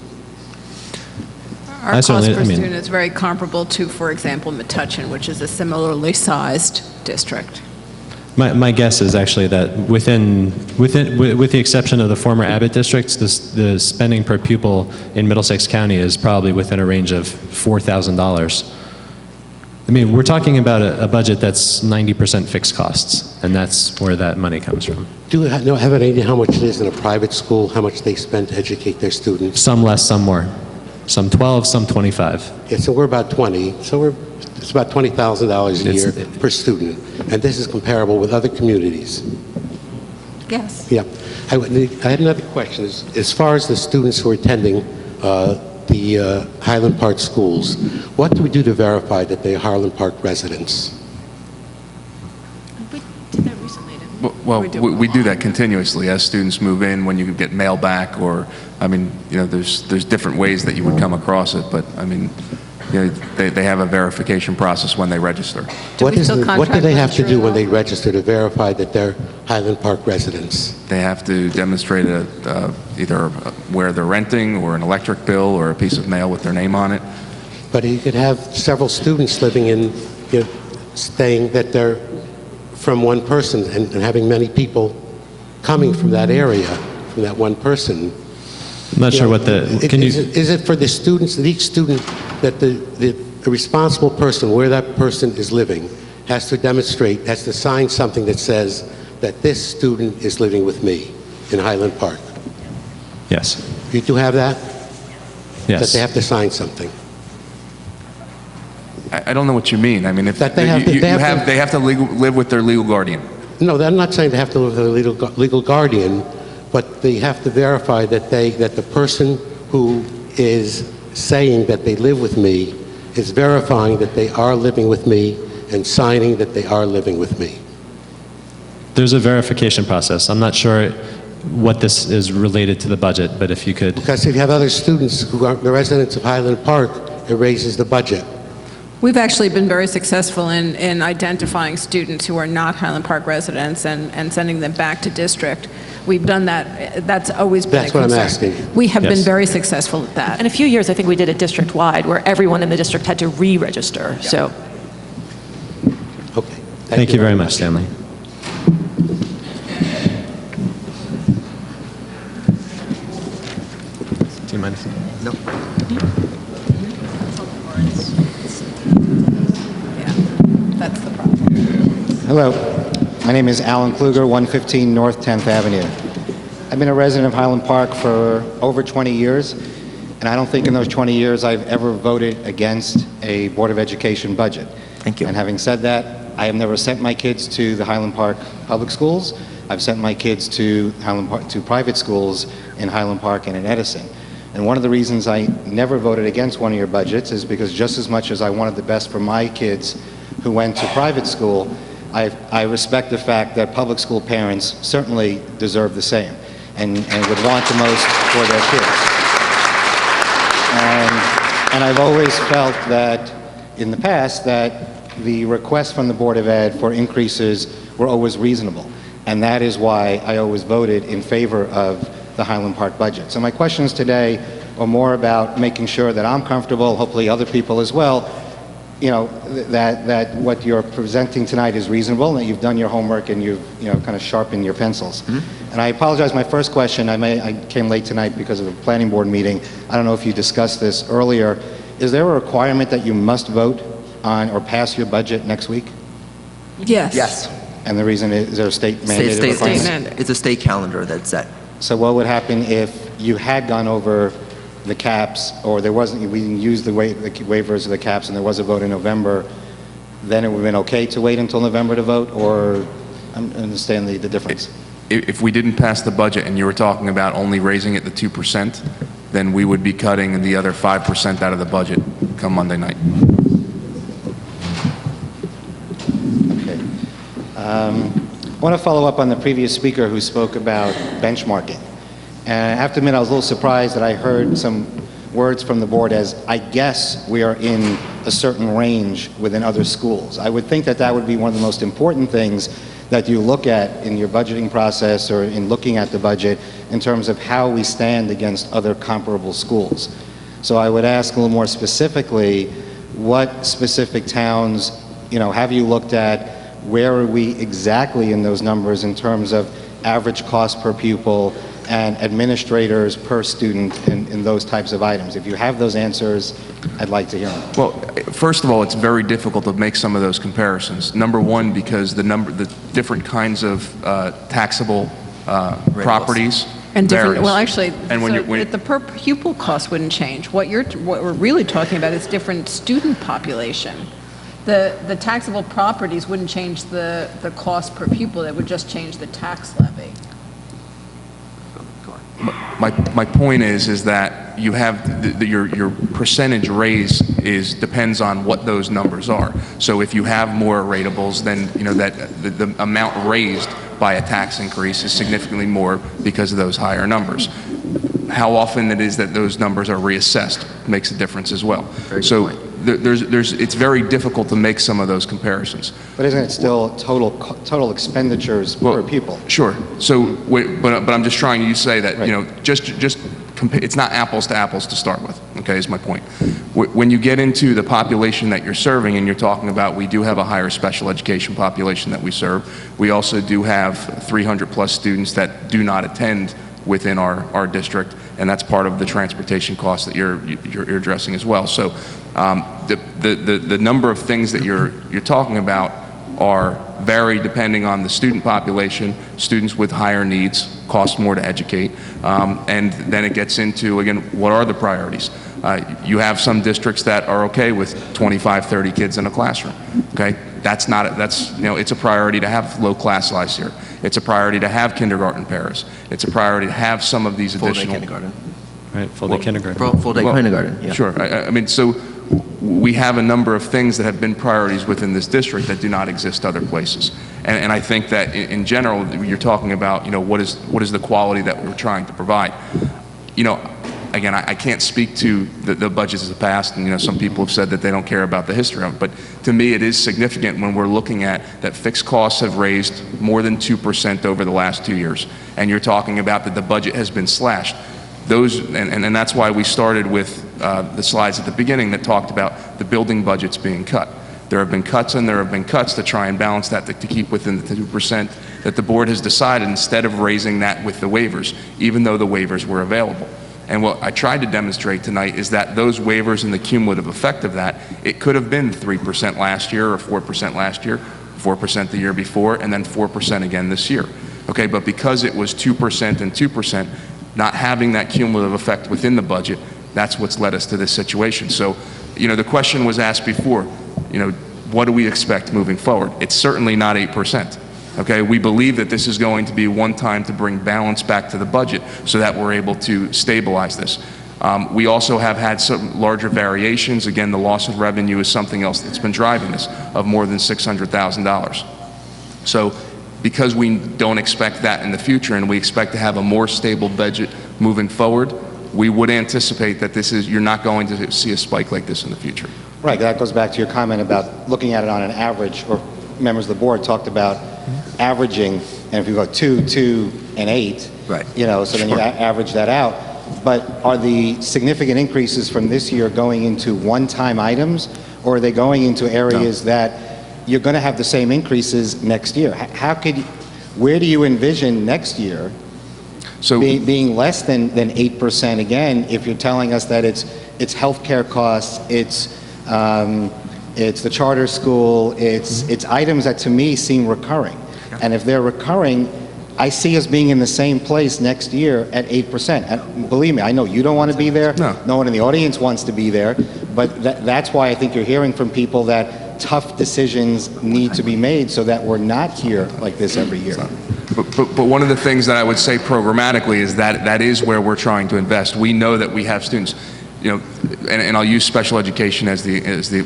Our cost per student is very comparable to, for example, Metuchen, which is a similarly sized district. My guess is actually that with the exception of the former Abbott districts, the spending per pupil in Middlesex County is probably within a range of $4,000. I mean, we're talking about a budget that's 90% fixed costs, and that's where that money comes from. Do you have an idea how much it is in a private school, how much they spend to educate their students? Some less, some more. Some 12, some 25. Yeah, so we're about 20. So it's about $20,000 a year per student. And this is comparable with other communities. Yes. Yeah. I had another question. As far as the students who are attending the Highland Park schools, what do we do to verify that they are Highland Park residents? We did that recently, didn't we? Well, we do that continuously as students move in, when you get mail back, or, I mean, there's different ways that you would come across it, but, I mean, they have a verification process when they register. What do they have to do when they register to verify that they're Highland Park residents? They have to demonstrate either where they're renting, or an electric bill, or a piece of mail with their name on it. But you could have several students living in, saying that they're from one person, and having many people coming from that area, from that one person. I'm not sure what Is it for the students, that each student, that the responsible person, where that person is living, has to demonstrate, has to sign something that says that this student is living with me in Highland Park? Yes. You do have that? Yes. That they have to sign something? I don't know what you mean. I mean, if they have to live with their legal guardian. No, I'm not saying they have to live with their legal guardian, but they have to verify that the person who is saying that they live with me, is verifying that they are living with me and signing that they are living with me. There's a verification process. I'm not sure what this is related to the budget, but if you could. Because if you have other students who are the residents of Highland Park, it raises the budget. We've actually been very successful in identifying students who are not Highland Park residents and sending them back to district. We've done that. That's always been a concern. That's what I'm asking. We have been very successful at that. And a few years, I think we did it district-wide, where everyone in the district had to re-register, so. Okay. Thank you very much, Stanley. Do you mind? No. That's the problem. Hello, my name is Alan Kluger, 115 North 10th Avenue. I've been a resident of Highland Park for over 20 years, and I don't think in those 20 years I've ever voted against a Board of Education budget. Thank you. And having said that, I have never sent my kids to the Highland Park Public Schools. I've sent my kids to private schools in Highland Park and in Edison. And one of the reasons I never voted against one of your budgets is because just as much as I wanted the best for my kids who went to private school, I respect the fact that public school parents certainly deserve the same and would want the most for their kids. And I've always felt that in the past that the requests from the Board of Ed for increases were always reasonable. And that is why I always voted in favor of the Highland Park budget. So my questions today are more about making sure that I'm comfortable, hopefully other people as well, you know, that what you're presenting tonight is reasonable, and that you've done your homework and you've, you know, kind of sharpened your pencils. And I apologize, my first question, I came late tonight because of a planning board meeting. I don't know if you discussed this earlier. Is there a requirement that you must vote on or pass your budget next week? Yes. Yes. And the reason is there a state mandated requirement? It's a state calendar that's set. So what would happen if you had gone over the caps, or there wasn't, we didn't use the waivers of the caps, and there was a vote in November? Then it would have been okay to wait until November to vote, or I understand the difference. If we didn't pass the budget and you were talking about only raising it to 2%, then we would be cutting the other 5% out of the budget come Monday night. Okay. I want to follow up on the previous speaker who spoke about benchmarking. And I have to admit, I was a little surprised that I heard some words from the board as, I guess we are in a certain range within other schools. I would think that that would be one of the most important things that you look at in your budgeting process or in looking at the budget in terms of how we stand against other comparable schools. So I would ask a little more specifically, what specific towns, you know, have you looked at? Where are we exactly in those numbers in terms of average cost per pupil and administrators per student in those types of items? If you have those answers, I'd like to hear them. Well, first of all, it's very difficult to make some of those comparisons. Number one, because the different kinds of taxable properties And different, varies. well, actually, And when so you're- the per pupil cost wouldn't change. What we're really talking about is different student population. The taxable properties wouldn't change the cost per pupil, it would just change the tax levy. My point is that you have your percentage raise depends on what those numbers are. So if you have more ratables, then you know that the amount raised by a tax increase is significantly more because of those higher numbers. How often it is that those numbers are reassessed makes a difference as well. So it's very difficult to make some of those comparisons. But isn't it still total expenditures per pupil? Sure. So, but I'm just trying to say that, you know, just it's not apples to apples to start with, okay, is my point. When you get into the population that you're serving, and you're talking about, we do have a higher special education population that we serve. We also do have 300 plus students that do not attend within our district, and that's part of the transportation costs that you're addressing as well. So the number of things that you're talking about are vary depending on the student population. Students with higher needs cost more to educate, and then it gets into, again, what are the priorities? You have some districts that are okay with 25, 30 kids in a classroom. Okay, that's you know, it's a priority to have low class size here. It's a priority to have kindergarten pairs. It's a priority to have some of these additional. Full day kindergarten. Right, full-day kindergarten. Full-day kindergarten, yeah. Sure. I mean, so we have a number of things that have been priorities within this district that do not exist other places. And I think that in general, you're talking about, what is the quality that we're trying to provide. Again, I can't speak to the budgets of the past, and some people have said that they don't care about the history of it, but to me it is significant when we're looking at that fixed costs have raised more than 2% over the last 2 years, and you're talking about that the budget has been slashed. And that's why we started with the slides at the beginning that talked about the building budgets being cut. There have been cuts and there have been cuts to try and balance that to keep within the 2% that the board has decided, instead of raising that with the waivers, even though the waivers were available. And what I tried to demonstrate tonight is that those waivers and the cumulative effect of that, it could have been 3% last year or 4% last year, 4% the year before, and then 4% again this year. Okay, but because it was 2% and 2%, not having that cumulative effect within the budget, that's what's led us to this situation. So, the question was asked before, what do we expect moving forward? It's certainly not 8%. Okay, we believe that this is going to be one time to bring balance back to the budget so that we're able to stabilize this. We also have had some larger variations. Again, the loss of revenue is something else that's been driving this, of more than $600,000. So because we don't expect that in the future and we expect to have a more stable budget moving forward, we would anticipate that you're not going to see a spike like this in the future. Right, that goes back to your comment about looking at it on an average, or members of the board talked about averaging, and if you go 2, 2, and 8, right. So then you average that out. But are the significant increases from this year going into one-time items, or are they going into areas that you're going to have the same increases next year? Where do you envision next year being less than 8% again, if you're telling us that it's healthcare costs, it's the charter school, it's items that to me seem recurring. And if they're recurring, I see us being in the same place next year at 8%. And believe me, I know you don't want to be there. No one in the audience wants to be there. But that's why I think you're hearing from people that tough decisions need to be made so that we're not here like this every year. But one of the things that I would say programmatically is that is where we're trying to invest. We know that we have students, and I'll use special education as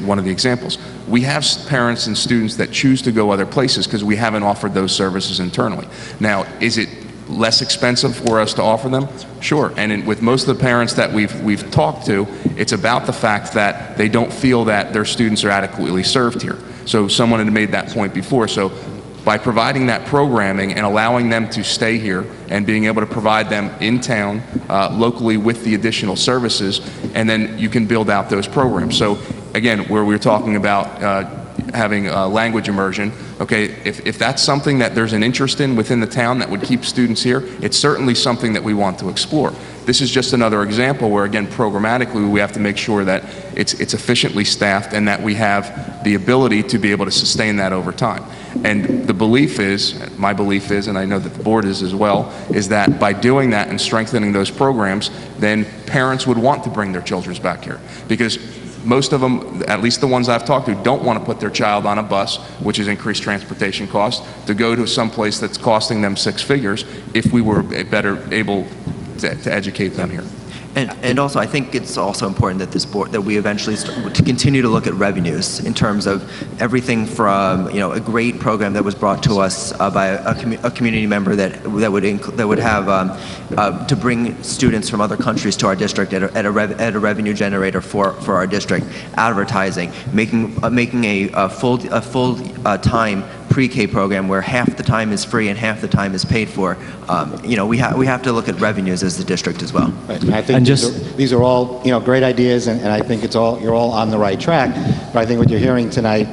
one of the examples. We have parents and students that choose to go other places because we haven't offered those services internally. Now, is it less expensive for us to offer them? Sure. And with most of the parents that we've talked to, it's about the fact that they don't feel that their students are adequately served here. So someone had made that point before. So by providing that programming and allowing them to stay here and being able to provide them in town, locally with the additional services, and then you can build out those programs. So again, where we're talking about having language immersion, okay, if that's something that there's an interest in within the town that would keep students here, it's certainly something that we want to explore. This is just another example where, again, programmatically, we have to make sure that it's efficiently staffed and that we have the ability to be able to sustain that over time. And the belief is, my belief is, and I know that the board is as well, is that by doing that and strengthening those programs, then parents would want to bring their children back here. Because most of them, at least the ones I've talked to, don't want to put their child on a bus, which is increased transportation costs, to go to some place that's costing them 6 figures if we were better able to educate them here. And also, I think it's also important that this board, that we eventually start to continue to look at revenues in terms of everything from, a great program that was brought to us by a community member that would have to bring students from other countries to our district at a revenue generator for our district. Advertising, making a full time pre-K program where half the time is free and half the time is paid for. We have to look at revenues as the district as well. Right. And I think these are all great ideas, and I think you're all on the right track. But I think what you're hearing tonight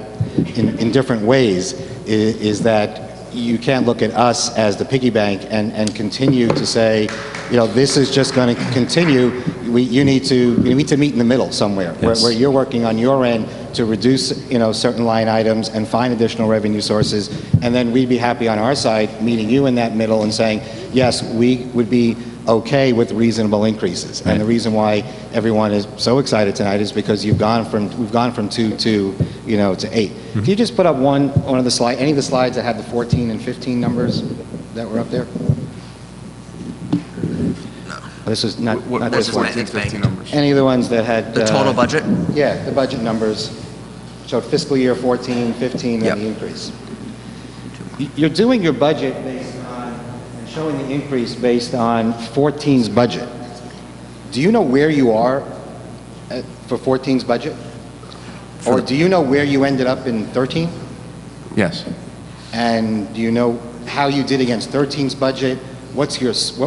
in different ways is that you can't look at us as the piggy bank and continue to say, this is just going to continue. You need to meet in the middle somewhere, yes, where you're working on your end to reduce certain line items and find additional revenue sources, and then we'd be happy on our side meeting you in that middle and saying, yes, we would be okay with reasonable increases. Right. And the reason why everyone is so excited tonight is because we've gone from 2 to 8. Can you just put up one of the slides, any of the slides that had the 14 and 15 numbers that were up there? This is not What this one. 14, 15 numbers? Any of the ones that had... The total budget? Yeah, the budget numbers showed fiscal year 14, 15, Yep. and the increase. You're doing your budget based on, and showing the increase based on 14's budget. Do you know where you are for 14's budget? Or do you know where you ended up in 13? Yes. And do you know how you did against 13's budget? What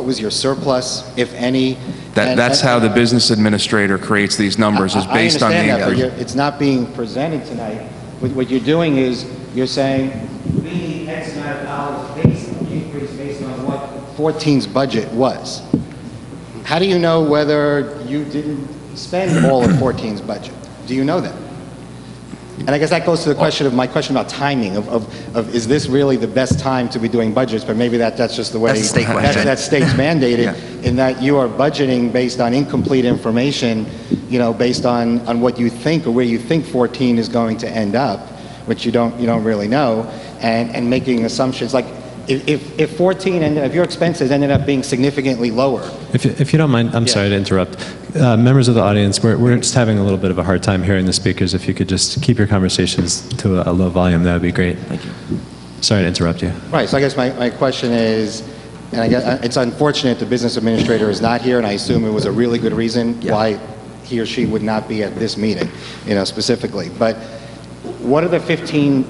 was your surplus, if any? That's how the business administrator creates these numbers, is based on the I understand that, increase. but it's not being presented tonight. What you're doing is, you're saying, we need X amount of dollars based on the increase based on what 14's budget was. How do you know whether you didn't spend all of 14's budget? Do you know that? And I guess that goes to the question of my question about timing, of is this really the best time to be doing budgets? But maybe that's just the way That's a state question. that state's mandated, Yeah. in that you are budgeting based on incomplete information, based on what you think or where you think 14 is going to end up, which you don't really know, and making assumptions. Like if 14 and if your expenses ended up being significantly lower. If you don't mind, I'm sorry to interrupt. Members of the audience, we're just having a little bit of a hard time hearing the speakers. If you could just keep your conversations to a low volume, that would be great. Thank you. Sorry to interrupt you. Right, so I guess my question is, and I guess it's unfortunate the business administrator is not here, and I assume it was a really good reason why he or she would not be at this meeting, specifically. But what are the 15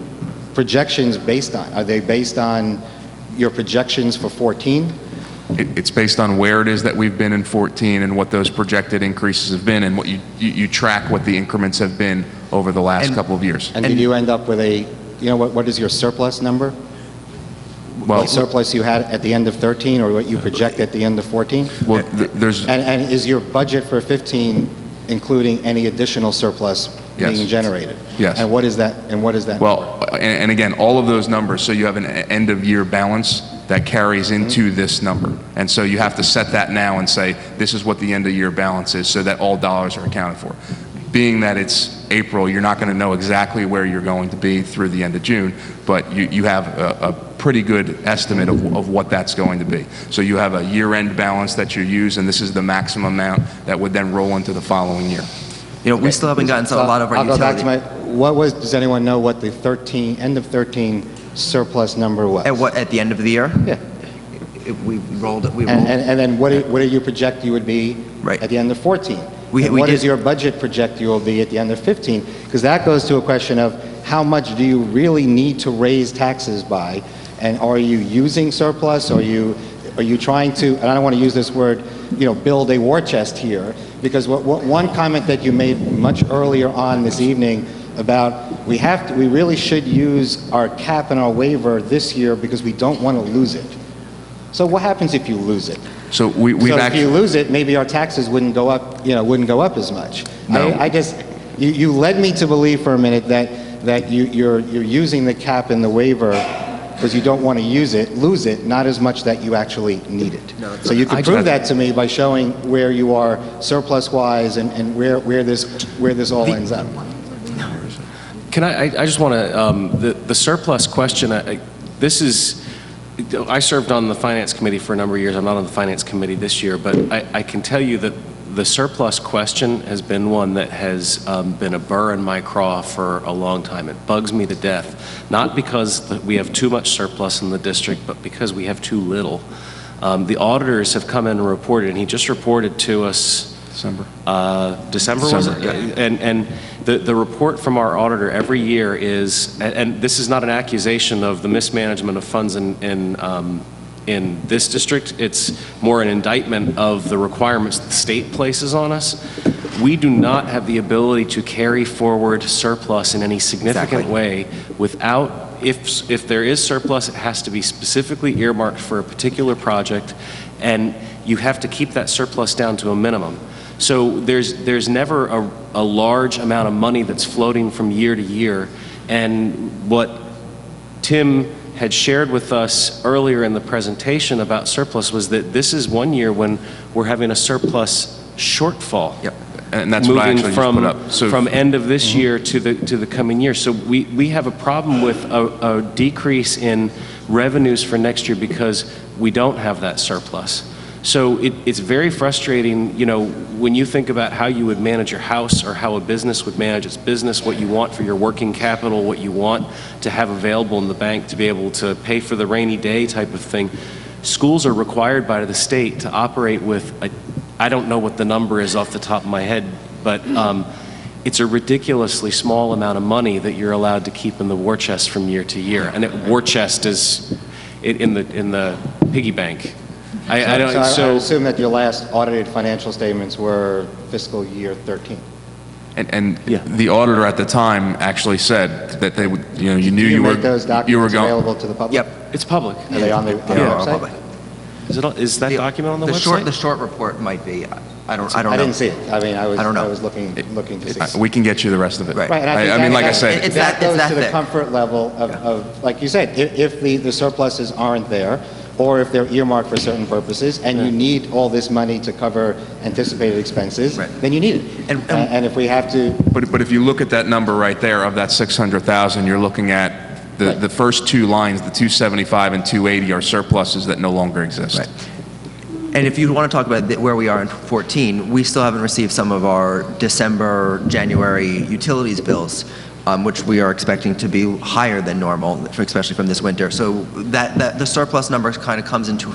projections based on? Are they based on your projections for 14? It's based on where it is that we've been in 14 and what those projected increases have been, and what you track what the increments have been over the last couple of years. And did you end up with a, what is your surplus number? Well, what surplus you had at the end of 13, or what you project at the end of 14? Well, there's... And is your budget for 15 including any additional surplus being generated? Yes. And what is that? Well, and again, all of those numbers, so you have an end of year balance that carries into this number. And so you have to set that now and say, this is what the end of year balance is, so that all dollars are accounted for. Being that it's April, you're not going to know exactly where you're going to be through the end of June, but you have a pretty good estimate of what that's going to be. So you have a year-end balance that you use, and this is the maximum amount that would then roll into the following year. We still haven't gotten to a lot of our I'll go back to utility. does anyone know what the end of 13 surplus number was? At the end of the year? Yeah. We rolled it. And then what do you project you would be at the end of 14? What does your budget project you will be at the end of 15? Because that goes to a question of how much do you really need to raise taxes by, and are you using surplus? Are you trying to, and I don't want to use this word, build a war chest here, because one comment that you made much earlier on this evening about we really should use our cap and our waiver this year because we don't want to lose it. So what happens if you lose it? So if you lose it, maybe our taxes wouldn't go up, wouldn't go up as much. No. You led me to believe for a minute that you're using the cap and the waiver because you don't want to lose it, not as much that you actually need it. So you can prove that to me by showing where you are surplus-wise and where this all ends up. Can I just want to, the surplus question, I served on the Finance Committee for a number of years. I'm not on the Finance Committee this year, but I can tell you that the surplus question has been one that has been a burr in my craw for a long time. It bugs me to death, not because we have too much surplus in the district, but because we have too little. The auditors have come in and reported, and he just reported to us December was it? Yeah. And the report from our auditor every year is, and this is not an accusation of the mismanagement of funds in this district, it's more an indictment of the requirements the state places on us. We do not have the ability to carry forward surplus in any significant way without, if there is surplus, it has to be specifically earmarked for a particular project, and you have to keep that surplus down to a minimum. So there's never a large amount of money that's floating from year to year. And what Tim had shared with us earlier in the presentation about surplus was that this is one year when we're having a surplus shortfall. Yep. And that's what I actually just put up. From end of this year to the coming year. So we have a problem with a decrease in revenues for next year because we don't have that surplus. So it's very frustrating, you know, when you think about how you would manage your house or how a business would manage its business, what you want for your working capital, what you want to have available in the bank to be able to pay for the rainy day type of thing. Schools are required by the state to operate with, I don't know what the number is off the top of my head, but it's a ridiculously small amount of money that you're allowed to keep in the war chest from year to year. And war chest is in the piggy bank. I assume that your last audited financial statements were fiscal year 13. And the auditor at the time actually said that they would, you know, you knew Do you were make those documents you were going. available to the public? Yep. It's public. Are they on the website? Is that document on the website? The short report might be. I don't know. I didn't see it. I mean, I don't know. was looking to see. We can get you the rest of it. Right. Right, and I mean, like I said, that goes to the comfort level of, like you said, if the surpluses aren't there, or if they're earmarked for certain purposes, and you need all this money to cover anticipated expenses, then you need it. And if we have to... But if you look at that number right there of that 600,000, you're looking at the first two lines, the 275 and 280 are surpluses that no longer exist. Right. And if you want to talk about where we are in 14, we still haven't received some of our December, January utilities bills, which we are expecting to be higher than normal, especially from this winter. So that the surplus number kind of comes into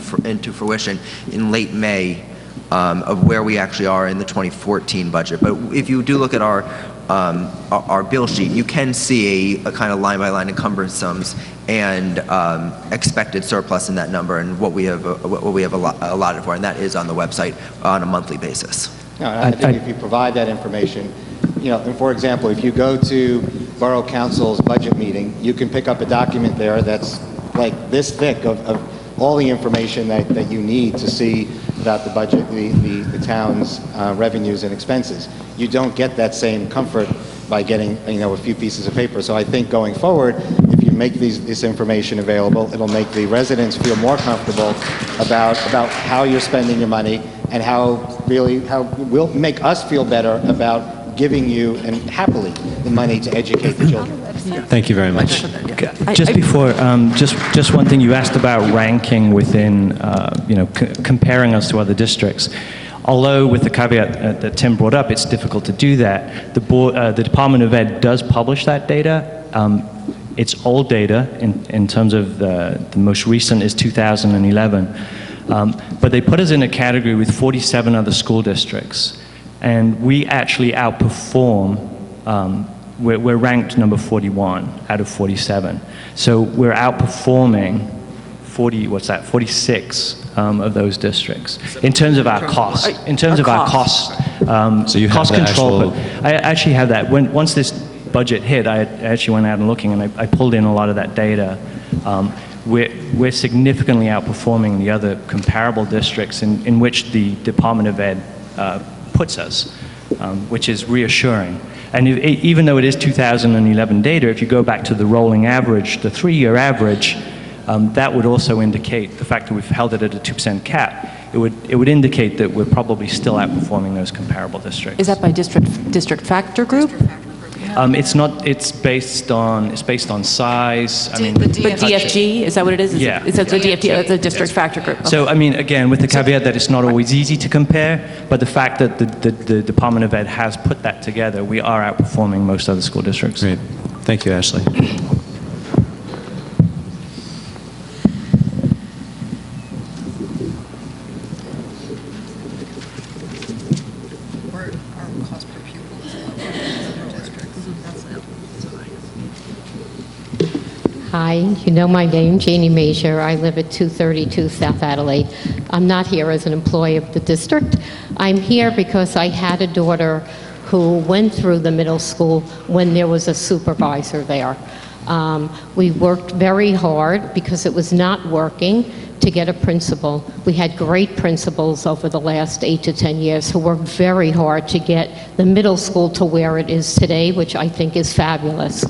fruition in late May of where we actually are in the 2014 budget. But if you do look at our bill sheet, you can see a kind of line-by-line encumbrance sums and expected surplus in that number and what we have allotted for, and that is on the website on a monthly basis. No, I think if you provide that information, you know, and for example, if you go to Borough Council's budget meeting, you can pick up a document there that's like this thick of all the information that you need to see about the budget, the town's revenues and expenses. You don't get that same comfort by getting, you know, a few pieces of paper. So I think going forward, if you make this information available, it'll make the residents feel more comfortable about how you're spending your money, and how will make us feel better about giving you, and happily, the money to educate the children. Thank you very much. Just before, just one thing, you asked about ranking within, comparing us to other districts. Although with the caveat that Tim brought up, it's difficult to do that. The Department of Ed does publish that data. It's old data in terms of the most recent is 2011. But they put us in a category with 47 other school districts. And we actually outperform, we're ranked number 41 out of 47. So we're outperforming 46 of those districts in terms of our cost. In terms of our cost, so you cost have the control. actual... But I actually have that. Once this budget hit, I actually went out and looking, and I pulled in a lot of that data. We're significantly outperforming the other comparable districts in which the Department of Ed puts us, which is reassuring. And even though it is 2011 data, if you go back to the rolling average, the 3-year average, that would also indicate the fact that we've held it at a 2% cap. It would indicate that we're probably still outperforming those comparable districts. Is that by district factor group? It's not. It's based on size. I mean, But DFG, is that what it is? Yeah. It's a DFG, it's a district factor group. Okay. So, I mean, again, with the caveat that it's not always easy to compare, but the fact that the Department of Ed has put that together, we are outperforming most other school districts. Great. Thank you, Ashley. Hi, you know my name, Janie Major. I live at 232 South Adelaide. I'm not here as an employee of the district. I'm here because I had a daughter who went through the middle school when there was a supervisor there. We worked very hard because it was not working to get a principal. We had great principals over the last 8 to 10 years who worked very hard to get the middle school to where it is today, which I think is fabulous.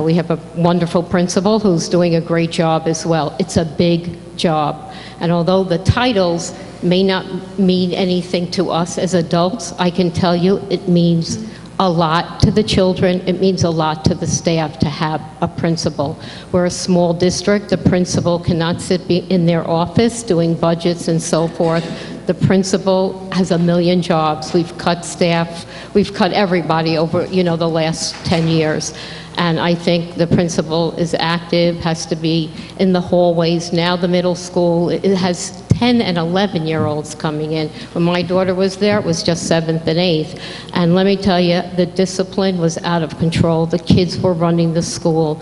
We have a wonderful principal who's doing a great job as well. It's a big job. And although the titles may not mean anything to us as adults, I can tell you it means a lot to the children. It means a lot to the staff to have a principal. We're a small district. The principal cannot sit in their office doing budgets and so forth. The principal has a million jobs. We've cut staff. We've cut everybody over, the last 10 years. And I think the principal is active, has to be in the hallways. Now the middle school, it has 10 and 11-year-olds coming in. When my daughter was there, it was just 7th and 8th. And let me tell you, the discipline was out of control. The kids were running the school.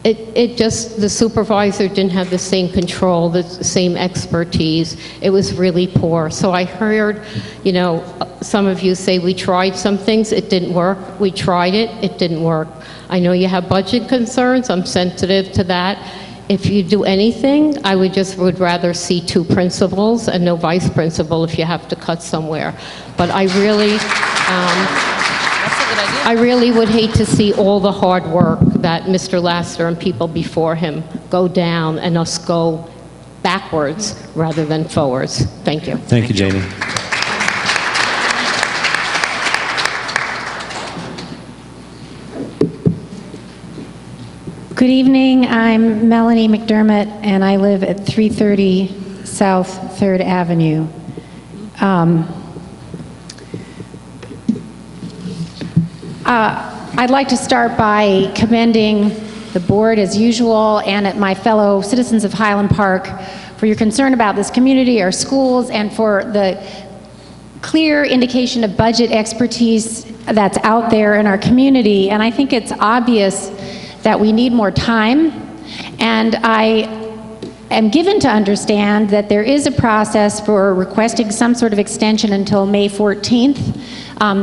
The supervisor didn't have the same control, the same expertise. It was really poor. So I heard, some of you say we tried some things, it didn't work. We tried it, it didn't work. I know you have budget concerns, I'm sensitive to that. If you do anything, I would rather see 2 principals and no vice principal if you have to cut somewhere. But I really would hate to see all the hard work that Mr. Laster and people before him go down and us go backwards rather than forwards. Thank you. Thank you, Janie. Good evening. I'm Melanie McDermott, and I live at 330 South 3rd Avenue. I'd like to start by commending the board, as usual, and my fellow citizens of Highland Park for your concern about this community, our schools, and for the clear indication of budget expertise that's out there in our community. And I think it's obvious that we need more time, and I am given to understand that there is a process for requesting some sort of extension until May 14th,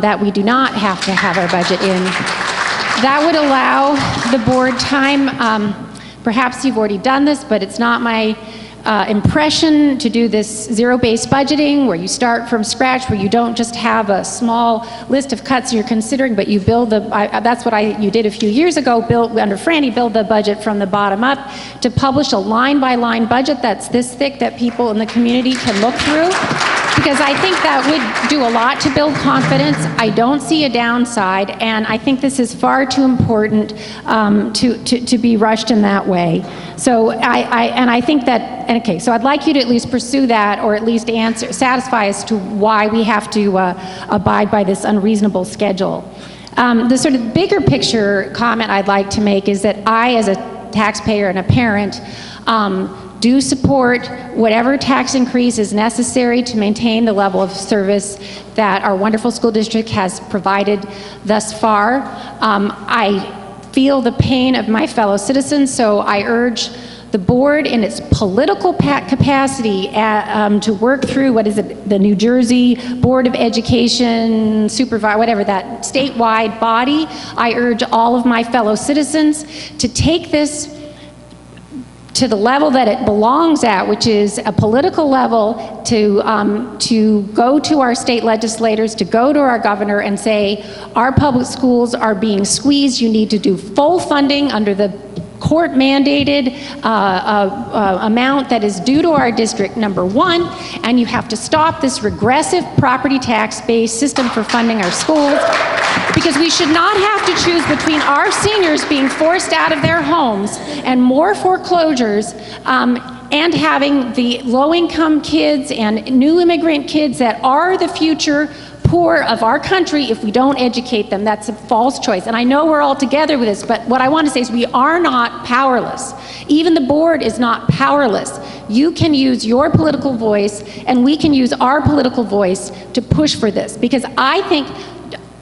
that we do not have to have our budget in. That would allow the board time. Perhaps you've already done this, but it's not my impression to do this zero-based budgeting where you start from scratch, where you don't just have a small list of cuts you're considering, but you build that's what you did a few years ago, under Franny, build the budget from the bottom up, to publish a line-by-line budget that's this thick that people in the community can look through. Because I think that would do a lot to build confidence. I don't see a downside, and I think this is far too important to be rushed in that way. So I think that, okay, so I'd like you to at least pursue that, or at least satisfy as to why we have to abide by this unreasonable schedule. The sort of bigger picture comment I'd like to make is that I, as a taxpayer and a parent, do support whatever tax increase is necessary to maintain the level of service that our wonderful school district has provided thus far. I feel the pain of my fellow citizens, so I urge the board in its political capacity to work through, the New Jersey Board of Education, whatever, that statewide body. I urge all of my fellow citizens to take this to the level that it belongs at, which is a political level, to go to our state legislators, to go to our governor and say, our public schools are being squeezed, you need to do full funding under the court-mandated amount that is due to our district, number one, and you have to stop this regressive property tax-based system for funding our schools, because we should not have to choose between our seniors being forced out of their homes and more foreclosures and having the low-income kids and new immigrant kids that are the future poor of our country if we don't educate them. That's a false choice. And I know we're all together with this, but what I want to say is we are not powerless. Even the board is not powerless. You can use your political voice, and we can use our political voice to push for this, because I think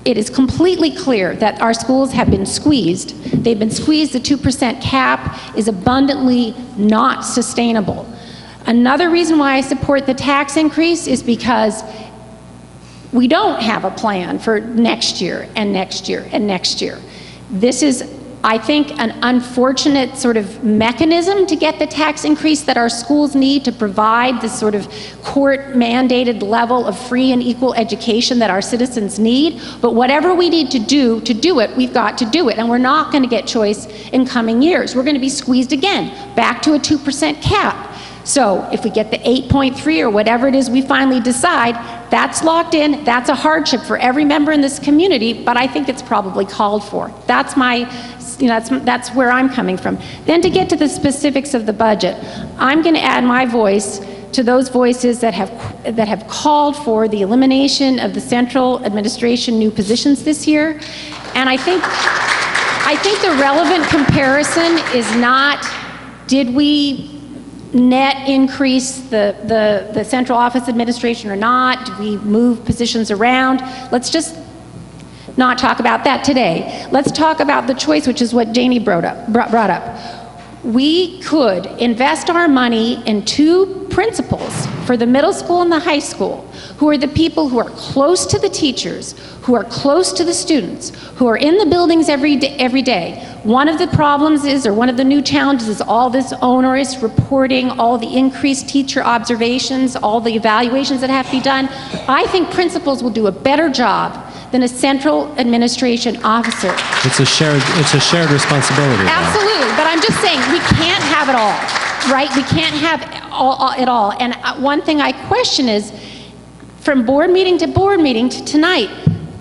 it is completely clear that our schools have been squeezed. They've been squeezed. The 2% cap is abundantly not sustainable. Another reason why I support the tax increase is because we don't have a plan for next year and next year and next year. This is, I think, an unfortunate sort of mechanism to get the tax increase that our schools need to provide this sort of court-mandated level of free and equal education that our citizens need. But whatever we need to do it, we've got to do it. And we're not going to get choice in coming years. We're going to be squeezed again, back to a 2% cap. So if we get the 8.3 or whatever it is we finally decide, that's locked in. That's a hardship for every member in this community, but I think it's probably called for. That's that's where I'm coming from. Then to get to the specifics of the budget, I'm going to add my voice to those voices that have called for the elimination of the central administration new positions this year. And I think the relevant comparison is not, did we net increase the central office administration or not? Did we move positions around? Let's just not talk about that today. Let's talk about the choice, which is what Janie brought up. We could invest our money in two principals for the middle school and the high school, who are the people who are close to the teachers, who are close to the students, who are in the buildings every day. One of the problems is, or one of the new challenges is all this onerous reporting, all the increased teacher observations, all the evaluations that have to be done. I think principals will do a better job than a central administration officer. It's a shared responsibility. Absolutely, but I'm just saying we can't have it all, right? We can't have it all. And one thing I question is, from board meeting to board meeting to tonight,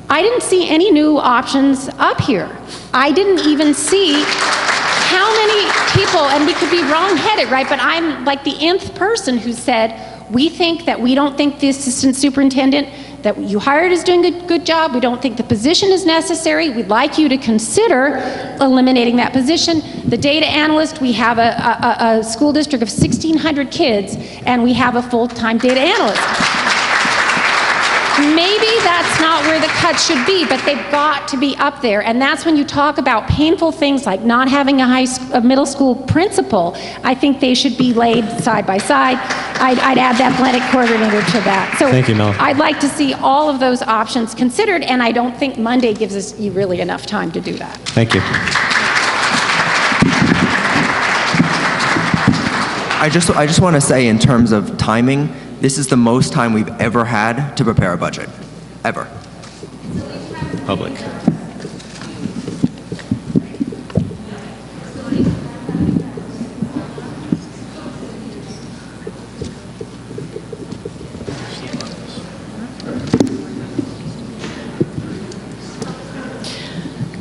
I didn't see any new options up here. I didn't even see how many people, and we could be wrong-headed, right? But I'm like the nth person who said, we don't think the assistant superintendent that you hired is doing a good job. We don't think the position is necessary. We'd like you to consider eliminating that position. The data analyst, we have a school district of 1,600 kids, and we have a full-time data analyst. Maybe that's not where the cut should be, but they've got to be up there. And that's when you talk about painful things like not having a middle school principal. I think they should be laid side by side. I'd add that athletic coordinator to that. So thank you, Mel. I'd like to see all of those options considered, and I don't think Monday gives us really enough time to do that. Thank you. I just want to say, in terms of timing, this is the most time we've ever had to prepare a budget, ever. Public.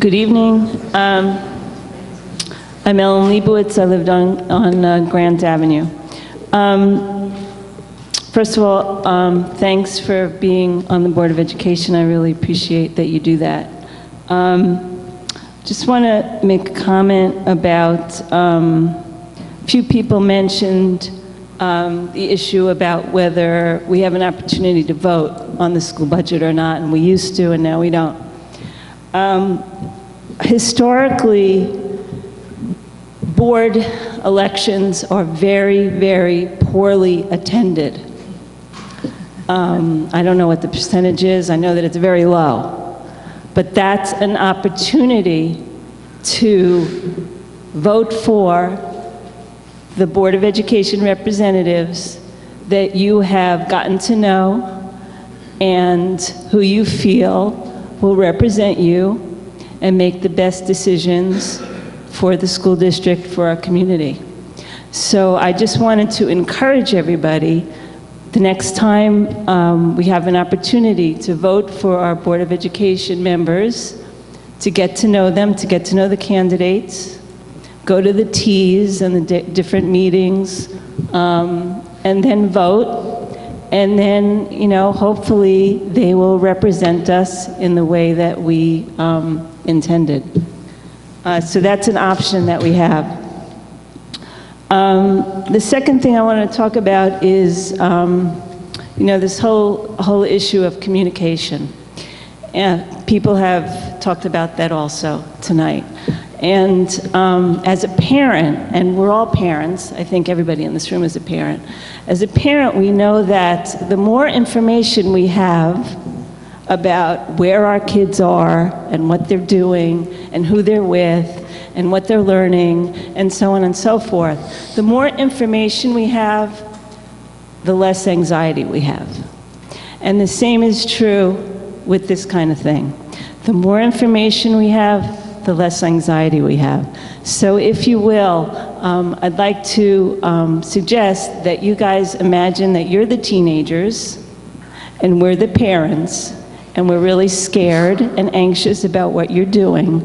Good evening. I'm Ellen Leibowitz. I lived on Grant Avenue. First of all, thanks for being on the Board of Education. I really appreciate that you do that. Just want to make a comment about, a few people mentioned the issue about whether we have an opportunity to vote on the school budget or not, and we used to, and now we don't. Historically, board elections are very, very poorly attended. I don't know what the percentage is. I know that it's very low. But that's an opportunity to vote for the Board of Education representatives that you have gotten to know and who you feel will represent you and make the best decisions for the school district, for our community. So I just wanted to encourage everybody, the next time we have an opportunity to vote for our Board of Education members, to get to know them, to get to know the candidates, go to the teas and the different meetings, and then vote. And then, you know, hopefully they will represent us in the way that we intended. So that's an option that we have. The second thing I want to talk about is, you know, this whole issue of communication. And people have talked about that also tonight. And as a parent, and we're all parents, I think everybody in this room is a parent. As a parent, we know that the more information we have about where our kids are and what they're doing and who they're with and what they're learning and so on and so forth, the more information we have, the less anxiety we have. And the same is true with this kind of thing. The more information we have, the less anxiety we have. So if you will, I'd like to suggest that you guys imagine that you're the teenagers and we're the parents, and we're really scared and anxious about what you're doing.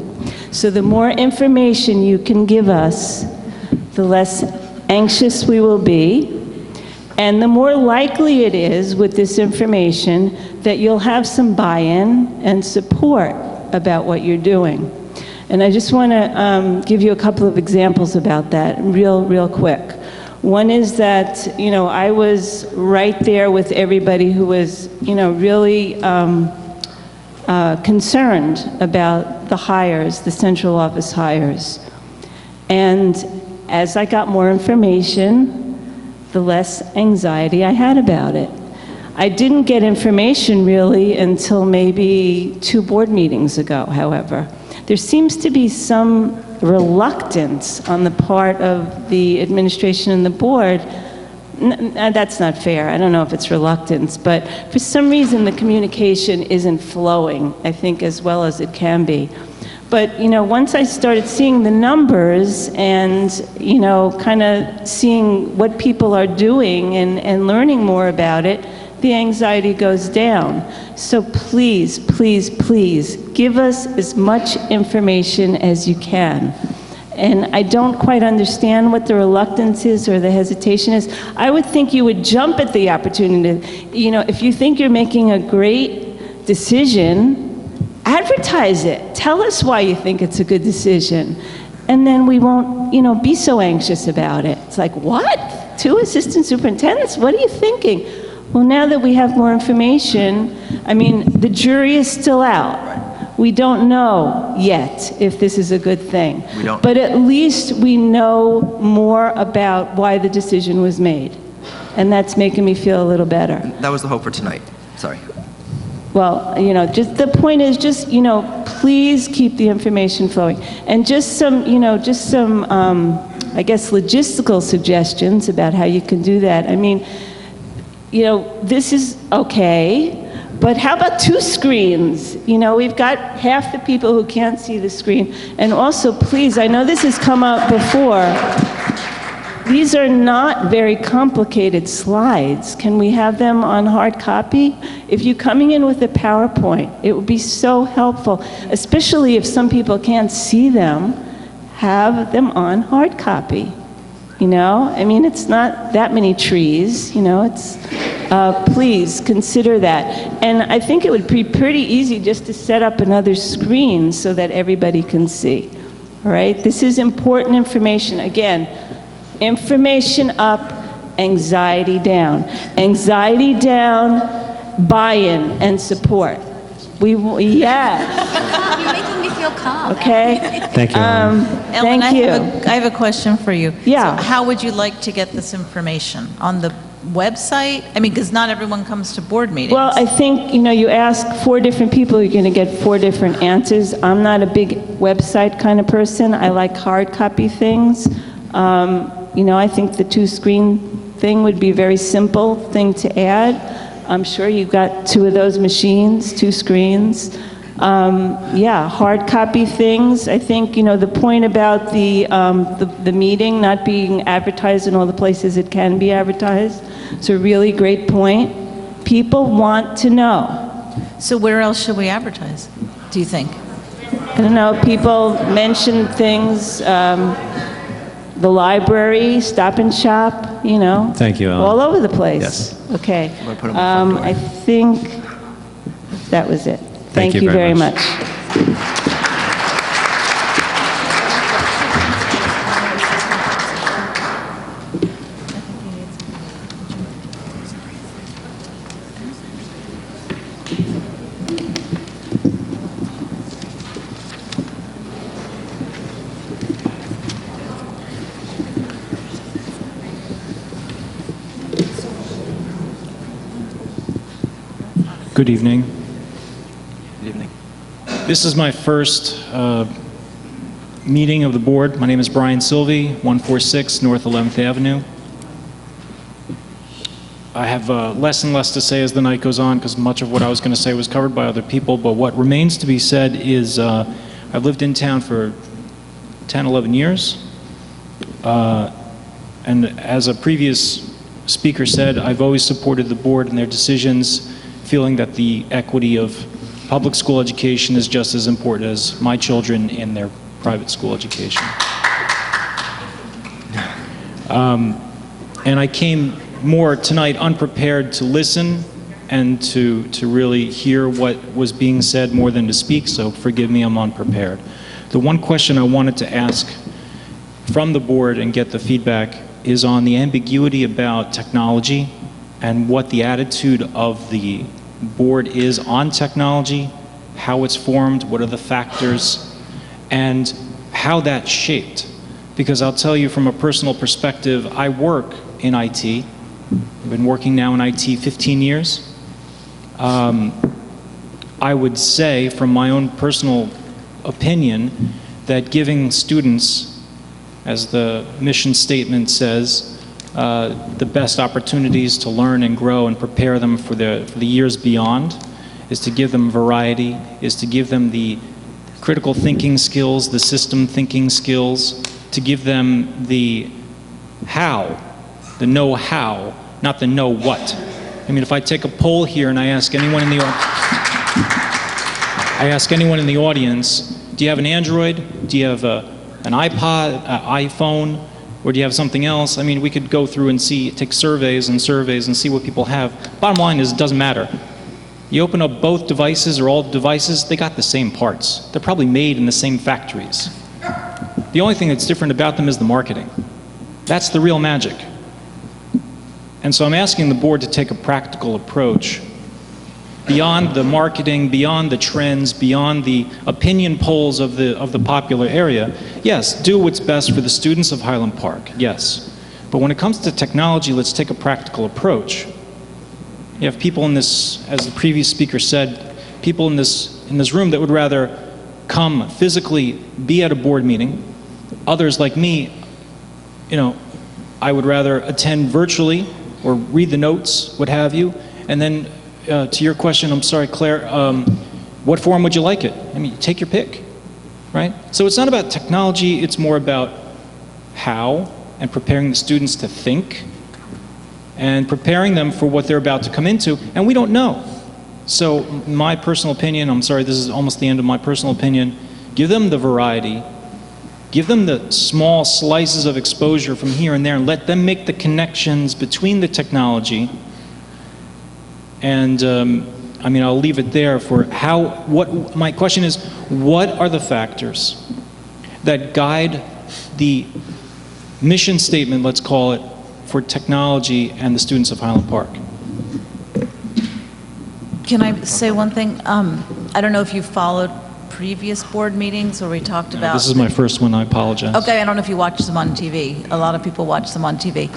So the more information you can give us, the less anxious we will be, And the more likely it is with this information that you'll have some buy-in and support about what you're doing. And I just want to give you a couple of examples about that real quick. One is that, I was right there with everybody who was, really concerned about the hires, the central office hires. And as I got more information, the less anxiety I had about it. I didn't get information really until maybe 2 board meetings ago, however. There seems to be some reluctance on the part of the administration and the board. That's not fair. I don't know if it's reluctance, but for some reason the communication isn't flowing, I think, as well as it can be. But, once I started seeing the numbers and, kind of seeing what people are doing and learning more about it, the anxiety goes down. So please, please, please, give us as much information as you can. And I don't quite understand what the reluctance is or the hesitation is. I would think you would jump at the opportunity. If you think you're making a great decision, advertise it. Tell us why you think it's a good decision. And then we won't, be so anxious about it. It's like, what? 2 assistant superintendents? What are you thinking? Well, now that we have more information, the jury is still out. We don't know yet if this is a good thing. We don't. But at least we know more about why the decision was made. And that's making me feel a little better. That was the hope for tonight. Sorry. Well, just the point is just, please keep the information flowing. And just some, I guess, logistical suggestions about how you can do that. This is okay, but how about 2 screens? We've got half the people who can't see the screen. And also, please, I know this has come up before. These are not very complicated slides. Can we have them on hard copy? If you're coming in with a PowerPoint, it would be so helpful, especially if some people can't see them, have them on hard copy. It's not that many trees, please consider that. And I think it would be pretty easy just to set up another screen so that everybody can see. All right? This is important information. Again, information up, anxiety down. Anxiety down, buy-in and support. Yes. You're making me feel calm. Okay? Thank you. Ellen, Thank you. I have a question for you. Yeah. So how would you like to get this information? On the website? Because not everyone comes to board meetings. Well, I think, you ask 4 different people, you're going to get 4 different answers. I'm not a big website kind of person. I like hard copy things. I think the 2-screen thing would be a very simple thing to add. I'm sure you've got 2 of those machines, 2 screens. Hard copy things. I think, the point about the meeting not being advertised in all the places it can be advertised, it's a really great point. People want to know. So where else should we advertise, do you think? I don't know, people mention things, the library, Stop and Shop, Thank you, Ellen. all over the place. Yes. Okay. I'm gonna put 'em on the front door. I think that was it. Thank you very much. Good evening. Good evening. This is my first meeting of the board. My name is Brian Sylvie, 146 North 11th Avenue. I have less and less to say as the night goes on because much of what I was going to say was covered by other people, but what remains to be said is I've lived in town for 10, 11 years. And as a previous speaker said, I've always supported the board and their decisions, feeling that the equity of public school education is just as important as my children in their private school education. And I came more tonight unprepared to listen and to really hear what was being said more than to speak, so forgive me, I'm unprepared. The one question I wanted to ask from the board and get the feedback is on the ambiguity about technology and what the attitude of the board is on technology, how it's formed, what are the factors, and how that's shaped. Because I'll tell you from a personal perspective, I work in IT. I've been working now in IT 15 years. I would say, from my own personal opinion, that giving students, as the mission statement says, the best opportunities to learn and grow and prepare them for the years beyond is to give them variety, is to give them the critical thinking skills, the system thinking skills, to give them the how, the know-how, not the know-what. I mean, if I take a poll here and I ask anyone in the audience, do you have an Android? Do you have an iPod, iPhone, or do you have something else? I mean, we could go through and take surveys and see what people have. Bottom line is, it doesn't matter. You open up both devices or all devices, they got the same parts. They're probably made in the same factories. The only thing that's different about them is the marketing. That's the real magic. And so I'm asking the board to take a practical approach beyond the marketing, beyond the trends, beyond the opinion polls of the popular area. Yes, do what's best for the students of Highland Park, yes. But when it comes to technology, let's take a practical approach. You have people in this, as the previous speaker said, people in this room that would rather come physically, be at a board meeting. Others like me, I would rather attend virtually or read the notes, what have you. And then to your question, I'm sorry, Claire, what form would you like it? I mean, take your pick, right? So it's not about technology, it's more about how and preparing the students to think and preparing them for what they're about to come into, and we don't know. So my personal opinion, I'm sorry, this is almost the end of my personal opinion, give them the variety, give them the small slices of exposure from here and there, and let them make the connections between the technology. And I mean, I'll leave it there for what my question is, what are the factors that guide the mission statement, let's call it, for technology and the students of Highland Park? Can I say one thing? I don't know if you followed previous board meetings where we talked about... This is my first one, I apologize. Okay, I don't know if you watch them on TV. A lot of people watch them on TV.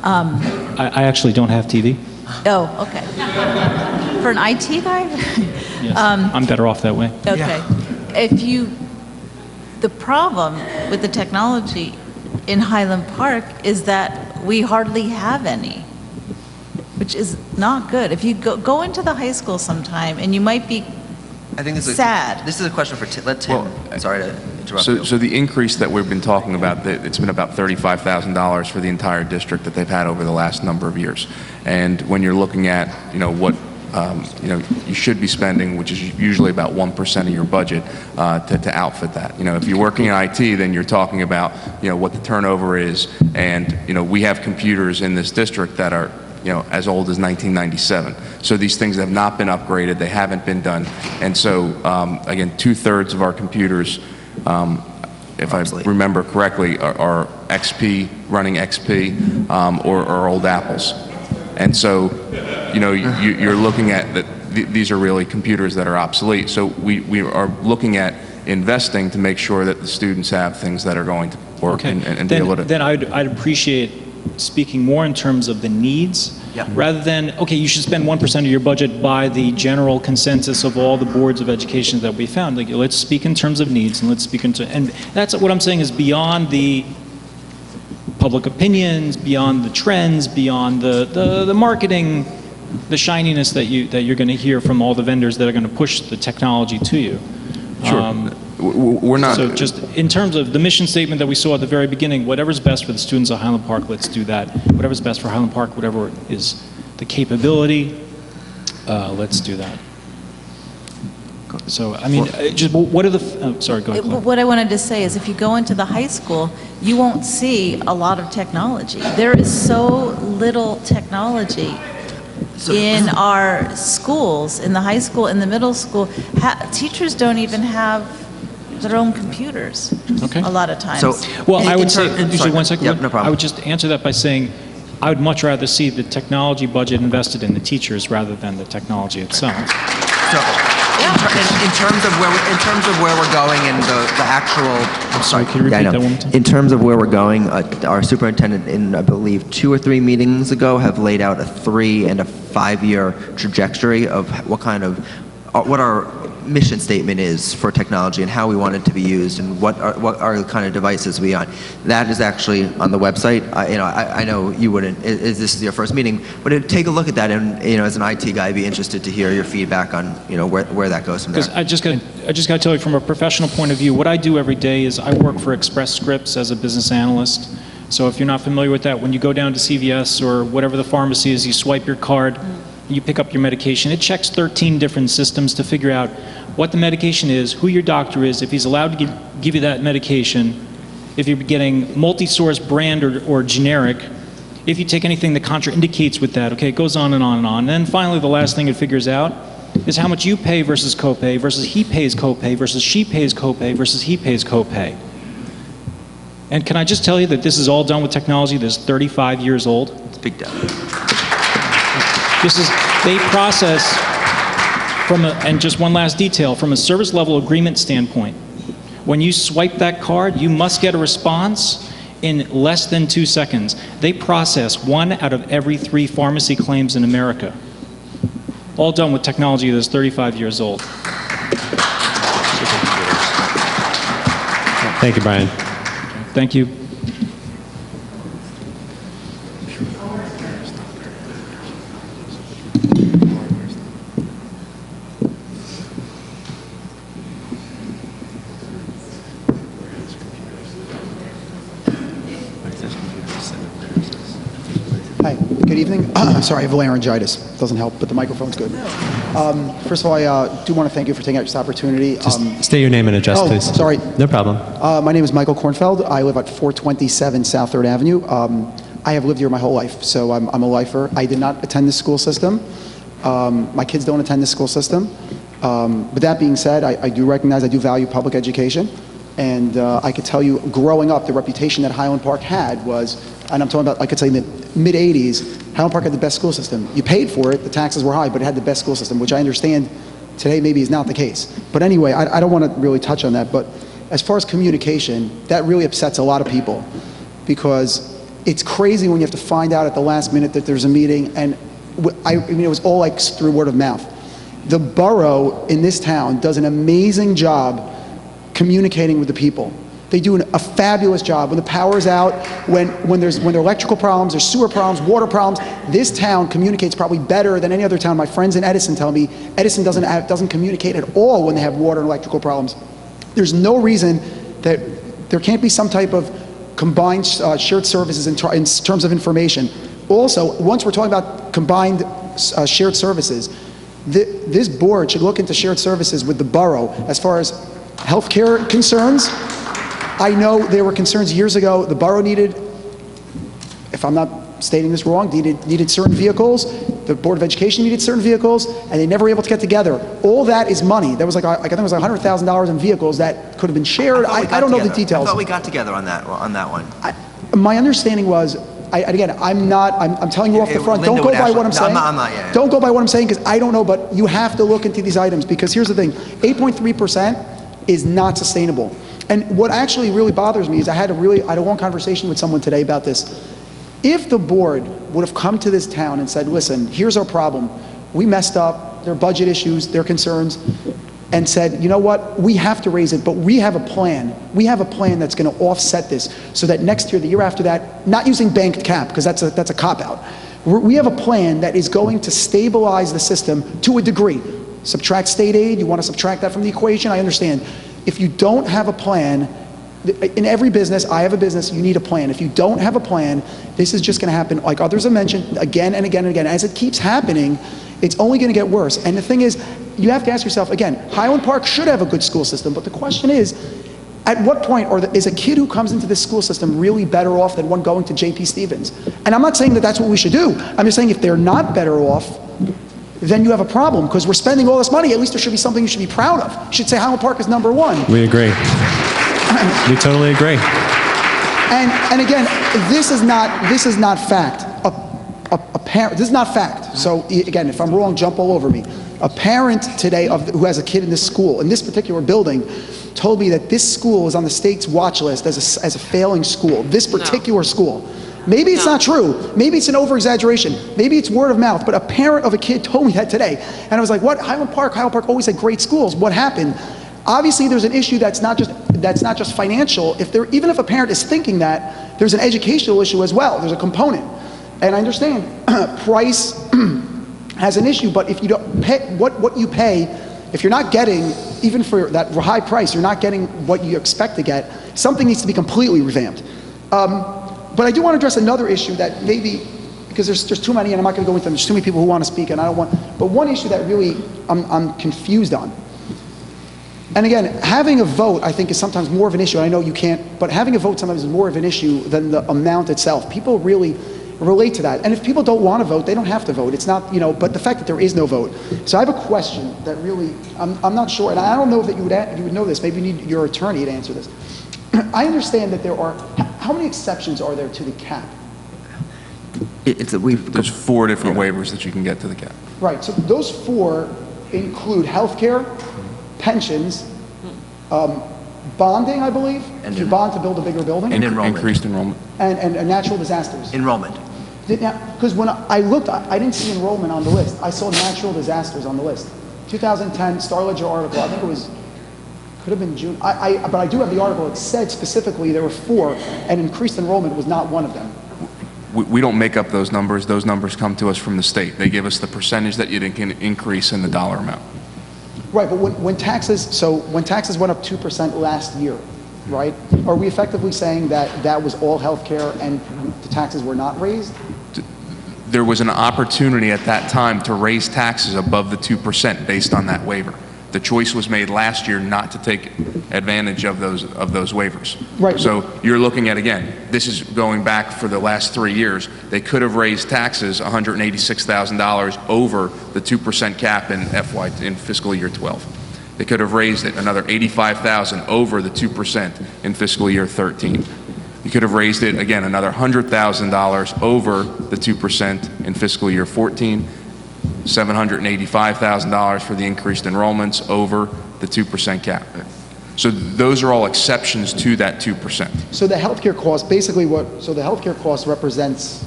I actually don't have TV. Oh, okay. For an IT guy? Yes, I'm better off that way. Okay. The problem with the technology in Highland Park is that we hardly have any, which is not good. If you go into the high school sometime, and you might be I think sad. This is a question for let Tim. Sorry to interrupt you. So the increase that we've been talking about, it's been about $35,000 for the entire district that they've had over the last number of years. And when you're looking at, what you should be spending, which is usually about 1% of your budget to outfit that. If you're working in IT, then you're talking about, what the turnover is. And, we have computers in this district that are, as old as 1997. So these things have not been upgraded, they haven't been done. And so, again, 2/3 of our computers, if I remember correctly, are XP, running XP, or old Apples. And so, you're looking at that. These are really computers that are obsolete. So we are looking at investing to make sure that the students have things that are going to work and be able to. Then I'd appreciate speaking more in terms of the needs, rather than, okay, you should spend 1% of your budget by the general consensus of all the boards of education that we found. Like, let's speak in terms of needs, and let's speak and that's what I'm saying is beyond the public opinions, beyond the trends, beyond the marketing, the shininess that you're going to hear from all the vendors that are going to push the technology to you. Sure. We're not. So just in terms of the mission statement that we saw at the very beginning, whatever's best for the students of Highland Park, let's do that. Whatever's best for Highland Park, whatever is the capability, let's do that. So, I mean, just what are the, sorry, go ahead, Claire. What I wanted to say is if you go into the high school, you won't see a lot of technology. There is so little technology in our schools, in the high school, in the middle school. Teachers don't even have their own computers a lot of times. Well, I would say, usually sorry. 1 second. Yep, no problem. I would just answer that by saying, I would much rather see the technology budget invested in the teachers rather than the technology itself. So, in terms of where we're going and the actual, I'm sorry, can you repeat that one more time? In terms of where we're going, our superintendent, in I believe 2 or 3 meetings ago, have laid out a 3 and a 5-year trajectory of what our mission statement is for technology and how we want it to be used and what are kind of devices we on. That is actually on the website. I know you wouldn't, this is your first meeting, but take a look at that and, as an IT guy, I'd be interested to hear your feedback on, where that goes from there. Because I just got to tell you from a professional point of view, what I do every day is I work for Express Scripts as a business analyst. So if you're not familiar with that, when you go down to CVS or whatever the pharmacy is, you swipe your card, you pick up your medication. It checks 13 different systems to figure out what the medication is, who your doctor is, if he's allowed to give you that medication, if you're getting multi-source brand or generic, if you take anything that contraindicates with that. Okay, it goes on and on and on. And then finally, the last thing it figures out is how much you pay versus copay versus he pays copay versus she pays copay versus he pays copay. And can I just tell you that this is all done with technology that's 35 years old? It's big data. They process and just one last detail, from a service level agreement standpoint, when you swipe that card, you must get a response in less than 2 seconds. They process 1 out of every 3 pharmacy claims in America. All done with technology that's 35 years old. Thank you, Brian. Thank you. Hi, good evening. Sorry, I have laryngitis. Doesn't help, but the microphone's good. First of all, I do want to thank you for taking out this opportunity. State your name and address, please. Sorry. No problem. My name is Michael Kornfeld. I live at 427 South 3rd Avenue. I have lived here my whole life, so I'm a lifer. I did not attend the school system. My kids don't attend the school system. But that being said, I do recognize, I do value public education. And I could tell you, growing up, the reputation that Highland Park had was, and I'm talking about, I could say in the mid-'80s, Highland Park had the best school system. You paid for it, the taxes were high, but it had the best school system, which I understand today maybe is not the case. But anyway, I don't want to really touch on that, but as far as communication, that really upsets a lot of people, because it's crazy when you have to find out at the last minute that there's a meeting, and I mean, it was all like through word of mouth. The borough in this town does an amazing job communicating with the people. They do a fabulous job. When the power's out, when there are electrical problems, there's sewer problems, water problems, this town communicates probably better than any other town. My friends in Edison tell me Edison doesn't communicate at all when they have water and electrical problems. There's no reason that there can't be some type of combined shared services in terms of information. Also, once we're talking about combined shared services, this board should look into shared services with the borough as far as healthcare concerns. I know there were concerns years ago. The borough needed, if I'm not stating this wrong, needed certain vehicles. The Board of Education needed certain vehicles, and they never were able to get together. All that is money. There was like, I think it was like $100,000 in vehicles that could have been shared. I don't know the details. I thought we got together on that one. My understanding was, again, I'm telling you off the front, don't go by what I'm saying. I'm not, yeah. Don't go by what I'm saying, because I don't know, but you have to look into these items, because here's the thing, 8.3% is not sustainable. And what actually really bothers me is I had a long conversation with someone today about this. If the board would have come to this town and said, listen, here's our problem, we messed up, there are budget issues, there are concerns, and said, you know what, we have to raise it, but we have a plan. We have a plan that's going to offset this, so that next year, the year after that, not using banked cap, because that's a cop-out. We have a plan that is going to stabilize the system to a degree. Subtract state aid, you want to subtract that from the equation, I understand. If you don't have a plan, in every business, I have a business, you need a plan. If you don't have a plan, this is just going to happen, like others have mentioned, again and again and again. As it keeps happening, it's only going to get worse. And the thing is, you have to ask yourself, again, Highland Park should have a good school system, but the question is, at what point is a kid who comes into this school system really better off than one going to J.P. Stevens? And I'm not saying that that's what we should do. I'm just saying if they're not better off, then you have a problem, because we're spending all this money. At least there should be something you should be proud of. You should say Highland Park is number one. We agree. We totally agree. And again, this is not fact. This is not fact. So again, if I'm wrong, jump all over me. A parent today who has a kid in this school, in this particular building, told me that this school is on the state's watch list as a failing school. This particular school. Maybe it's not true. Maybe it's an over-exaggeration. Maybe it's word of mouth. But a parent of a kid told me that today, and I was like, "What? Highland Park always had great schools. What happened?" Obviously, there's an issue that's not just financial. Even if a parent is thinking that, there's an educational issue as well. There's a component, and I understand price has an issue. But if you don't pay what you pay, if you're not getting, even for that high price, you're not getting what you expect to get, something needs to be completely revamped. But I do want to address another issue that maybe, because there's too many, and I'm not going to go into them. There's too many people who want to speak, and I don't want. But one issue that really I'm confused on. And again, having a vote, I think, is sometimes more of an issue. I know you can't, but having a vote sometimes is more of an issue than the amount itself. People really relate to that. And if people don't want to vote, they don't have to vote. It's not, but the fact that there is no vote. So I have a question that really, I'm not sure, and I don't know that you would know this. Maybe you need your attorney to answer this. I understand that there are, how many exceptions are there to the cap? There's 4 different waivers that you can get to the cap. Right, so those 4 include healthcare, pensions, bonding, I believe, if you bond to build a bigger building. And enrollment. Increased enrollment. And natural disasters. Enrollment. Because when I looked, I didn't see enrollment on the list. I saw natural disasters on the list. 2010 Star Ledger article, I think it was, could have been June. But I do have the article. It said specifically there were 4, and increased enrollment was not one of them. We don't make up those numbers. Those numbers come to us from the state. They give us the percentage that you can increase in the dollar amount. Right, but when taxes went up 2% last year, right? Are we effectively saying that was all healthcare and the taxes were not raised? There was an opportunity at that time to raise taxes above the 2% based on that waiver. The choice was made last year not to take advantage of those waivers. Right. So you're looking at, again, this is going back for the last 3 years. They could have raised taxes $186,000 over the 2% cap in fiscal year 12. They could have raised it another $85,000 over the 2% in fiscal year 13. You could have raised it again another $100,000 over the 2% in fiscal year 14. $785,000 for the increased enrollments over the 2% cap. So those are all exceptions to that 2%. So the healthcare cost, basically so the healthcare cost represents,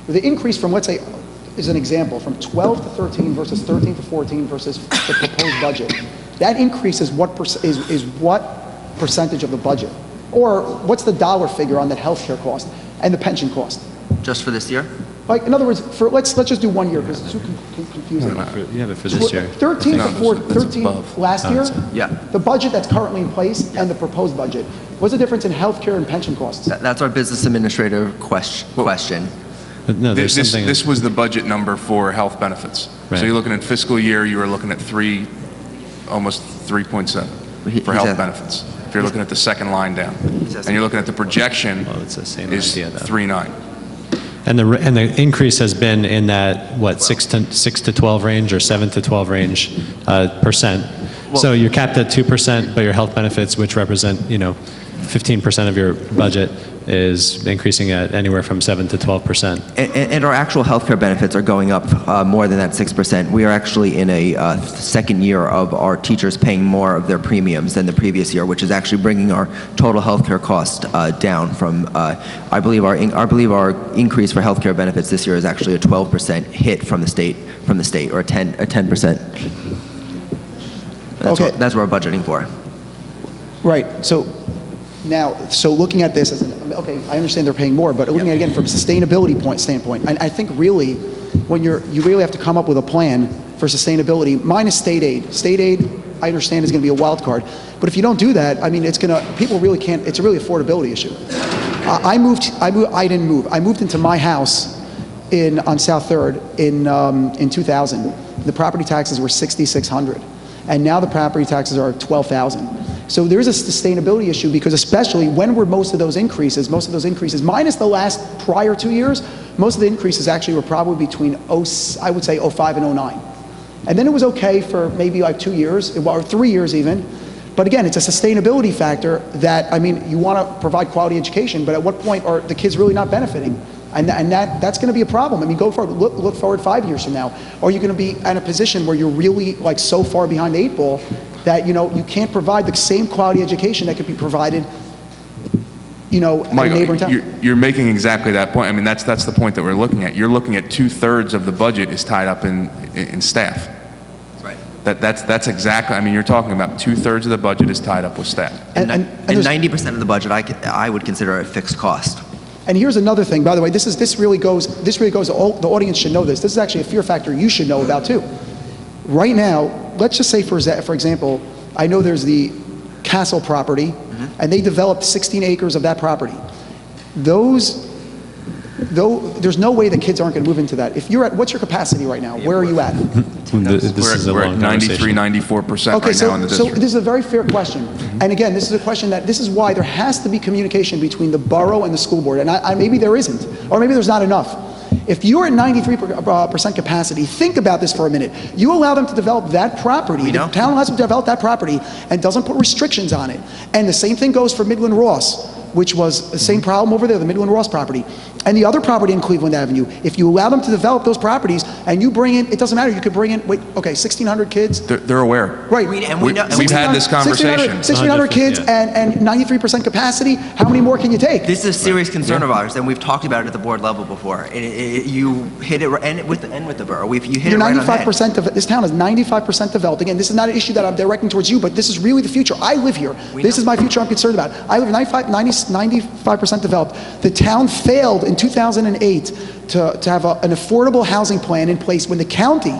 the increase from, let's say, is an example, from 12 to 13 versus 13 to 14 versus the proposed budget. That increase is what percentage of the budget? Or what's the dollar figure on that healthcare cost and the pension cost? Just for this year? Like, in other words, let's just do 1 year because it's too confusing. You have it for this year. 13 last year, Yeah. the budget that's currently in place and the proposed budget. What's the difference in healthcare and pension costs? That's our business administrator question. No, there's something. This was the budget number for health benefits. Right. So you're looking at fiscal year, you were looking at almost 3.7 for health benefits. If you're looking at the second line down, and you're looking at the projection, It's the same is idea, though. 3.9. And the increase has been in that, 6 to 12 range or 7 to 12 range percent. So you're capped at 2%, but your health benefits, which represent 15% of your budget, is increasing at anywhere from 7 to 12%. And our actual healthcare benefits are going up more than that 6%. We are actually in a second year of our teachers paying more of their premiums than the previous year, which is actually bringing our total healthcare cost down from, I believe our increase for healthcare benefits this year is actually a 12% hit from the state, or a 10%. That's what we're budgeting for. Right. So looking at this okay, I understand they're paying more, but looking at it again from a sustainability standpoint, I think really when you really have to come up with a plan for sustainability, minus state aid. State aid, I understand, is going to be a wild card, but if you don't do that, I mean, people really can't. It's a really affordability issue. I didn't move. I moved into my house on South 3rd in 2000, the property taxes were $6,600. And now the property taxes are $12,000. So there's a sustainability issue because especially when were most of those increases, minus the last prior 2 years, most of the increases actually were probably between, I would say, 05 and 09. And then it was okay for maybe like 2 years, or 3 years even. But again, it's a sustainability factor that, I mean, you want to provide quality education, but at what point are the kids really not benefiting? And that's going to be a problem. I mean, go forward, look forward 5 years from now. Are you going to be in a position where you're really like so far behind the 8 ball that, you know, you can't provide the same quality education that could be provided, you know, in a neighboring town? You're making exactly that point. I mean, that's the point that we're looking at. You're looking at 2/3 of the budget is tied up in staff. Right. That's exactly, I mean, you're talking about 2/3 of the budget is tied up with staff. And 90% of the budget I would consider a fixed cost. And here's another thing, by the way, this really goes, the audience should know this. This is actually a fear factor you should know about too. Right now, let's just say for example, I know there's the Castle property, and they developed 16 acres of that property. There's no way the kids aren't going to move into that. If you're at, what's your capacity right now? Where are you at? We're at 93, 94% Okay, right now in the so district. this is a very fair question. And again, this is a question this is why there has to be communication between the borough and the school board. And maybe there isn't, or maybe there's not enough. If you're at 93% capacity, think about this for a minute. You allow them to develop that property, the town allows them to develop that property and doesn't put restrictions on it. And the same thing goes for Midland Ross, which was the same problem over there, the Midland Ross property. And the other property in Cleveland Avenue, if you allow them to develop those properties and you bring in, it doesn't matter, you could bring in, 1,600 kids. They're aware. Right. We've had this conversation. 1,600 kids and 93% capacity, how many more can you take? This is a serious concern of ours, and we've talked about it at the board level before. You hit it, and with the borough, you hit it right on the head. 95% of this town is 95% developed. Again, this is not an issue that I'm directing towards you, but this is really the future. I live here. This is my future I'm concerned about. I live 95% developed. The town failed in 2008 to have an affordable housing plan in place when the county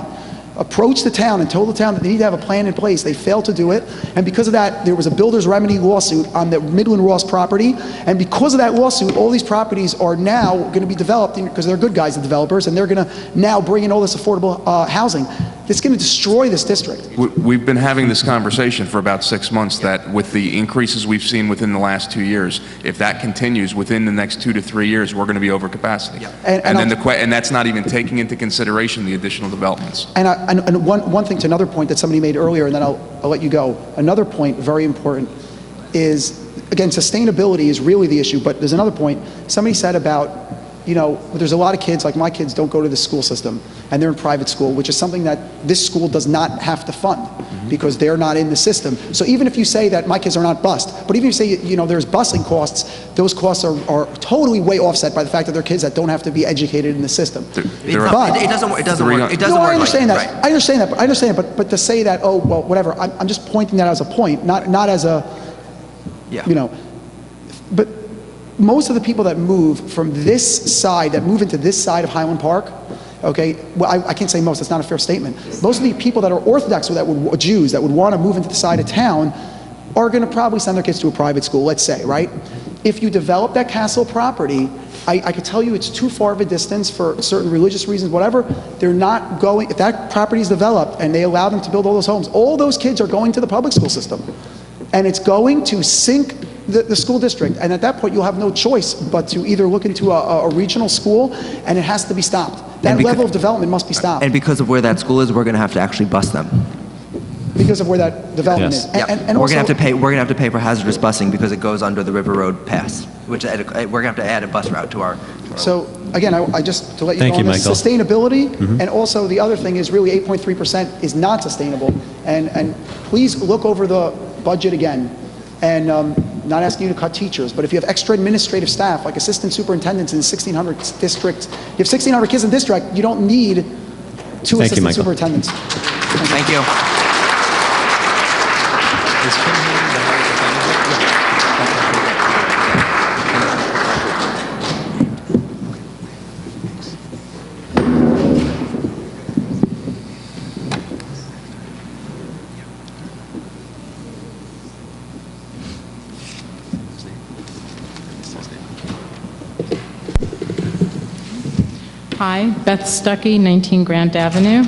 approached the town and told the town that they need to have a plan in place. They failed to do it, and because of that, there was a builder's remedy lawsuit on the Midland Ross property, and because of that lawsuit, all these properties are now going to be developed because they're good guys, the developers, and they're going to now bring in all this affordable housing. It's going to destroy this district. We've been having this conversation for about 6 months that with the increases we've seen within the last 2 years, if that continues within the next 2 to 3 years, we're going to be over capacity. And that's not even taking into consideration the additional developments. And one thing to another point that somebody made earlier, and then I'll let you go. Another point, very important, is, again, sustainability is really the issue, but there's another point. Somebody said about, you know, there's a lot of kids, like my kids, don't go to the school system, and they're in private school, which is something that this school does not have to fund because they're not in the system. So even if you say that my kids are not bused, but even if you say, you know, there's busing costs, those costs are totally way offset by the fact that they're kids that don't have to be educated in the system. It doesn't work. No, I understand that. I understand that. But to say that, oh, well, whatever, I'm just pointing that as a point, not as a, you know, but most of the people that move from this side, that move into this side of Highland Park, okay, well, I can't say most, that's not a fair statement. Most of the people that are Orthodox, or Jews, that would want to move into the side of town are going to probably send their kids to a private school, let's say, right? If you develop that Castle property, I could tell you it's too far of a distance for certain religious reasons, whatever. They're not going, if that property is developed and they allow them to build all those homes, all those kids are going to the public school system. And it's going to sink the school district. And at that point, you'll have no choice but to either look into a regional school, and it has to be stopped. That level of development must be stopped. And because of where that school is, we're going to have to actually bus them. Because of where that development is. And we're going to have to pay for hazardous busing because it goes under the River Road Pass, which we're going to have to add a bus route to our. So again, I just to let you Thank know, you, on this Michael. sustainability, and also the other thing is really 8.3% is not sustainable. And please look over the budget again. And not asking you to cut teachers, but if you have extra administrative staff, like assistant superintendents in 1,600 districts, you have 1,600 kids in the district, you don't need two assistant superintendents. Thank you. Hi, Beth Stuckey, 19 Grant Avenue.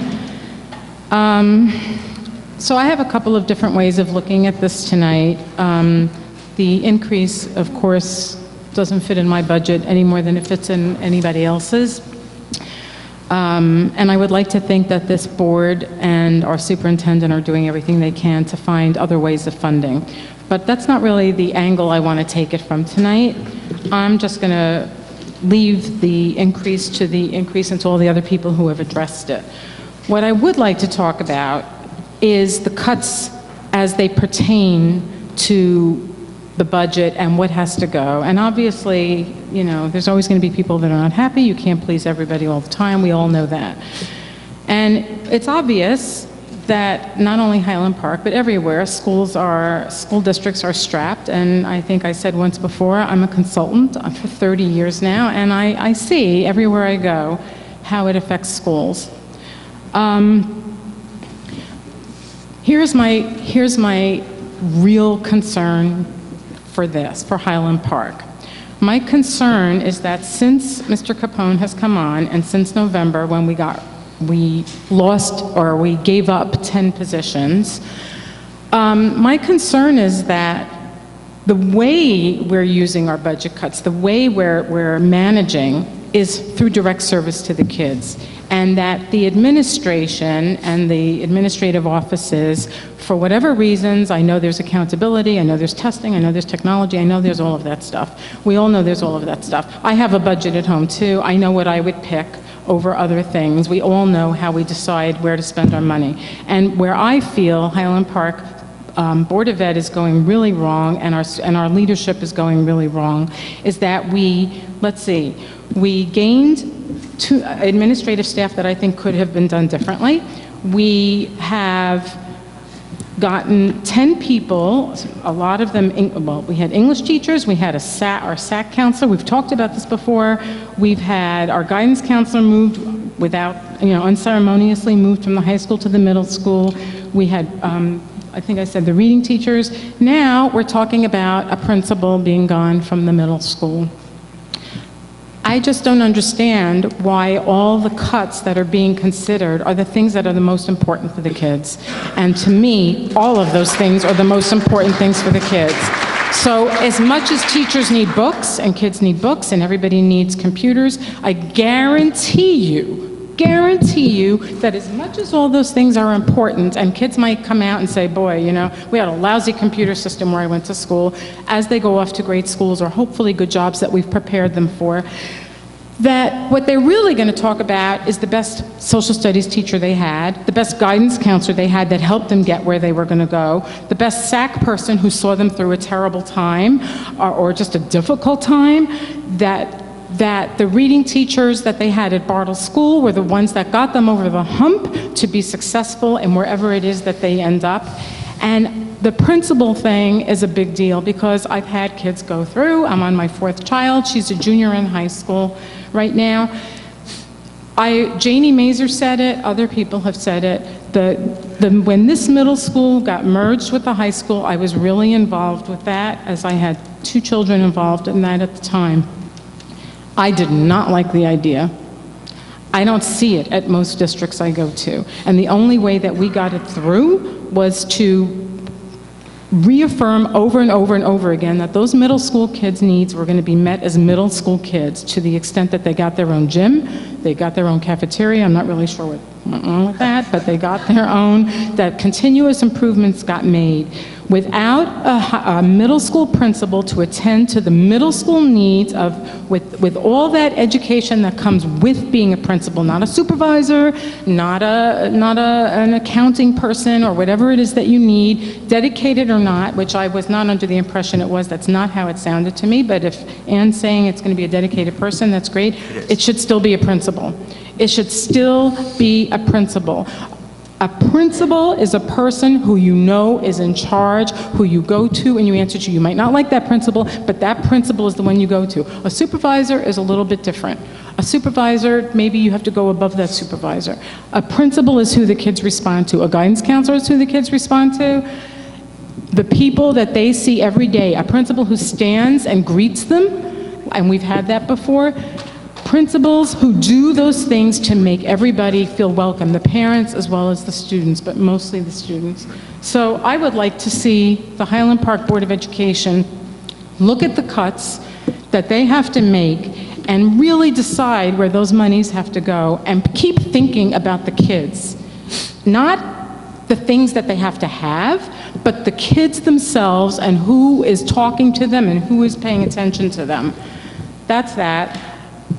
So I have a couple of different ways of looking at this tonight. The increase, of course, doesn't fit in my budget any more than it fits in anybody else's. And I would like to think that this board and our superintendent are doing everything they can to find other ways of funding. But that's not really the angle I want to take it from tonight. I'm just going to leave the increase to the increase and to all the other people who have addressed it. What I would like to talk about is the cuts as they pertain to the budget and what has to go. And obviously, you know, there's always going to be people that are not happy. You can't please everybody all the time. We all know that. And it's obvious that not only Highland Park, but everywhere, school districts are strapped. And I think I said once before, I'm a consultant for 30 years now, and I see everywhere I go how it affects schools. Here's my real concern for this, for Highland Park. My concern is that since Mr. Capone has come on, and since November when we lost or we gave up 10 positions, my concern is that the way we're using our budget cuts, the way we're managing is through direct service to the kids. And that the administration and the administrative offices, for whatever reasons, I know there's accountability, I know there's testing, I know there's technology, I know there's all of that stuff. We all know there's all of that stuff. I have a budget at home too. I know what I would pick over other things. We all know how we decide where to spend our money. And where I feel Highland Park Board of Ed is going really wrong, and our leadership is going really wrong, is that we gained administrative staff that I think could have been done differently. We have gotten 10 people, a lot of them, well, we had English teachers, we had our SAC counselor, we've talked about this before, we've had our guidance counselor moved without, unceremoniously moved from the high school to the middle school. We had, I think I said the reading teachers. Now we're talking about a principal being gone from the middle school. I just don't understand why all the cuts that are being considered are the things that are the most important for the kids. And to me, all of those things are the most important things for the kids. So as much as teachers need books and kids need books and everybody needs computers, I guarantee you that as much as all those things are important, and kids might come out and say, boy, we had a lousy computer system where I went to school, as they go off to great schools or hopefully good jobs that we've prepared them for, that what they're really going to talk about is the best social studies teacher they had, the best guidance counselor they had that helped them get where they were going to go, the best SAC person who saw them through a terrible time or just a difficult time, that the reading teachers that they had at Bartle School were the ones that got them over the hump to be successful in wherever it is that they end up. And the principal thing is a big deal because I've had kids go through. I'm on my 4th child. She's a junior in high school right now. Janie Mazur said it, other people have said it, when this middle school got merged with the high school, I was really involved with that, as I had 2 children involved in that at the time. I did not like the idea. I don't see it at most districts I go to. And the only way that we got it through was to reaffirm over and over and over again that those middle school kids' needs were going to be met as middle school kids to the extent that they got their own gym, they got their own cafeteria. I'm not really sure what went wrong with that, but they got their own, that continuous improvements got made. Without a middle school principal to attend to the middle school needs with all that education that comes with being a principal, not a supervisor, not an accounting person or whatever it is that you need, dedicated or not, which I was not under the impression it was. That's not how it sounded to me, but if Anne's saying it's going to be a dedicated person, that's great. It should still be a principal. It should still be a principal. A principal is a person who you know is in charge, who you go to and you answer to. You might not like that principal, but that principal is the one you go to. A supervisor is a little bit different. A supervisor, maybe you have to go above that supervisor. A principal is who the kids respond to. A guidance counselor is who the kids respond to. The people that they see every day, a principal who stands and greets them, and we've had that before. principals who do those things to make everybody feel welcome, the parents as well as the students, but mostly the students. So I would like to see the Highland Park Board of Education look at the cuts that they have to make and really decide where those monies have to go and keep thinking about the kids. Not the things that they have to have, but the kids themselves and who is talking to them and who is paying attention to them. That's that.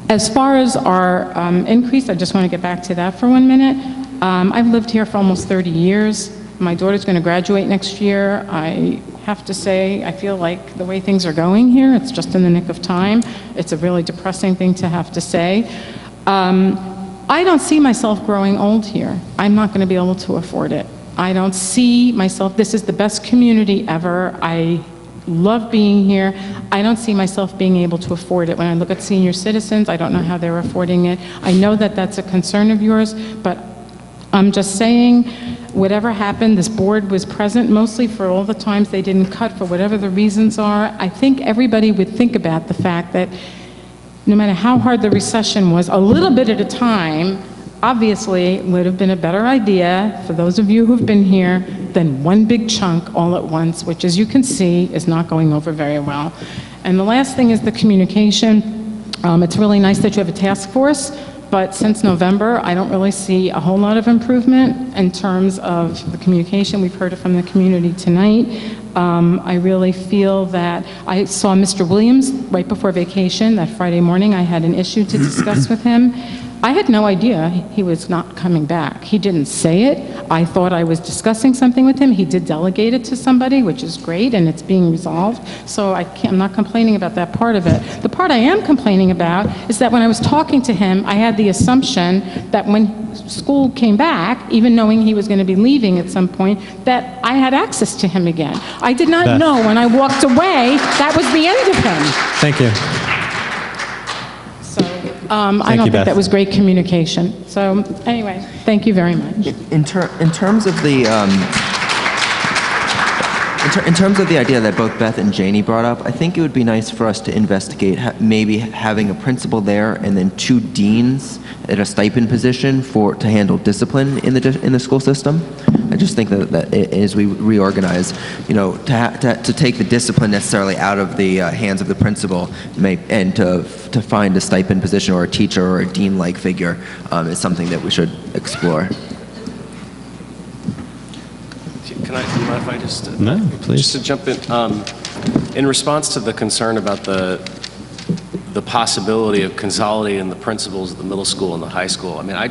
As far as our increase, I just want to get back to that for 1 minute. I've lived here for almost 30 years. My daughter's going to graduate next year. I have to say, I feel like the way things are going here, it's just in the nick of time. It's a really depressing thing to have to say. I don't see myself growing old here. I'm not going to be able to afford it. I don't see myself, this is the best community ever. I love being here. I don't see myself being able to afford it. When I look at senior citizens, I don't know how they're affording it. I know that that's a concern of yours, but I'm just saying, whatever happened, this board was present mostly for all the times they didn't cut for whatever the reasons are. I think everybody would think about the fact that no matter how hard the recession was, a little bit at a time, obviously would have been a better idea for those of you who've been here than one big chunk all at once, which as you can see is not going over very well. And the last thing is the communication. It's really nice that you have a task force, but since November, I don't really see a whole lot of improvement in terms of the communication. We've heard it from the community tonight. I really feel that I saw Mr. Williams right before vacation. That Friday morning, I had an issue to discuss with him. I had no idea he was not coming back. He didn't say it. I thought I was discussing something with him. He did delegate it to somebody, which is great, and it's being resolved. So I'm not complaining about that part of it. The part I am complaining about is that when I was talking to him, I had the assumption that when school came back, even knowing he was going to be leaving at some point, that I had access to him again. I did not know when I walked away that was the end of him. Thank you. I don't think that was great communication. So anyway, thank you very much. In terms of the in terms of the idea that both Beth and Janie brought up, I think it would be nice for us to investigate maybe having a principal there and then 2 deans at a stipend position to handle discipline in the school system. I just think that as we reorganize, to take the discipline necessarily out of the hands of the principal and to find a stipend position or a teacher or a dean-like figure is something that we should explore. Do you mind if I just... No, please. Just to jump in response to the concern about the possibility of consolidating the principals at the middle school and the high school, I mean, I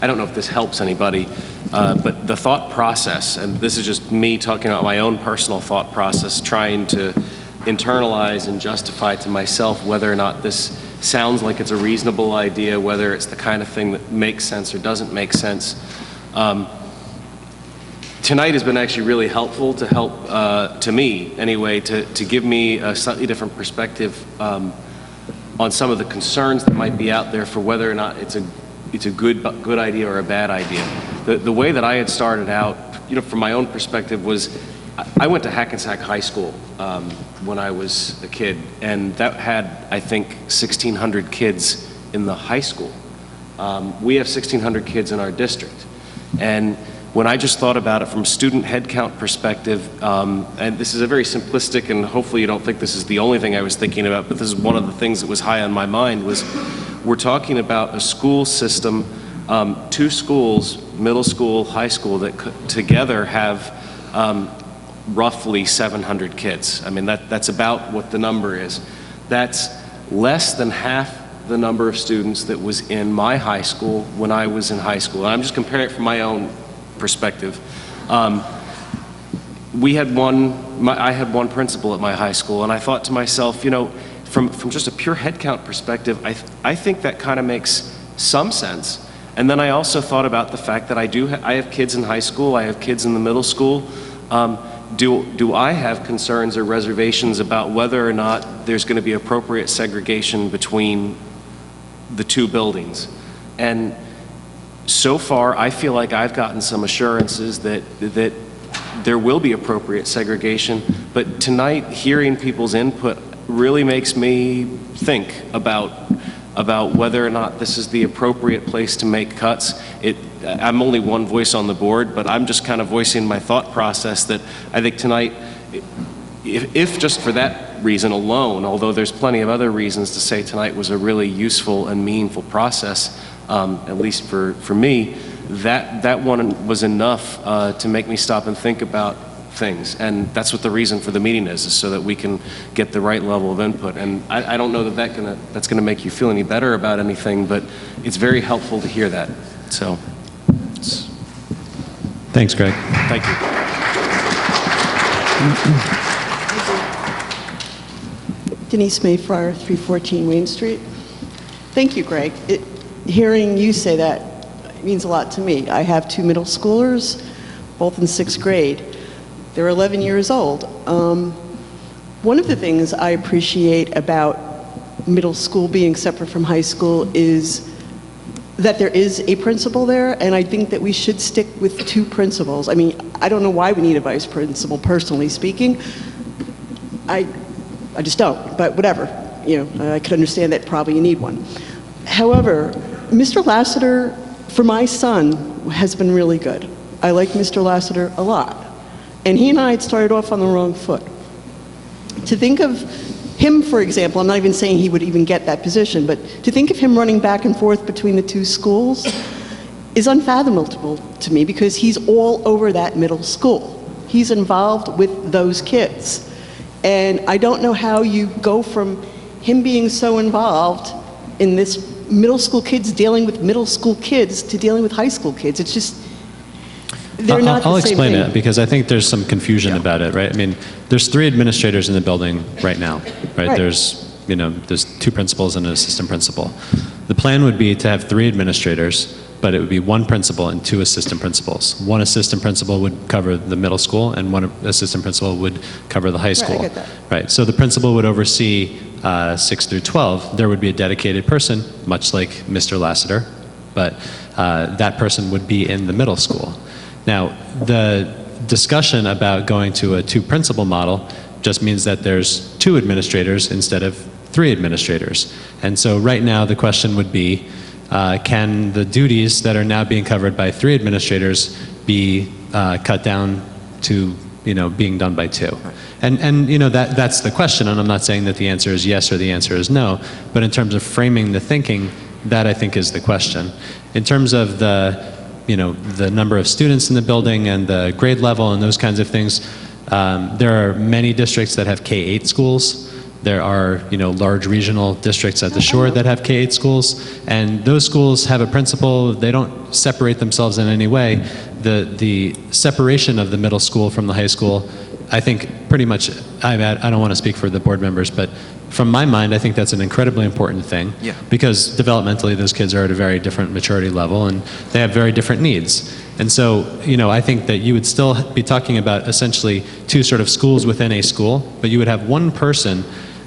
don't know if this helps anybody, but the thought process, and this is just me talking about my own personal thought process, trying to internalize and justify to myself whether or not this sounds like it's a reasonable idea, whether it's the kind of thing that makes sense or doesn't make sense. Tonight has been actually really helpful to me anyway, to give me a slightly different perspective on some of the concerns that might be out there for whether or not it's a good idea or a bad idea. The way that I had started out, from my own perspective, was I went to Hackensack High School when I was a kid, and that had, I think, 1,600 kids in the high school. We have 1,600 kids in our district, and when I just thought about it from a student headcount perspective, and this is a very simplistic, and hopefully you don't think this is the only thing I was thinking about, but this is one of the things that was high on my mind, was we're talking about a school system, 2 schools, middle school, high school, that together have roughly 700 kids. I mean, that's about what the number is. That's less than half the number of students that was in my high school when I was in high school. And I'm just comparing it from my own perspective. I had one principal at my high school, and I thought to myself, from just a pure headcount perspective, I think that kind of makes some sense. And then I also thought about the fact that I have kids in high school, I have kids in the middle school. Do I have concerns or reservations about whether or not there's going to be appropriate segregation between the 2 buildings? And so far, I feel like I've gotten some assurances that there will be appropriate segregation, but tonight, hearing people's input really makes me think about about whether or not this is the appropriate place to make cuts. I'm only one voice on the board, but I'm just kind of voicing my thought process that I think tonight, if just for that reason alone, although there's plenty of other reasons to say tonight was a really useful and meaningful process, at least for me, that one was enough to make me stop and think about things. And that's what the reason for the meeting is so that we can get the right level of input. And I don't know that that's gonna make you feel any better about anything, but it's very helpful to hear that. So, Thanks, Greg. thank you. Denise Mayfriar, 314 Wayne Street. Thank you, Greg. Hearing you say that means a lot to me. I have 2 middle schoolers, both in 6th grade. They're 11 years old. One of the things I appreciate about middle school being separate from high school is that there is a principal there, and I think that we should stick with 2 principals. I mean, I don't know why we need a vice principal, personally speaking. I just don't, but whatever. You know, I could understand that probably you need one. However, Mr. Lassiter, for my son, has been really good. I like Mr. Lassiter a lot. And he and I had started off on the wrong foot. To think of him, for example, I'm not even saying he would even get that position, but to think of him running back and forth between the 2 schools is unfathomable to me because he's all over that middle school. He's involved with those kids. And I don't know how you go from him being so involved in this middle school kids dealing with middle school kids to dealing with high school kids. It's just, they're not the same I'll explain thing. it because I think there's some confusion about it, right? I mean, there's 3 administrators in the building right now, right? Right. There's 2 principals and an assistant principal. The plan would be to have 3 administrators, but it would be 1 principal and 2 assistant principals. 1 assistant principal would cover the middle school and 1 assistant principal would cover the high school. I get that. Right, so the principal would oversee 6 through 12. There would be a dedicated person, much like Mr. Lassiter, but that person would be in the middle school. Now, the discussion about going to a 2 principal model just means that there's 2 administrators instead of 3 administrators. And so right now the question would be, can the duties that are now being covered by 3 administrators be cut down to being done by 2? And that's the question, and I'm not saying that the answer is yes or the answer is no, but in terms of framing the thinking, that I think is the question. In terms of the number of students in the building and the grade level and those kinds of things, there are many districts that have K-8 schools. There are, large regional districts at the shore that have K-8 schools, and those schools have a principal. They don't separate themselves in any way. The separation of the middle school from the high school, I think pretty much, I don't want to speak for the board members, but from my mind, I think that's an incredibly important thing. Yeah. Because developmentally, those kids are at a very different maturity level, and they have very different needs. And so, I think that you would still be talking about essentially 2 sort of schools within a school, but you would have 1 person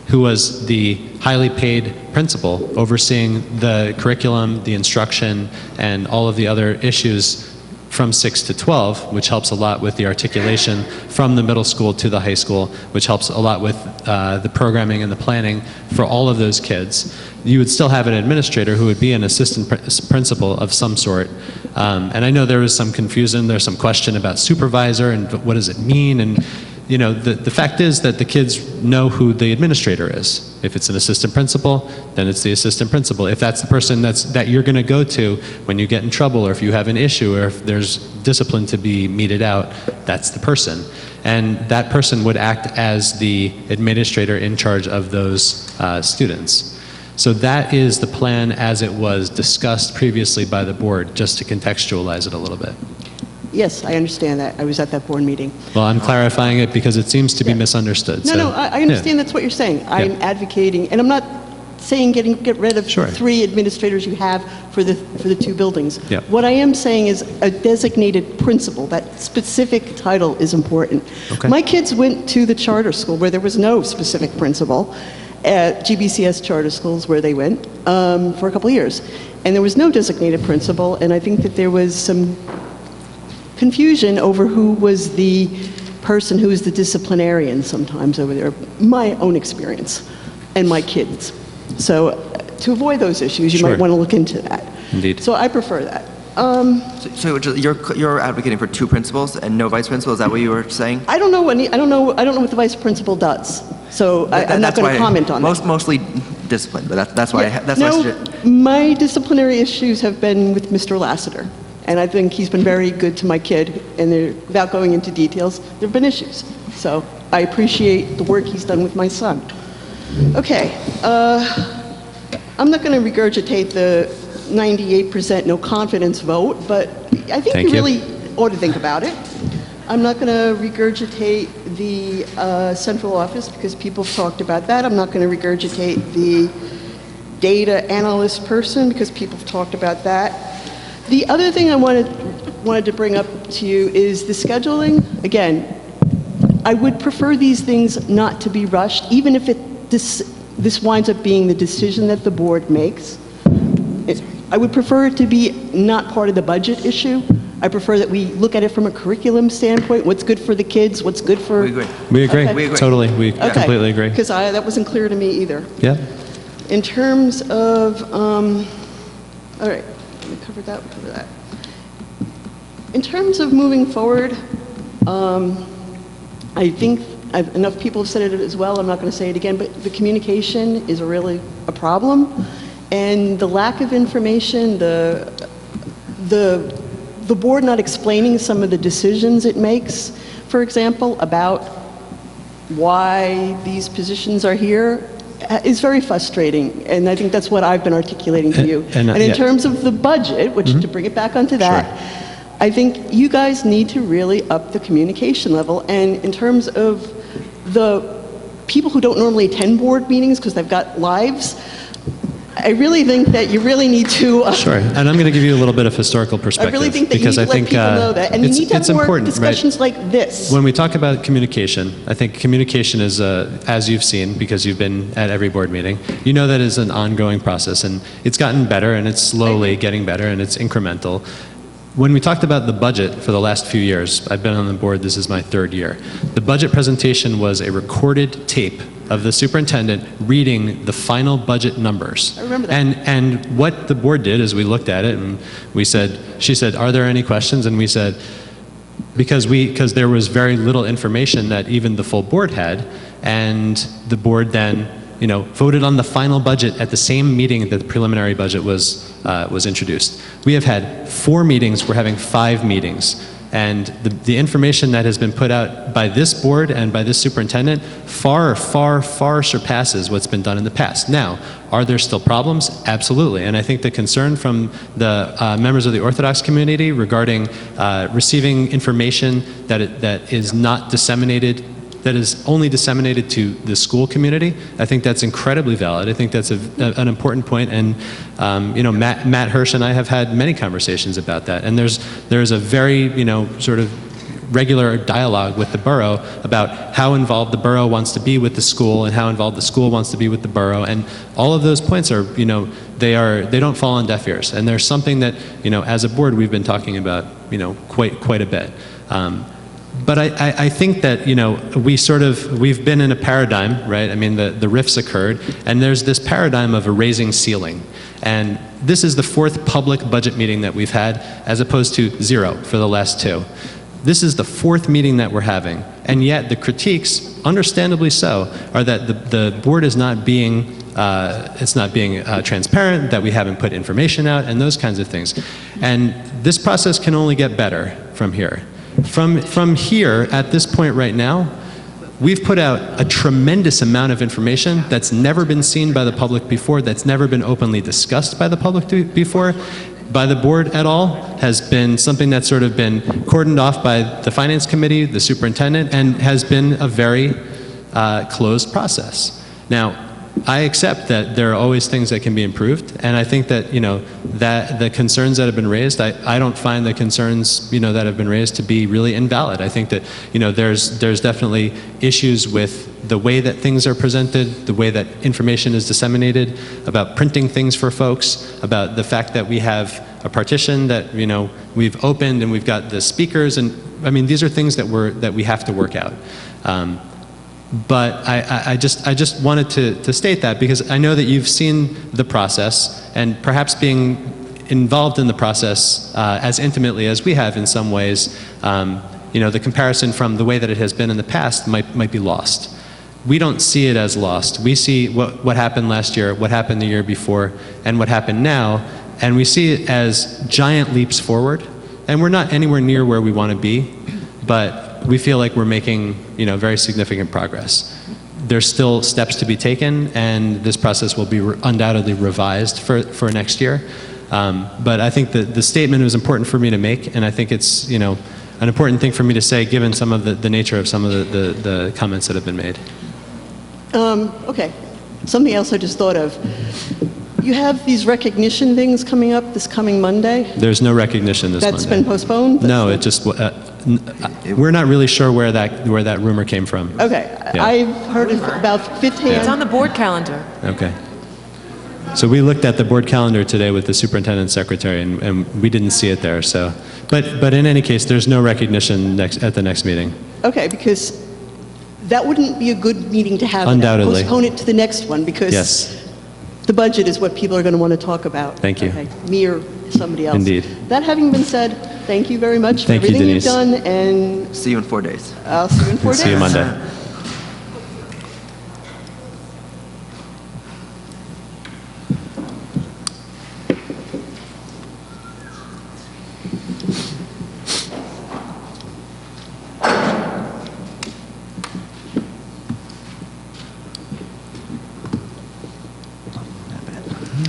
who was the highly paid principal overseeing the curriculum, the instruction, and all of the other issues from 6 to 12, which helps a lot with the articulation from the middle school to the high school, which helps a lot with the programming and the planning for all of those kids. You would still have an administrator who would be an assistant principal of some sort. And I know there was some confusion, there's some question about supervisor and what does it mean, and the fact is that the kids know who the administrator is. If it's an assistant principal, then it's the assistant principal. If that's the person that you're going to go to when you get in trouble, or if you have an issue, or if there's discipline to be meted out, that's the person. And that person would act as the administrator in charge of those students. So that is the plan as it was discussed previously by the board, just to contextualize it a little bit. Yes, I understand that. I was at that board meeting. Well, I'm clarifying it because it seems to be misunderstood. No, I understand that's what you're saying. I'm advocating, and I'm not saying get rid of 3 administrators you have for the 2 buildings. Yeah. What I am saying is a designated principal. That specific title is important. Okay. My kids went to the charter school where there was no specific principal, at GBCS charter schools where they went for a couple of years, and there was no designated principal, and I think that there was some confusion over who was the person who was the disciplinarian sometimes over there. My own experience and my kids. So to avoid those issues, you Sure. might want to look into that. Indeed. So I prefer that. So you're advocating for 2 principals and no vice principal? Is that what you were saying? I don't know what the vice principal does, so I'm not going to comment on that. Mostly discipline, but that's why. Yeah. That's why I No, suggest. my disciplinary issues have been with Mr. Lassiter, and I think he's been very good to my kid, and without going into details, there have been issues. So I appreciate the work he's done with my son. Okay, I'm not going to regurgitate the 98% no confidence vote, but I think Thank you you. really ought to think about it. I'm not going to regurgitate the central office because people have talked about that. I'm not going to regurgitate the data analyst person because people have talked about that. The other thing I wanted to bring up to you is the scheduling. Again, I would prefer these things not to be rushed, even if this winds up being the decision that the board makes. I would prefer it to be not part of the budget issue. I prefer that we look at it from a curriculum standpoint, what's good for the kids, what's good for... We agree. We agree. Okay. We agree. Totally. We Okay. completely agree. Because that wasn't clear to me either. Yeah. In terms of, all right, we covered that, we covered that. In terms of moving forward, I think enough people have said it as well, I'm not going to say it again, but the communication is really a problem. And the lack of information, the board not explaining some of the decisions it makes, for example, about why these positions are here, is very frustrating. And I think that's what I've been articulating to you. And in yeah. terms of the budget, which to bring it back onto that, I think you guys need to really up the communication level. And in terms of the people who don't normally attend board meetings because they've got lives, I really think that you really need to... Sure, and I'm going to give you a little bit of historical perspective. I really think that you need to let people know that. And you need to have more important, discussions right? like this. When we talk about communication, I think communication is, as you've seen, because you've been at every board meeting, you know that is an ongoing process, and it's gotten better, and it's slowly getting better, and it's incremental. When we talked about the budget for the last few years, I've been on the board, this is my 3rd year. The budget presentation was a recorded tape of the superintendent reading the final budget numbers. I remember that. And what the board did is we looked at it and we said, she said, are there any questions? And we said, because there was very little information that even the full board had, and the board then voted on the final budget at the same meeting that the preliminary budget was introduced. We have had 4 meetings, we're having 5 meetings. And the information that has been put out by this board and by this superintendent far, far, far surpasses what's been done in the past. Now, are there still problems? Absolutely. And I think the concern from the members of the Orthodox community regarding receiving information that is not disseminated, that is only disseminated to the school community, I think that's incredibly valid. I think that's an important point, and Matt Hirsch and I have had many conversations about that. And there's a very sort of regular dialogue with the borough about how involved the borough wants to be with the school and how involved the school wants to be with the borough. And all of those points are they don't fall on deaf ears. And there's something that as a board we've been talking about quite a bit. But I think that, we've been in a paradigm, right? I mean, the rifts occurred, and there's this paradigm of a raising ceiling. And this is the 4th public budget meeting that we've had, as opposed to 0 for the last 2. This is the 4th meeting that we're having, and yet the critiques, understandably so, are that the board is not being transparent, that we haven't put information out, and those kinds of things. And this process can only get better from here. From here, at this point right now, we've put out a tremendous amount of information that's never been seen by the public before, that's never been openly discussed by the public before, by the board at all, has been something that's sort of been cordoned off by the finance committee, the superintendent, and has been a very closed process. Now, I accept that there are always things that can be improved, and I think that that the concerns that have been raised, I don't find the concerns that have been raised to be really invalid. I think that there's definitely issues with the way that things are presented, the way that information is disseminated, about printing things for folks, about the fact that we have a partition that we've opened and we've got the speakers, and I mean these are things that we have to work out. But I just wanted to state that because I know that you've seen the process, and perhaps being involved in the process as intimately as we have in some ways, the comparison from the way that it has been in the past might be lost. We don't see it as lost. We see what happened last year, what happened the year before, and what happened now, and we see it as giant leaps forward. And we're not anywhere near where we want to be, but we feel like we're making, very significant progress. There's still steps to be taken, and this process will be undoubtedly revised for next year. But I think the statement was important for me to make, and I think it's, an important thing for me to say given some of the nature of some of the comments that have been made. Okay. Something else I just thought of. You have these recognition things coming up this coming Monday? There's no recognition this Monday. That's been postponed? No, it just, we're not really sure where that rumor came from. Okay. Yeah. I've heard of about 15. It's on the board calendar. Okay. So we looked at the board calendar today with the superintendent's secretary, and we didn't see it there. So, but in any case, there's no recognition at the next meeting. Okay, because that wouldn't be a good meeting to have. Undoubtedly. Postpone it to the next one because Yes. the budget is what people are going to want to talk about. Thank you. Okay, me or somebody else. Indeed. That having been said, thank you very much for Thank you, everything you've Denise. done, and See you in 4 days. I'll see you in 4 days. See you Monday.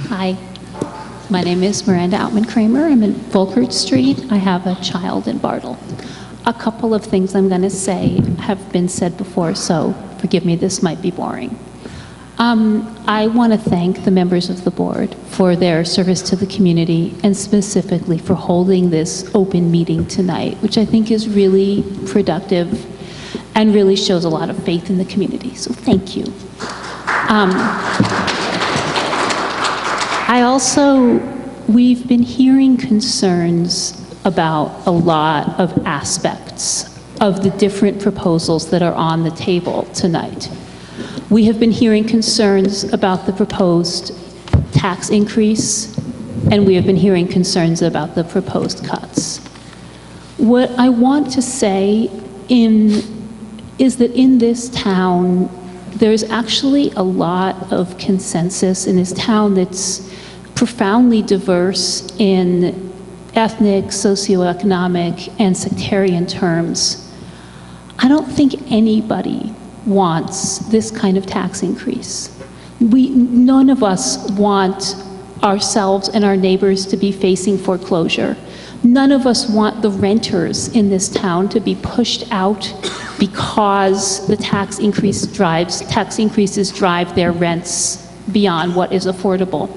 Hi, my name is Miranda Outman-Kramer. I'm in Volkert Street. I have a child in Bartle. A couple of things I'm going to say have been said before, so forgive me, this might be boring. I want to thank the members of the board for their service to the community and specifically for holding this open meeting tonight, which I think is really productive and really shows a lot of faith in the community. So thank you. We've been hearing concerns about a lot of aspects of the different proposals that are on the table tonight. We have been hearing concerns about the proposed tax increase, and we have been hearing concerns about the proposed cuts. What I want to say is that in this town, there's actually a lot of consensus in this town that's profoundly diverse in ethnic, socioeconomic, and sectarian terms. I don't think anybody wants this kind of tax increase. None of us want ourselves and our neighbors to be facing foreclosure. None of us want the renters in this town to be pushed out because the tax increases drive their rents beyond what is affordable.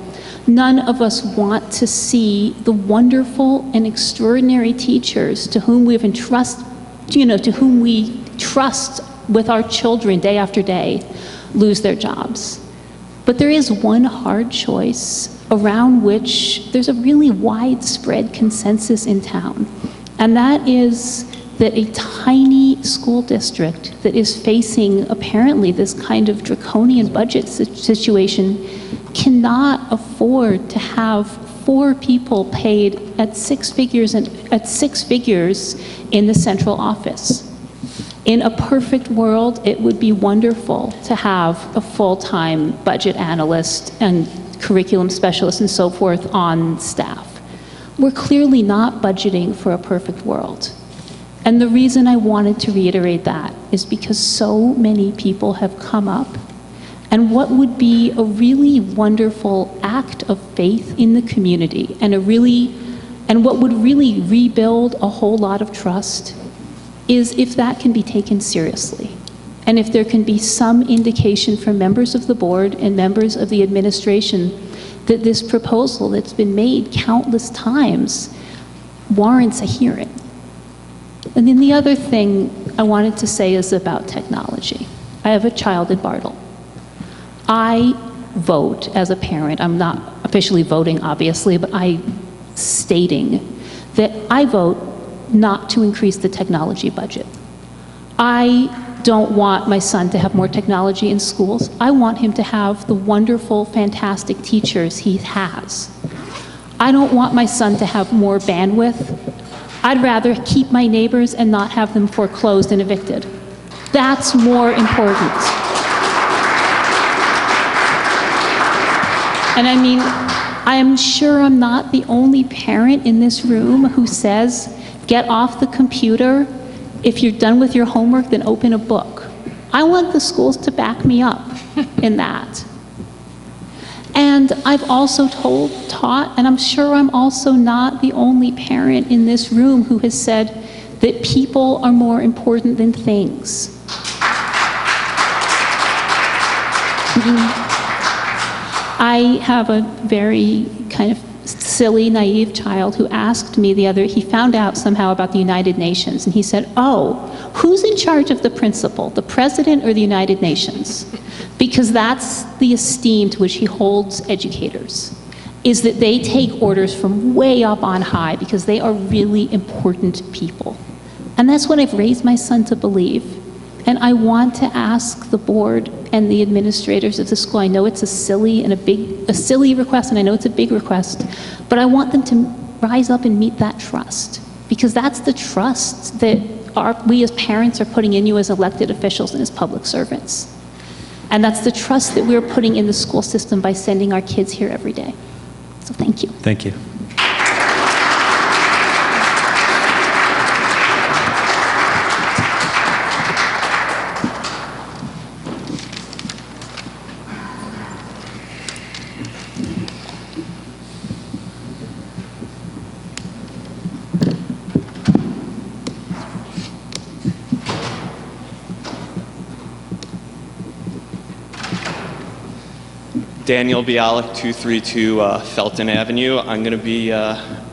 None of us want to see the wonderful and extraordinary teachers to whom we trust with our children day after day lose their jobs. But there is one hard choice around which there's a really widespread consensus in town, and that is that a tiny school district that is facing apparently this kind of draconian budget situation cannot afford to have 4 people paid at 6 figures in the central office. In a perfect world, it would be wonderful to have a full-time budget analyst and curriculum specialist and so forth on staff. We're clearly not budgeting for a perfect world. And the reason I wanted to reiterate that is because so many people have come up, and what would be a really wonderful act of faith in the community and what would really rebuild a whole lot of trust is if that can be taken seriously. And if there can be some indication from members of the board and members of the administration that this proposal that's been made countless times warrants a hearing. And then the other thing I wanted to say is about technology. I have a child in Bartle. I vote as a parent. I'm not officially voting, obviously, but I'm stating that I vote not to increase the technology budget. I don't want my son to have more technology in schools. I want him to have the wonderful, fantastic teachers he has. I don't want my son to have more bandwidth. I'd rather keep my neighbors and not have them foreclosed and evicted. That's more important. And I mean, I am sure I'm not the only parent in this room who says, get off the computer. If you're done with your homework, then open a book. I want the schools to back me up in that. And I've also taught, and I'm sure I'm also not the only parent in this room who has said that people are more important than things. I have a very kind of silly, naive child who asked me he found out somehow about the United Nations, and he said, oh, who's in charge of the principal, the president or the United Nations? Because that's the esteem to which he holds educators, is that they take orders from way up on high because they are really important people. And that's what I've raised my son to believe. And I want to ask the board and the administrators of the school, I know it's a silly request, and I know it's a big request, but I want them to rise up and meet that trust, because that's the trust that we as parents are putting in you as elected officials and as public servants. And that's the trust that we're putting in the school system by sending our kids here every day. So thank you. Thank you. Daniel Bialik, 232 Felton Avenue. I'm going to be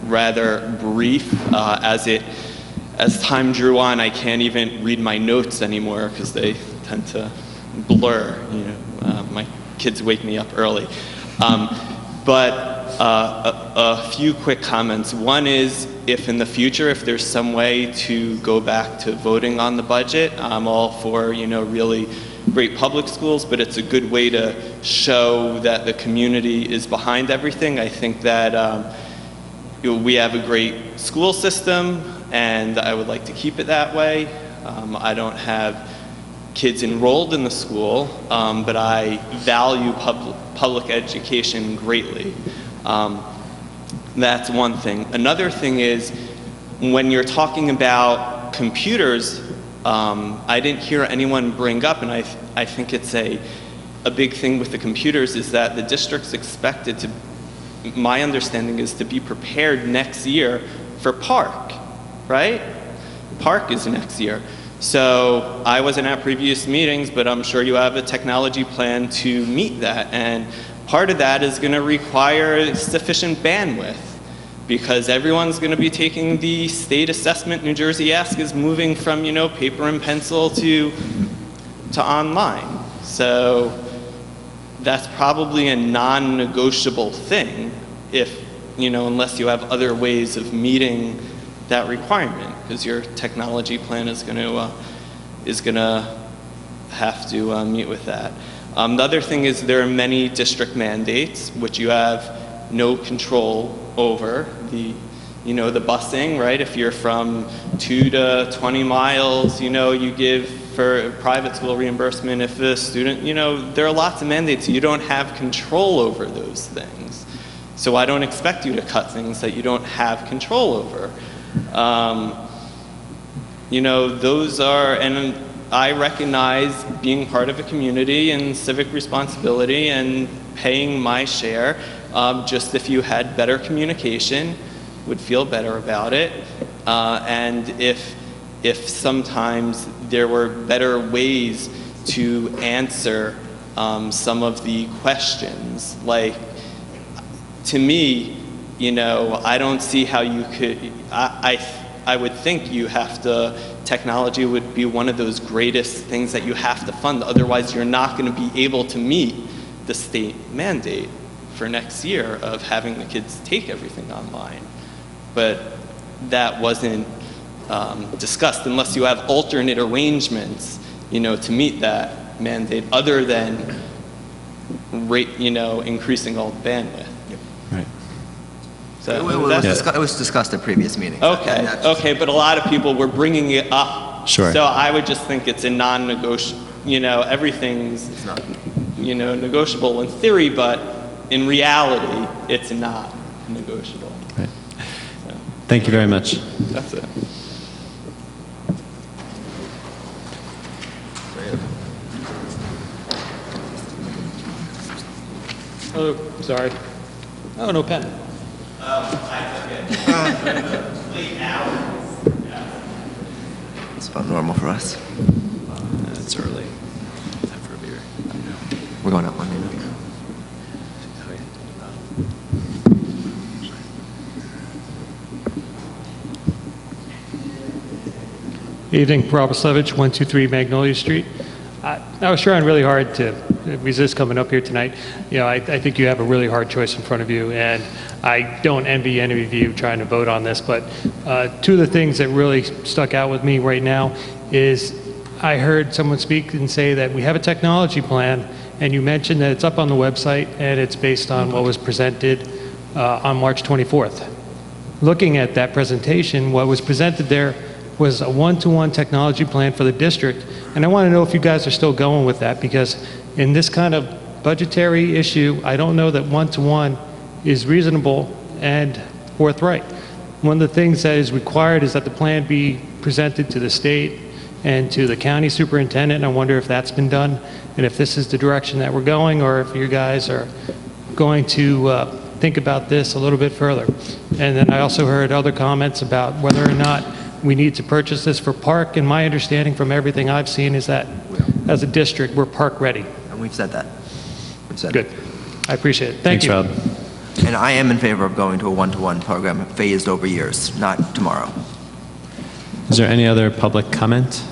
rather brief. As time drew on, I can't even read my notes anymore because they tend to blur. My kids wake me up early. But a few quick comments. One is, if in the future, if there's some way to go back to voting on the budget, I'm all for, really great public schools, but it's a good way to show that the community is behind everything. I think that we have a great school system, and I would like to keep it that way. I don't have kids enrolled in the school, but I value public education greatly. That's one thing. Another thing is, when you're talking about computers, I didn't hear anyone bring up, and I think it's a big thing with the computers, is that the district's expected to, my understanding is, to be prepared next year for Park, right? Park is next year. So I wasn't at previous meetings, but I'm sure you have a technology plan to meet that, and part of that is going to require sufficient bandwidth, because everyone's going to be taking the state assessment. New Jersey Ask is moving from, paper and pencil to online. So that's probably a non-negotiable thing, if, unless you have other ways of meeting that requirement, because your technology plan is going to have to meet with that. The other thing is, there are many district mandates which you have no control over. The busing, right? If you're from 2 to 20 miles, you give for private school reimbursement. If the student, there are lots of mandates. You don't have control over those things. So I don't expect you to cut things that you don't have control over. Those are, and I recognize being part of a community and civic responsibility and paying my share. Just if you had better communication, would feel better about it. And if sometimes there were better ways to answer some of the questions. Like, to me, I don't see how you could, I would think you have to, technology would be one of those greatest things that you have to fund. Otherwise, you're not going to be able to meet the state mandate for next year of having the kids take everything online. But that wasn't discussed, unless you have alternate arrangements to meet that mandate, other than increasing all the bandwidth. Right. So It was discussed at previous meetings. Okay, but a lot of people were bringing it up. Sure. So I would just think it's a non-negotiable, everything's, negotiable in theory, but in reality, it's not negotiable. Right. Thank you very much. That's it. Oh, sorry. Oh, no pen. It's about normal for us. It's early. Time for a beer. We're going out Monday night. Evening, Rob Oslevich, 123 Magnolia Street. I was trying really hard to resist coming up here tonight. I think you have a really hard choice in front of you, and I don't envy any of you trying to vote on this, but two of the things that really stuck out with me right now is I heard someone speak and say that we have a technology plan, and you mentioned that it's up on the website and it's based on what was presented on March 24th. Looking at that presentation, what was presented there was a one-to-one technology plan for the district. And I want to know if you guys are still going with that, because in this kind of budgetary issue, I don't know that one-to-one is reasonable and forthright. One of the things that is required is that the plan be presented to the state and to the county superintendent. And I wonder if that's been done, and if this is the direction that we're going, or if you guys are going to think about this a little bit further. And then I also heard other comments about whether or not we need to purchase this for park, and my understanding from everything I've seen is that as a district, we're park ready. And we've said that. Good. I appreciate it. Thank you. Rob. And I am in favor of going to a one-to-one program phased over years, not tomorrow. Is there any other public comment?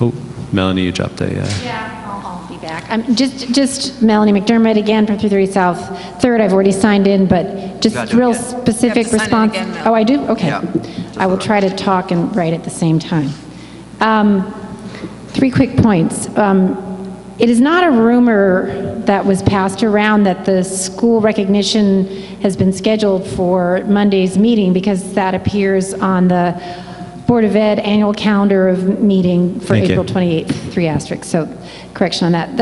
Oh, Melanie, you dropped a... Yeah, I'll be back. Just Melanie McDermott again from 330 South 3rd. I've already signed in, but just real specific response. Oh, I do? Okay. I will try to talk and write at the same time. 3 quick points. It is not a rumor that was passed around that the school recognition has been scheduled for Monday's meeting, because that appears on the Board of Ed annual calendar of meeting for April 28th, 3 asterisks, so correction on that.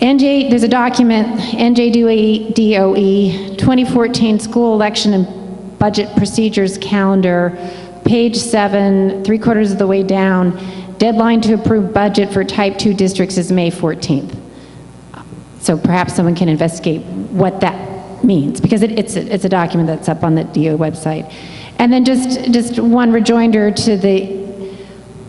There's a document, NJDOE 2014 School Election and Budget Procedures Calendar, page 7, 3/4 of the way down. Deadline to approve budget for Type 2 districts is May 14th. So perhaps someone can investigate what that means, because it's a document that's up on the DOE website. And then just one rejoinder to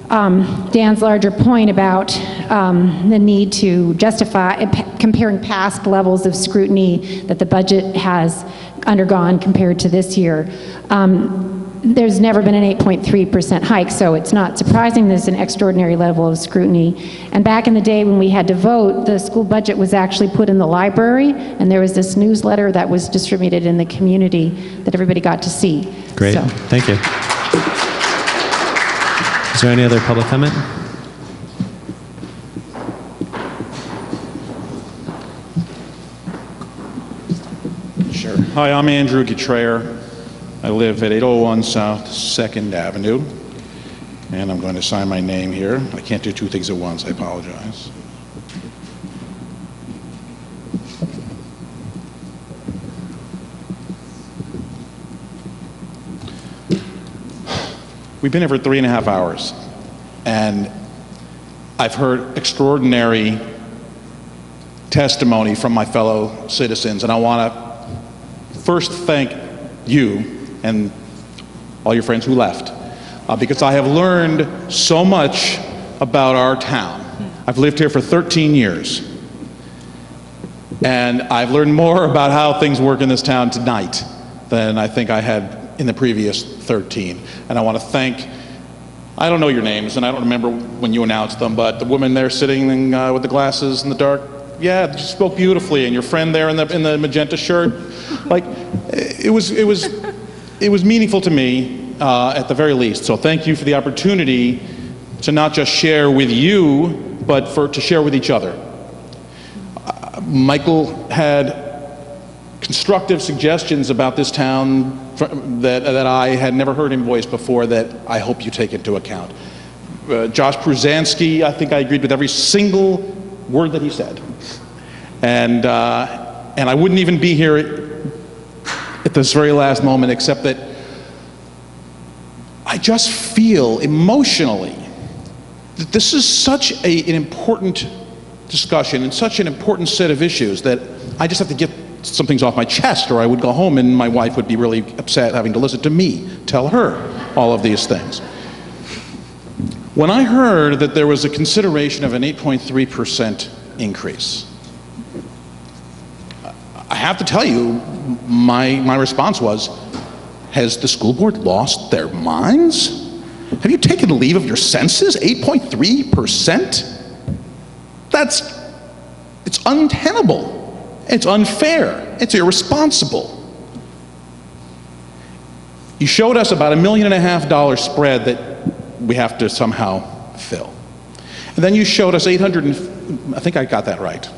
Dan's larger point about the need to justify comparing past levels of scrutiny that the budget has undergone compared to this year. There's never been an 8.3% hike, so it's not surprising there's an extraordinary level of scrutiny. And back in the day when we had to vote, the school budget was actually put in the library, and there was this newsletter that was distributed in the community that everybody got to see. Great, So. thank you. Is there any other public comment? Sure. Hi, I'm Andrew Getreyer. I live at 801 South 2nd Avenue, and I'm going to sign my name here. I can't do 2 things at once, I apologize. We've been here for 3.5 hours, and I've heard extraordinary testimony from my fellow citizens, and I want to first thank you and all your friends who left, because I have learned so much about our town. I've lived here for 13 years, and I've learned more about how things work in this town tonight than I think I had in the previous 13. And I want to thank, I don't know your names, and I don't remember when you announced them, but the woman there sitting with the glasses in the dark, yeah, she spoke beautifully, and your friend there in the magenta shirt, like, it was meaningful to me, at the very least. So thank you for the opportunity to not just share with you, but to share with each other. Michael had constructive suggestions about this town that I had never heard him voice before that I hope you take into account. Josh Pruzansky, I think I agreed with every single word that he said. And I wouldn't even be here at this very last moment, except that I just feel emotionally that this is such an important discussion and such an important set of issues that I just have to get some things off my chest, or I would go home and my wife would be really upset having to listen to me tell her all of these things. When I heard that there was a consideration of an 8.3% increase, I have to tell you, my response was, has the school board lost their minds? Have you taken leave of your senses? 8.3%? It's untenable. It's unfair. It's irresponsible. You showed us about $1.5 million spread that we have to somehow fill. And then you showed us I think I got that right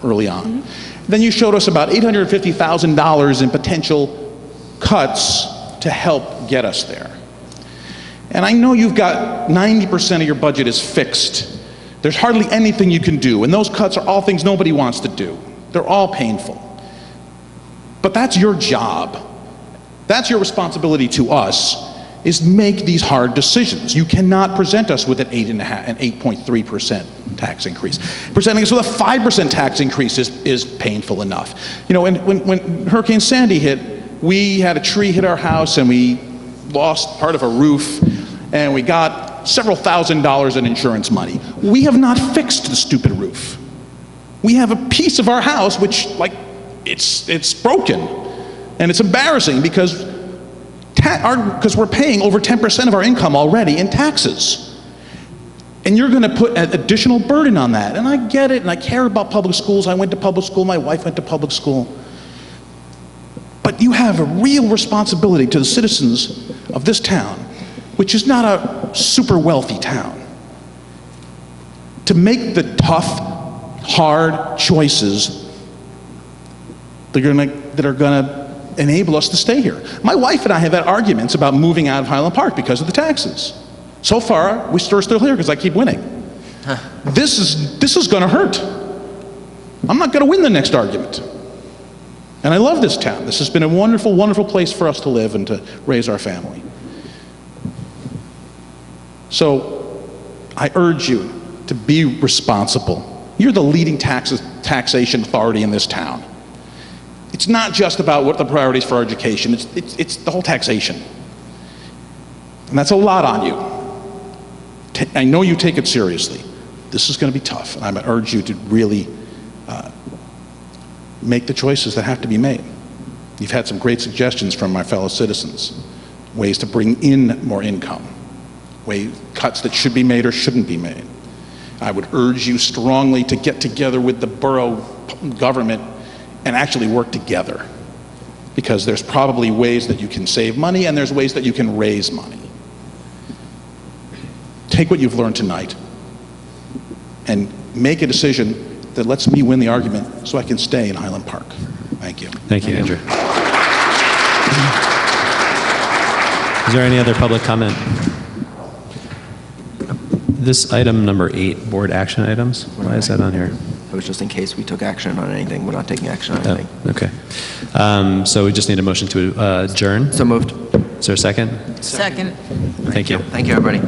early on. Mm-hmm. Then you showed us about $850,000 in potential cuts to help get us there. And I know you've got 90% of your budget is fixed. There's hardly anything you can do, and those cuts are all things nobody wants to do. They're all painful. But that's your job. That's your responsibility to us, is make these hard decisions. You cannot present us with an 8.3% tax increase. Presenting us with a 5% tax increase is painful enough. You know, when Hurricane Sandy hit, we had a tree hit our house and we lost part of a roof, and we got several $1,000s in insurance money. We have not fixed the stupid roof. We have a piece of our house which, it's broken. And it's embarrassing because we're paying over 10% of our income already in taxes. And you're going to put an additional burden on that. And I get it, and I care about public schools. I went to public school. My wife went to public school. But you have a real responsibility to the citizens of this town, which is not a super wealthy town, to make the tough, hard choices that are going to enable us to stay here. My wife and I have had arguments about moving out of Highland Park because of the taxes. So far, we're still here because I keep winning. This is going to hurt. I'm not going to win the next argument. And I love this town. This has been a wonderful, wonderful place for us to live and to raise our family. So I urge you to be responsible. You're the leading taxation authority in this town. It's not just about what the priorities for our education, it's the whole taxation. And that's a lot on you. I know you take it seriously. This is going to be tough, and I urge you to really make the choices that have to be made. You've had some great suggestions from my fellow citizens, ways to bring in more income, cuts that should be made or shouldn't be made. I would urge you strongly to get together with the borough government and actually work together, because there's probably ways that you can save money and there's ways that you can raise money. Take what you've learned tonight and make a decision that lets me win the argument so I can stay in Highland Park. Thank you. Thank you, Andrew. Is there any other public comment? This item number 8, board action items, why is that on here? It was just in case we took action on anything. We're not taking action on anything. Oh, okay. So we just need a motion to adjourn. So moved. Is there a second? Second. Thank you. Thank you, everybody.